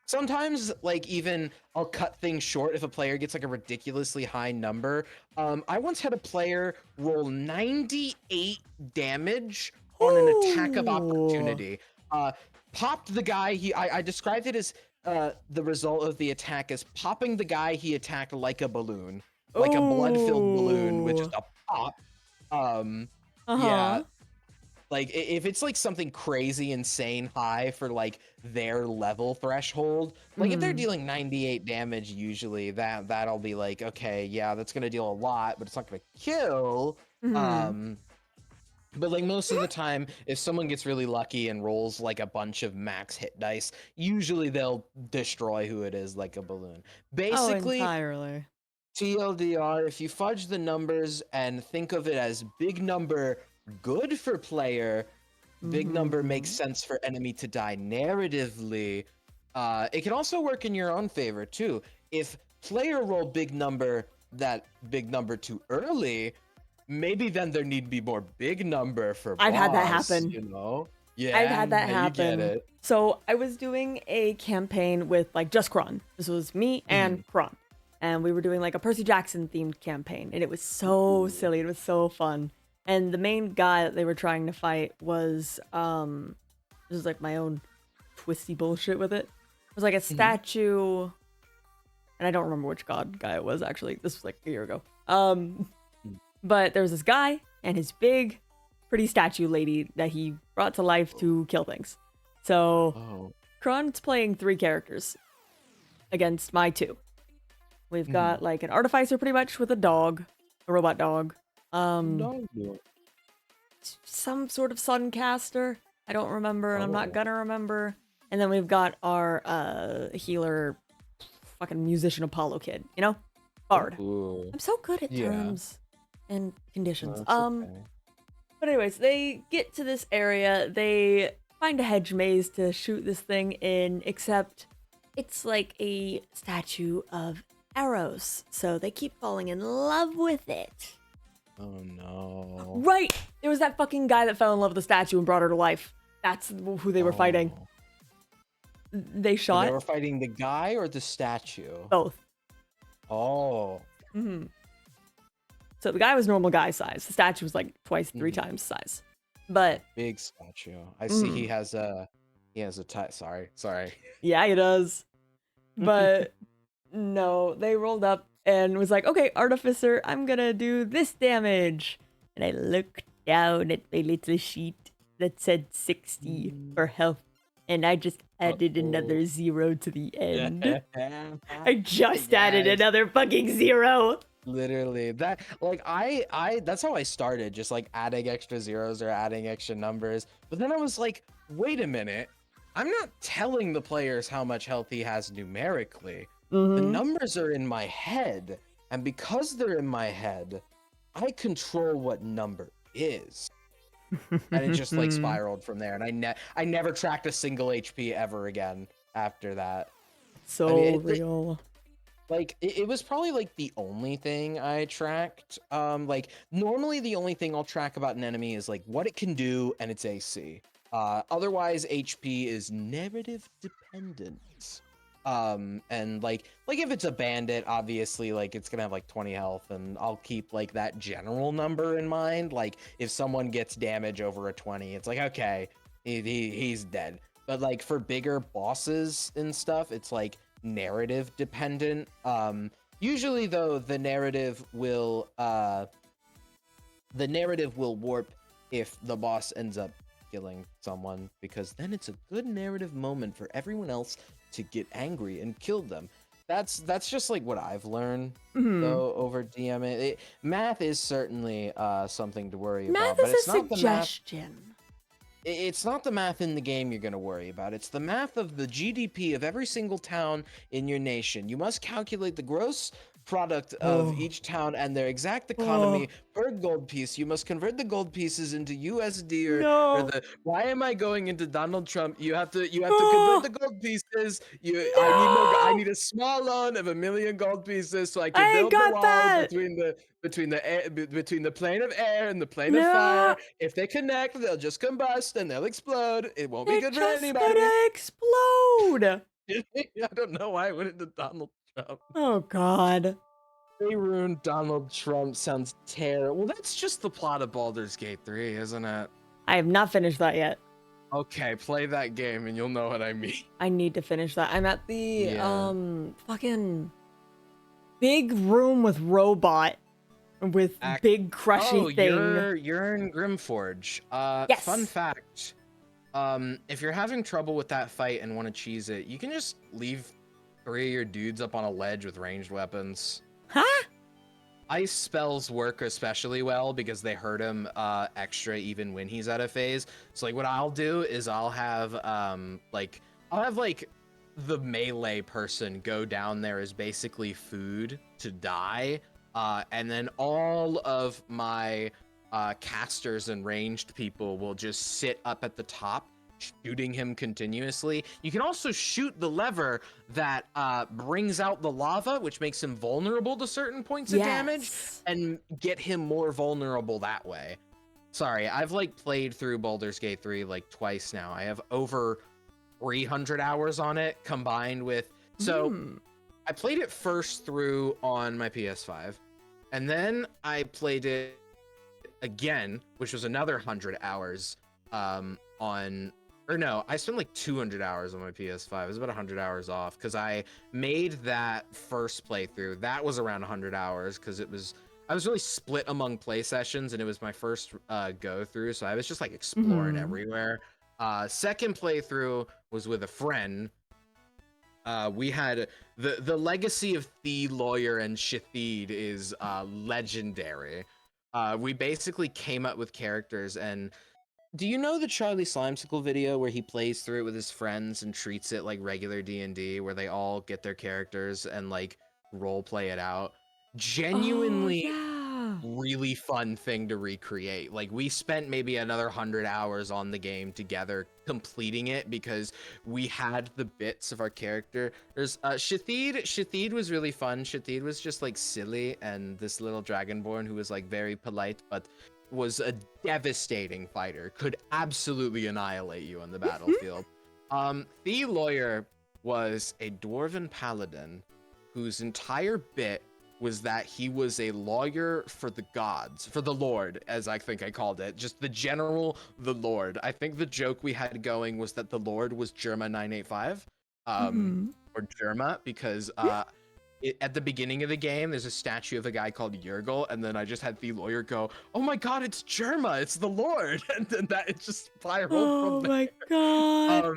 sometimes like even I'll cut things short if a player gets like a ridiculously high number. I once had a player roll 98 damage on an attack of Ooh. opportunity. Popped the guy I described it as the result of the attack as popping the guy he attacked like a balloon, like a blood-filled balloon with just a pop. Yeah, like if it's like something crazy insane high for like their level threshold, like if they're dealing 98 damage, usually that'll be like, okay, yeah, that's gonna deal a lot, but it's not gonna kill. But like most of the time, if someone gets really lucky and rolls like a bunch of max hit dice, usually they'll destroy who it is like a balloon. Oh, Basically, entirely. TLDR, if you fudge the numbers and think of it as big number good for player, big number makes sense for enemy to die narratively. It can also work in your own favor too. If player roll big number too early, maybe then there need to be more big number for boss, I've had that happen. you know? Yeah, I've had that yeah, you get happen. it. So I was doing a campaign with like just Kron. This was me and Kron. And we were doing like a Percy Jackson themed campaign. And it was so silly. It was so fun. And the main guy that they were trying to fight was this is like my own twisty bullshit with it. It was like a statue, and I don't remember which god guy it was actually. This was like a year ago. But there was this guy and his big, pretty statue lady that he brought to life to kill things. So Kron's playing 3 characters against my 2. We've got like an artificer pretty much with a dog, a robot dog. Some sort of suncaster. I don't remember, and I'm not gonna remember. And then we've got our healer, fucking musician Apollo kid, you know? Bard. I'm so good at terms and conditions. But anyways, they get to this area, they find a hedge maze to shoot this thing in, except it's like a statue of arrows. So they keep falling in love with it. Oh no. Right! It was that fucking guy that fell in love with the statue and brought her to life. That's who they were fighting. They shot. They were fighting the guy or the statue? Both. Oh. So the guy was normal guy size. The statue was like twice, 3 times size. But Big statue. I see he has a sorry. yeah, he does. But no, they rolled up and was like, okay, artificer, I'm gonna do this damage. And I looked down at my little sheet that said 60 for health. And I just added another 0 to the end. I just added another fucking 0. Literally, that like I that's how I started, just like adding extra zeros or adding extra numbers. But then I was like, wait a minute, I'm not telling the players how much health he has numerically. The numbers are in my head, and because they're in my head, I control what number is. And it just like spiraled from there, and I never tracked a single HP ever again after that. So real. Like it was probably like the only thing I tracked. Like normally the only thing I'll track about an enemy is like what it can do and its AC. Otherwise HP is narrative dependent. And like if it's a bandit, obviously like it's gonna have like 20 health, and I'll keep like that general number in mind. Like if someone gets damage over a 20, it's like, okay, he's dead. But like for bigger bosses and stuff, it's like narrative dependent. Usually though, the narrative will warp if the boss ends up killing someone, because then it's a good narrative moment for everyone else to get angry and kill them. That's just like what I've learned though over DMing. Math is certainly something to worry about, but it's not suggestion. It's not the math in the game you're going to worry about. It's the math of the GDP of every single town in your nation. You must calculate the gross product of each town and their exact economy per gold piece. You must convert the gold pieces into USD or the. Why am I going into Donald Trump? You have to convert the gold pieces. I need a small loan of 1 million gold pieces so I can build the wall between the plane of air and the plane of fire. If they connect, they'll just combust and they'll explode. It won't be good for anybody. Gonna explode. I don't know why I went into Donald Trump. Oh God. They ruined Donald Trump. Sounds terrible. Well, that's just the plot of Baldur's Gate 3, isn't it? I have not finished that yet. Okay, play that game and you'll know what I mean. I need to finish that. I'm at the fucking big room with robot with big crushy thing. You're in Grimforge. Yes. Fun fact. If you're having trouble with that fight and want to cheese it, you can just leave 3 of your dudes up on a ledge with ranged weapons. Huh? Ice spells work especially well because they hurt him extra even when he's out of phase. So like what I'll do is I'll have the melee person go down there as basically food to die. And then all of my casters and ranged people will just sit up at the top shooting him continuously. You can also shoot the lever that brings out the lava, which makes him vulnerable to certain points of damage, and get him more vulnerable that way. Sorry, I've like played through Baldur's Gate 3 like twice now. I have over 300 hours on it combined with I played it first through on my PS5, and then I played it again, which was another 100 hours I spent like 200 hours on my PS5. It was about 100 hours off because I made that first playthrough. That was around 100 hours because I was really split among play sessions and it was my first go through. So I was just like exploring everywhere. Second playthrough was with a friend. We had the legacy of the lawyer and Shathid is legendary. We basically came up with characters. And do you know the Charlie Slimesicle video where he plays through it with his friends and treats it like regular D&D, where they all get their characters and like role play it out? Genuinely really fun thing to recreate. Like we spent maybe another 100 hours on the game together completing it because we had the bits of our character. There's Shathid was really fun. Shathid was just like silly, and this little dragonborn who was like very polite but was a devastating fighter, could absolutely annihilate you on the battlefield. The lawyer was a dwarven paladin whose entire bit was that he was a lawyer for the gods, for the Lord, as I think I called it. Just the general, the Lord. I think the joke we had going was that the Lord was Germa 985, or Germa, because at the beginning of the game, there's a statue of a guy called Yergel, and then I just had the lawyer go, "Oh my god, it's Germa, it's the Lord," and then that it just spiraled from there. My god.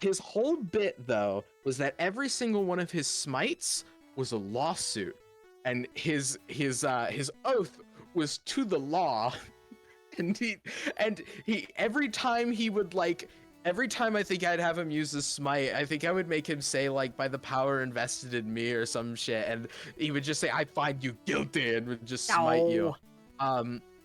His whole bit though was that every single one of his smites was a lawsuit, and his oath was to the law, and he every time I think I'd have him use the smite, I think I would make him say like, "By the power invested in me," or some shit, and he would just say, "I find you guilty," and would just smite you.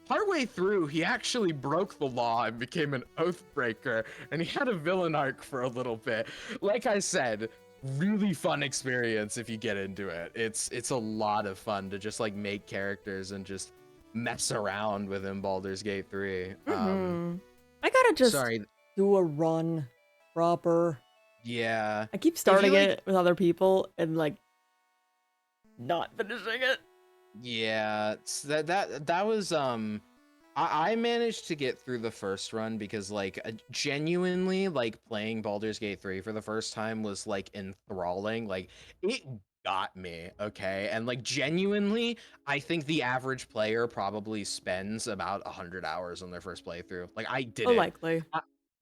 Partway through, he actually broke the law and became an oath breaker, and he had a villain arc for a little bit. Like I said, really fun experience if you get into it. It's a lot of fun to just like make characters and just mess around with in Baldur's Gate 3. I gotta just do a run proper. Yeah. I keep starting it with other people and like not finishing it. Yeah, that was I managed to get through the first run because like genuinely like playing Baldur's Gate 3 for the first time was like enthralling. Like it got me, okay? And like genuinely, I think the average player probably spends about 100 hours on their first playthrough. Like I did it. Likely.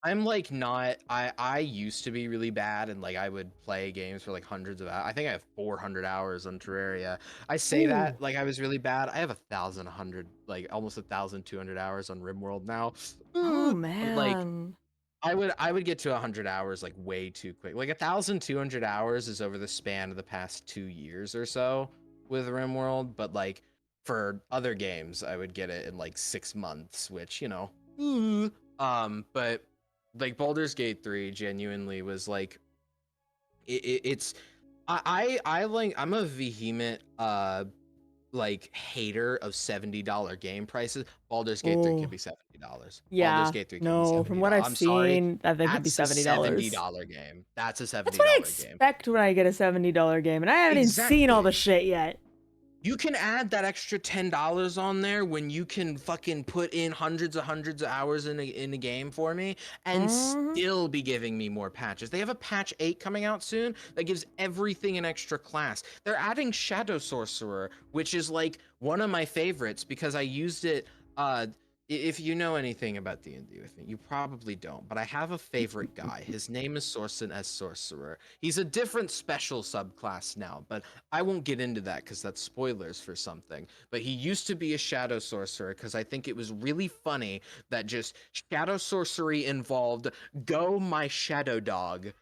I'm like not I used to be really bad and like I would play games for like hundreds of hours. I think I have 400 hours on Terraria. I say that like I was really bad. I have 1,100, like almost 1,200 hours on RimWorld now. Oh man. Like I would get to 100 hours like way too quick. Like 1,200 hours is over the span of the past 2 years or so. with RimWorld, but like for other games, I would get it in like 6 months, which but like Baldur's Gate 3 genuinely was like it's I like I'm a vehement like hater of $70 game prices. Baldur's Gate 3 can Oh, be $70. Baldur's yeah. Gate 3 can be No, from what $70. I've I'm sorry. seen, I think it'd be That's a $70. $70 game. That's a That's what I $70 game. expect when I get a $70 game, and I haven't even seen all the Exactly. shit yet. You can add that extra $10 on there when you can fucking put in hundreds of hours in a game for me and Mhm. still be giving me more patches. They have a patch 8 coming out soon that gives everything an extra class. They're adding Shadow Sorcerer, which is like one of my favorites because I used it if you know anything about D&D with me, you probably don't, but I have a favorite guy. His name is Sorcin as Sorcerer. He's a different special subclass now, but I won't get into that because that's spoilers for something. But he used to be a Shadow Sorcerer because I think it was really funny that just Shadow Sorcery involved go my Shadow Dog.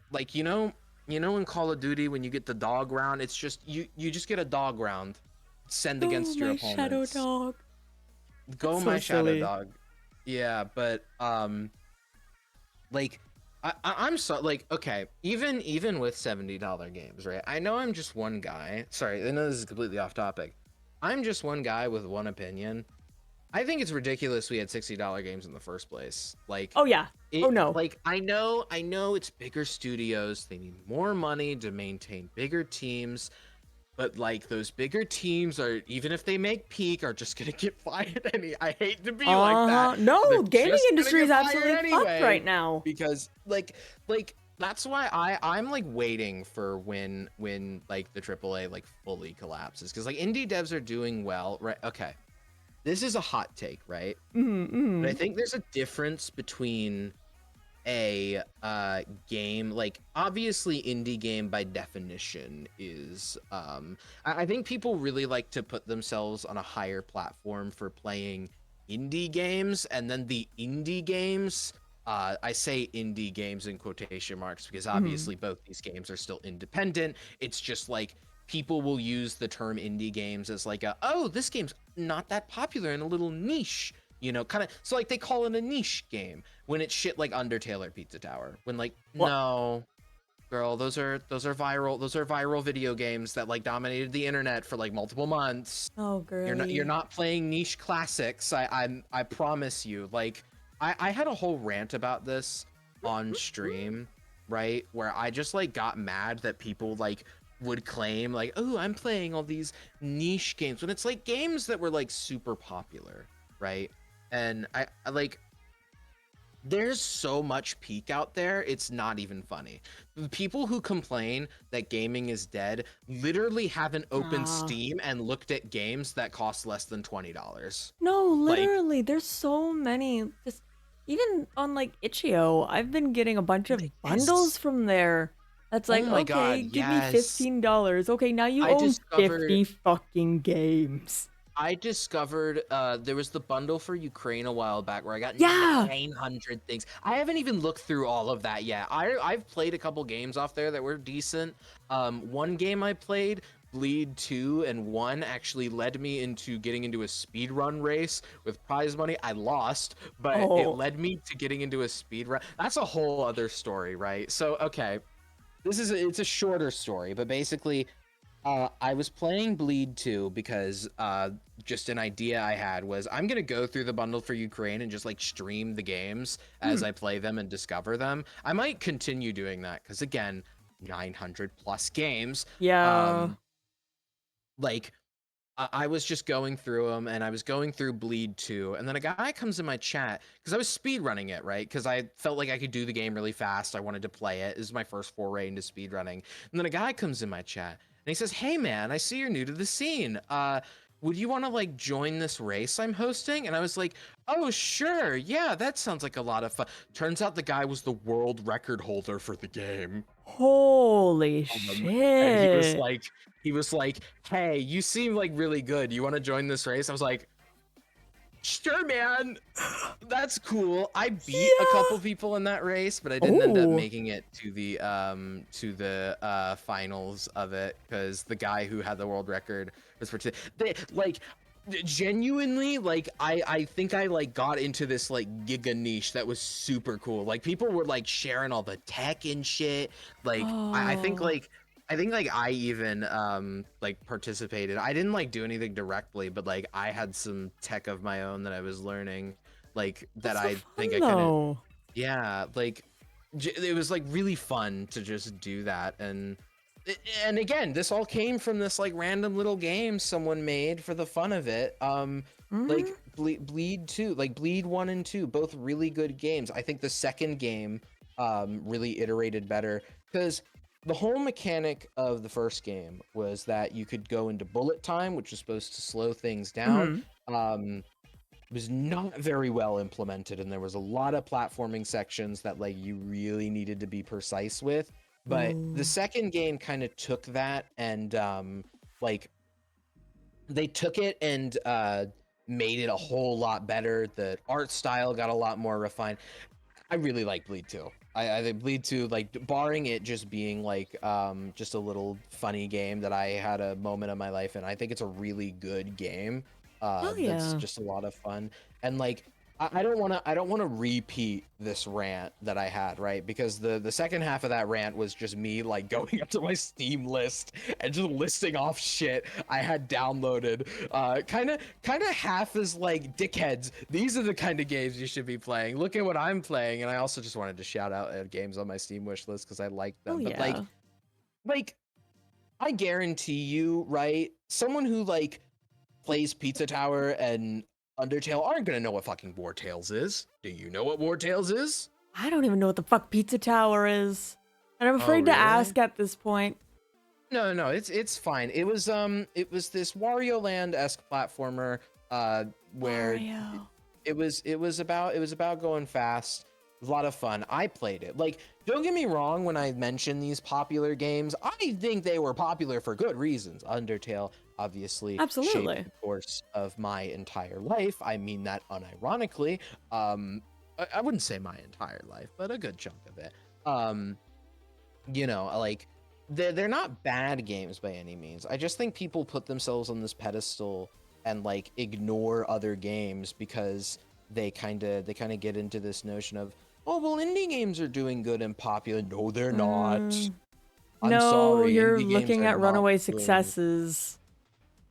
Like in Call of Duty when you get the dog round, it's just you just get a dog round. Send Oh, against your my shadow opponents. dog. Go That's my so Shadow silly. Dog. Yeah, but like I'm so like okay, even with $70 games, right? I know I'm just one guy. Sorry, I know this is completely off topic. I'm just one guy with one opinion. I think it's ridiculous we had $60 games in the first place. Like Oh, yeah. Oh, it no. like I know it's bigger studios. They need more money to maintain bigger teams. But like those bigger teams are, even if they make peak, are just gonna get fired. I hate to be like that. They're No, gaming just gonna industry is get fired absolutely fucked anyway right now. because like that's why I'm like waiting for when like the AAA like fully collapses because like indie devs are doing well, right? Okay, this is a hot take, right? But I think there's a difference between a game like obviously indie game by definition is I think people really like to put themselves on a higher platform for playing indie games, and then the indie games, I say indie games in quotation marks because obviously both these games are still independent. It's just like people will use the term indie games as like oh, this game's not that popular and a little niche, kind of, so like they call it a niche game when it's shit like Undertale or Pizza Tower. When like, What? no, girl, those are viral video games that like dominated the internet for like multiple months. Oh, girly. You're not playing niche classics. I promise you. Like I had a whole rant about this on stream, right? Where I just like got mad that people like would claim like, oh, I'm playing all these niche games when it's like games that were like super popular, right? And I like there's so much peak out there, it's not even funny. The people who complain that gaming is dead literally haven't opened Ah. Steam and looked at games that cost less than $20. No, Like, literally, there's so many. Just even on like Itch.io, I've been getting a bunch of bundles yes. from there. That's Oh like, my okay, God, give me yes. $15. Okay, now you I own discovered 50 fucking games. there was the bundle for Ukraine a while back where I got Yeah. 900 things. I haven't even looked through all of that yet. I've played a couple games off there that were decent. One game I played, Bleed 2 and 1, actually led me into getting into a speed run race with prize money. I lost, but it Oh. led me to getting into a speed run. That's a whole other story, right? So, okay. It's a shorter story, but basically I was playing Bleed 2 because just an idea I had was I'm gonna go through the bundle for Ukraine and just like stream the games as I play them and discover them. I might continue doing that because again, 900 plus games. Yeah. Like I was just going through them and I was going through Bleed 2, and then a guy comes in my chat because I was speed running it, right? Because I felt like I could do the game really fast. I wanted to play it. This is my first foray into speed running. And then a guy comes in my chat and he says, "Hey man, I see you're new to the scene. Would you want to like join this race I'm hosting?" And I was like, "Oh, sure. Yeah, that sounds like a lot of fun." Turns out the guy was the world record holder for the game. Holy And shit. he was like, "Hey, you seem like really good. You want to join this race?" I was like, Sure, man. That's cool. I beat a couple people in that race, but I didn't end up Ooh. making it to the finals of it because the guy who had the world record was genuinely, like, I think I like got into this like giga niche that was super cool. Like, people were like sharing all the tech and shit. Like, I think Oh. I even like participated. I didn't like do anything directly, but like I had some tech of my own that I was learning, like that That's so I fun, think I kind of, though. yeah, like it was like really fun to just do that. And again, this all came from this like random little game someone made for the fun of it. Mhm. Like Bleed 2, like Bleed 1 and 2, both really good games. I think the second game really iterated better because the whole mechanic of the first game was that you could go into bullet time, which was supposed to slow things down. Mhm. Was not very well implemented, and there was a lot of platforming sections that like you really needed to be precise with. But the Ooh. second game kind of took that and like they took it and made it a whole lot better. The art style got a lot more refined. I really like Bleed 2. I think Bleed 2, like, barring it just being like just a little funny game that I had a moment of my life in, I think it's a really good game. Hell That's yeah. just a lot of fun. And like I don't wanna repeat this rant that I had, right? Because the second half of that rant was just me like going up to my Steam list and just listing off shit I had downloaded. Kind of half as like, dickheads, these are the kind of games you should be playing. Look at what I'm playing. And I also just wanted to shout out games on my Steam wish list because I like Oh them. But yeah. like I guarantee you, right? Someone who like plays Pizza Tower and Undertale aren't gonna know what fucking War Tales is. Do you know what War Tales is? I don't even know what the fuck Pizza Tower is. And I'm Oh, afraid to really? ask at this point. No, it's fine. It was this Wario Land-esque platformer where Mario. it was about going fast. It was a lot of fun. I played it. Like, don't get me wrong, when I mention these popular games, I think they were popular for good reasons. Undertale obviously shaped Absolutely. the course of my entire life. I mean that unironically. I wouldn't say my entire life, but a good chunk of it. Like they're not bad games by any means. I just think people put themselves on this pedestal and like ignore other games because they kind of get into this notion of, oh well, indie games are doing good and popular. No, they're not. Mm, I'm no, sorry, you're indie games looking are at not runaway good. successes.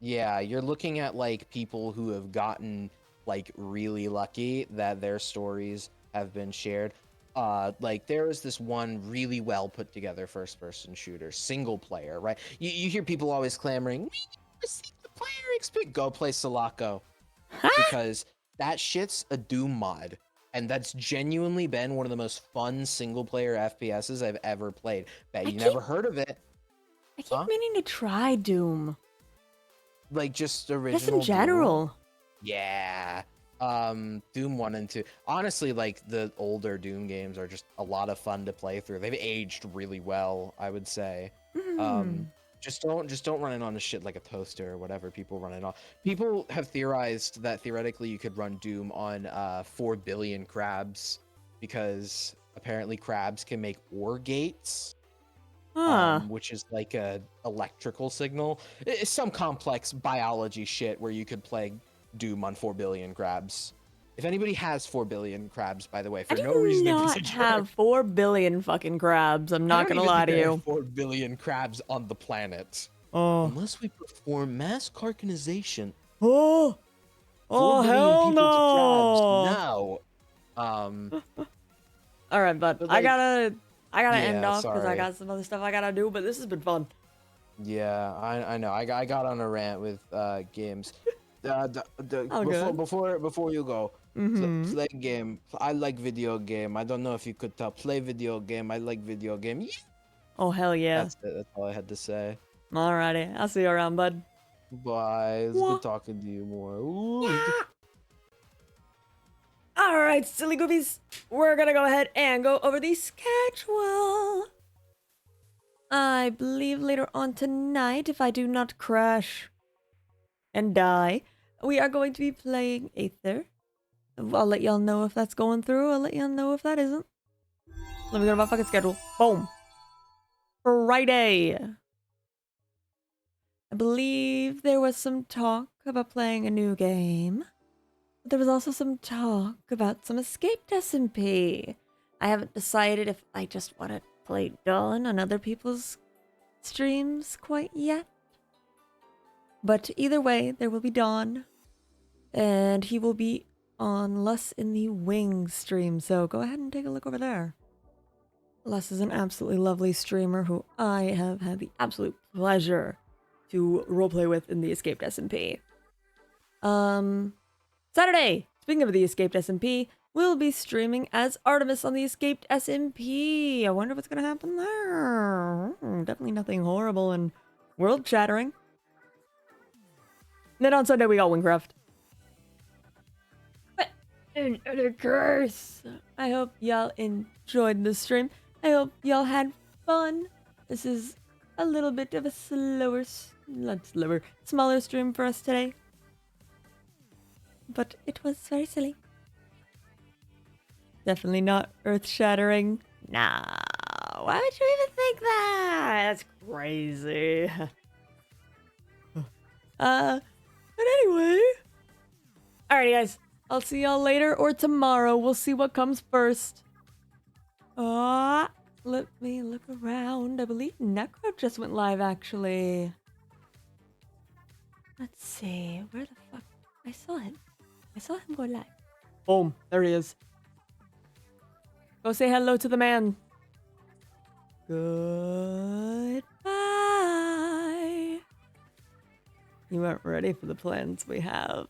Yeah, you're looking at like people who have gotten like really lucky that their stories have been shared. Like there is this one really well put together first person shooter, single player, right? You hear people always clamoring, we need a single player experience. Go play Sulaco Huh? because that shit's a Doom mod. And that's genuinely been one of the most fun single player FPSs I've ever played. Bet I you keep never heard of it, I keep huh? meaning to try Doom. Like just Just in original Doom. general. Yeah. Doom 1 and 2. Honestly, like the older Doom games are just a lot of fun to play through. They've aged really well, I would say. Hmm. Just don't run it on a shit like a toaster or whatever people run it on. People have theorized that theoretically you could run Doom on 4 billion crabs because apparently crabs can make ore gates, Huh. which is like a electrical signal. It's some complex biology shit where you could play Doom on 4 billion crabs. If anybody has 4 billion crabs, by the way, I for no do reason in not particular, have 4 billion fucking crabs. I'm I not don't gonna even lie think to there are you. 4 billion crabs on the planet. Oh. Unless we perform mass carcanization, Oh. 4 Oh, billion hell people to crabs no. now. Um, All right, but but I like, gotta end yeah, off because I sorry. got some other stuff I gotta do. But this has been fun. Yeah, I know. I got on a rant with games. All Before good. before you go, Mm-hmm. play game. I like video game. I don't know if you could tell. Play video game. I like video game. Yeah. Oh, hell yeah. That's it. That's all I had to say. Alrighty. I'll see you around, bud. Bye. It's Wah. good talking to you more. Ooh. Yeah. Alright, silly goofies. We're gonna go ahead and go over the schedule. I believe later on tonight, if I do not crash and die, we are going to be playing Aether. I'll let y'all know if that's going through. I'll let y'all know if that isn't. Let me go to my fucking schedule. Boom. Friday. I believe there was some talk about playing a new game. But there was also some talk about some escaped SMP. I haven't decided if I just want to play Dawn on other people's streams quite yet. But either way, there will be Dawn. And he will be on Less in the Wing stream. So go ahead and take a look over there. Les is an absolutely lovely streamer who I have had the absolute pleasure to roleplay with in the Escaped SMP. Saturday, speaking of the Escaped SMP, we'll be streaming as Artemis on the Escaped SMP. I wonder what's gonna happen there. Definitely nothing horrible and world-shattering. And then on Sunday we got Wingcraft. But another curse. I hope y'all enjoyed the stream. I hope y'all had fun. This is a little bit of a smaller stream for us today. But it was very silly. Definitely not earth-shattering. Nah, why would you even think that? That's crazy. But anyway. Alrighty, guys. I'll see y'all later or tomorrow. We'll see what comes first. Let me look around. I believe Necro just went live, actually. Let's see. Where the fuck? I saw him. I saw him go live. Boom. There he is. Go say hello to the man. Goodbye. You aren't ready for the plans we have.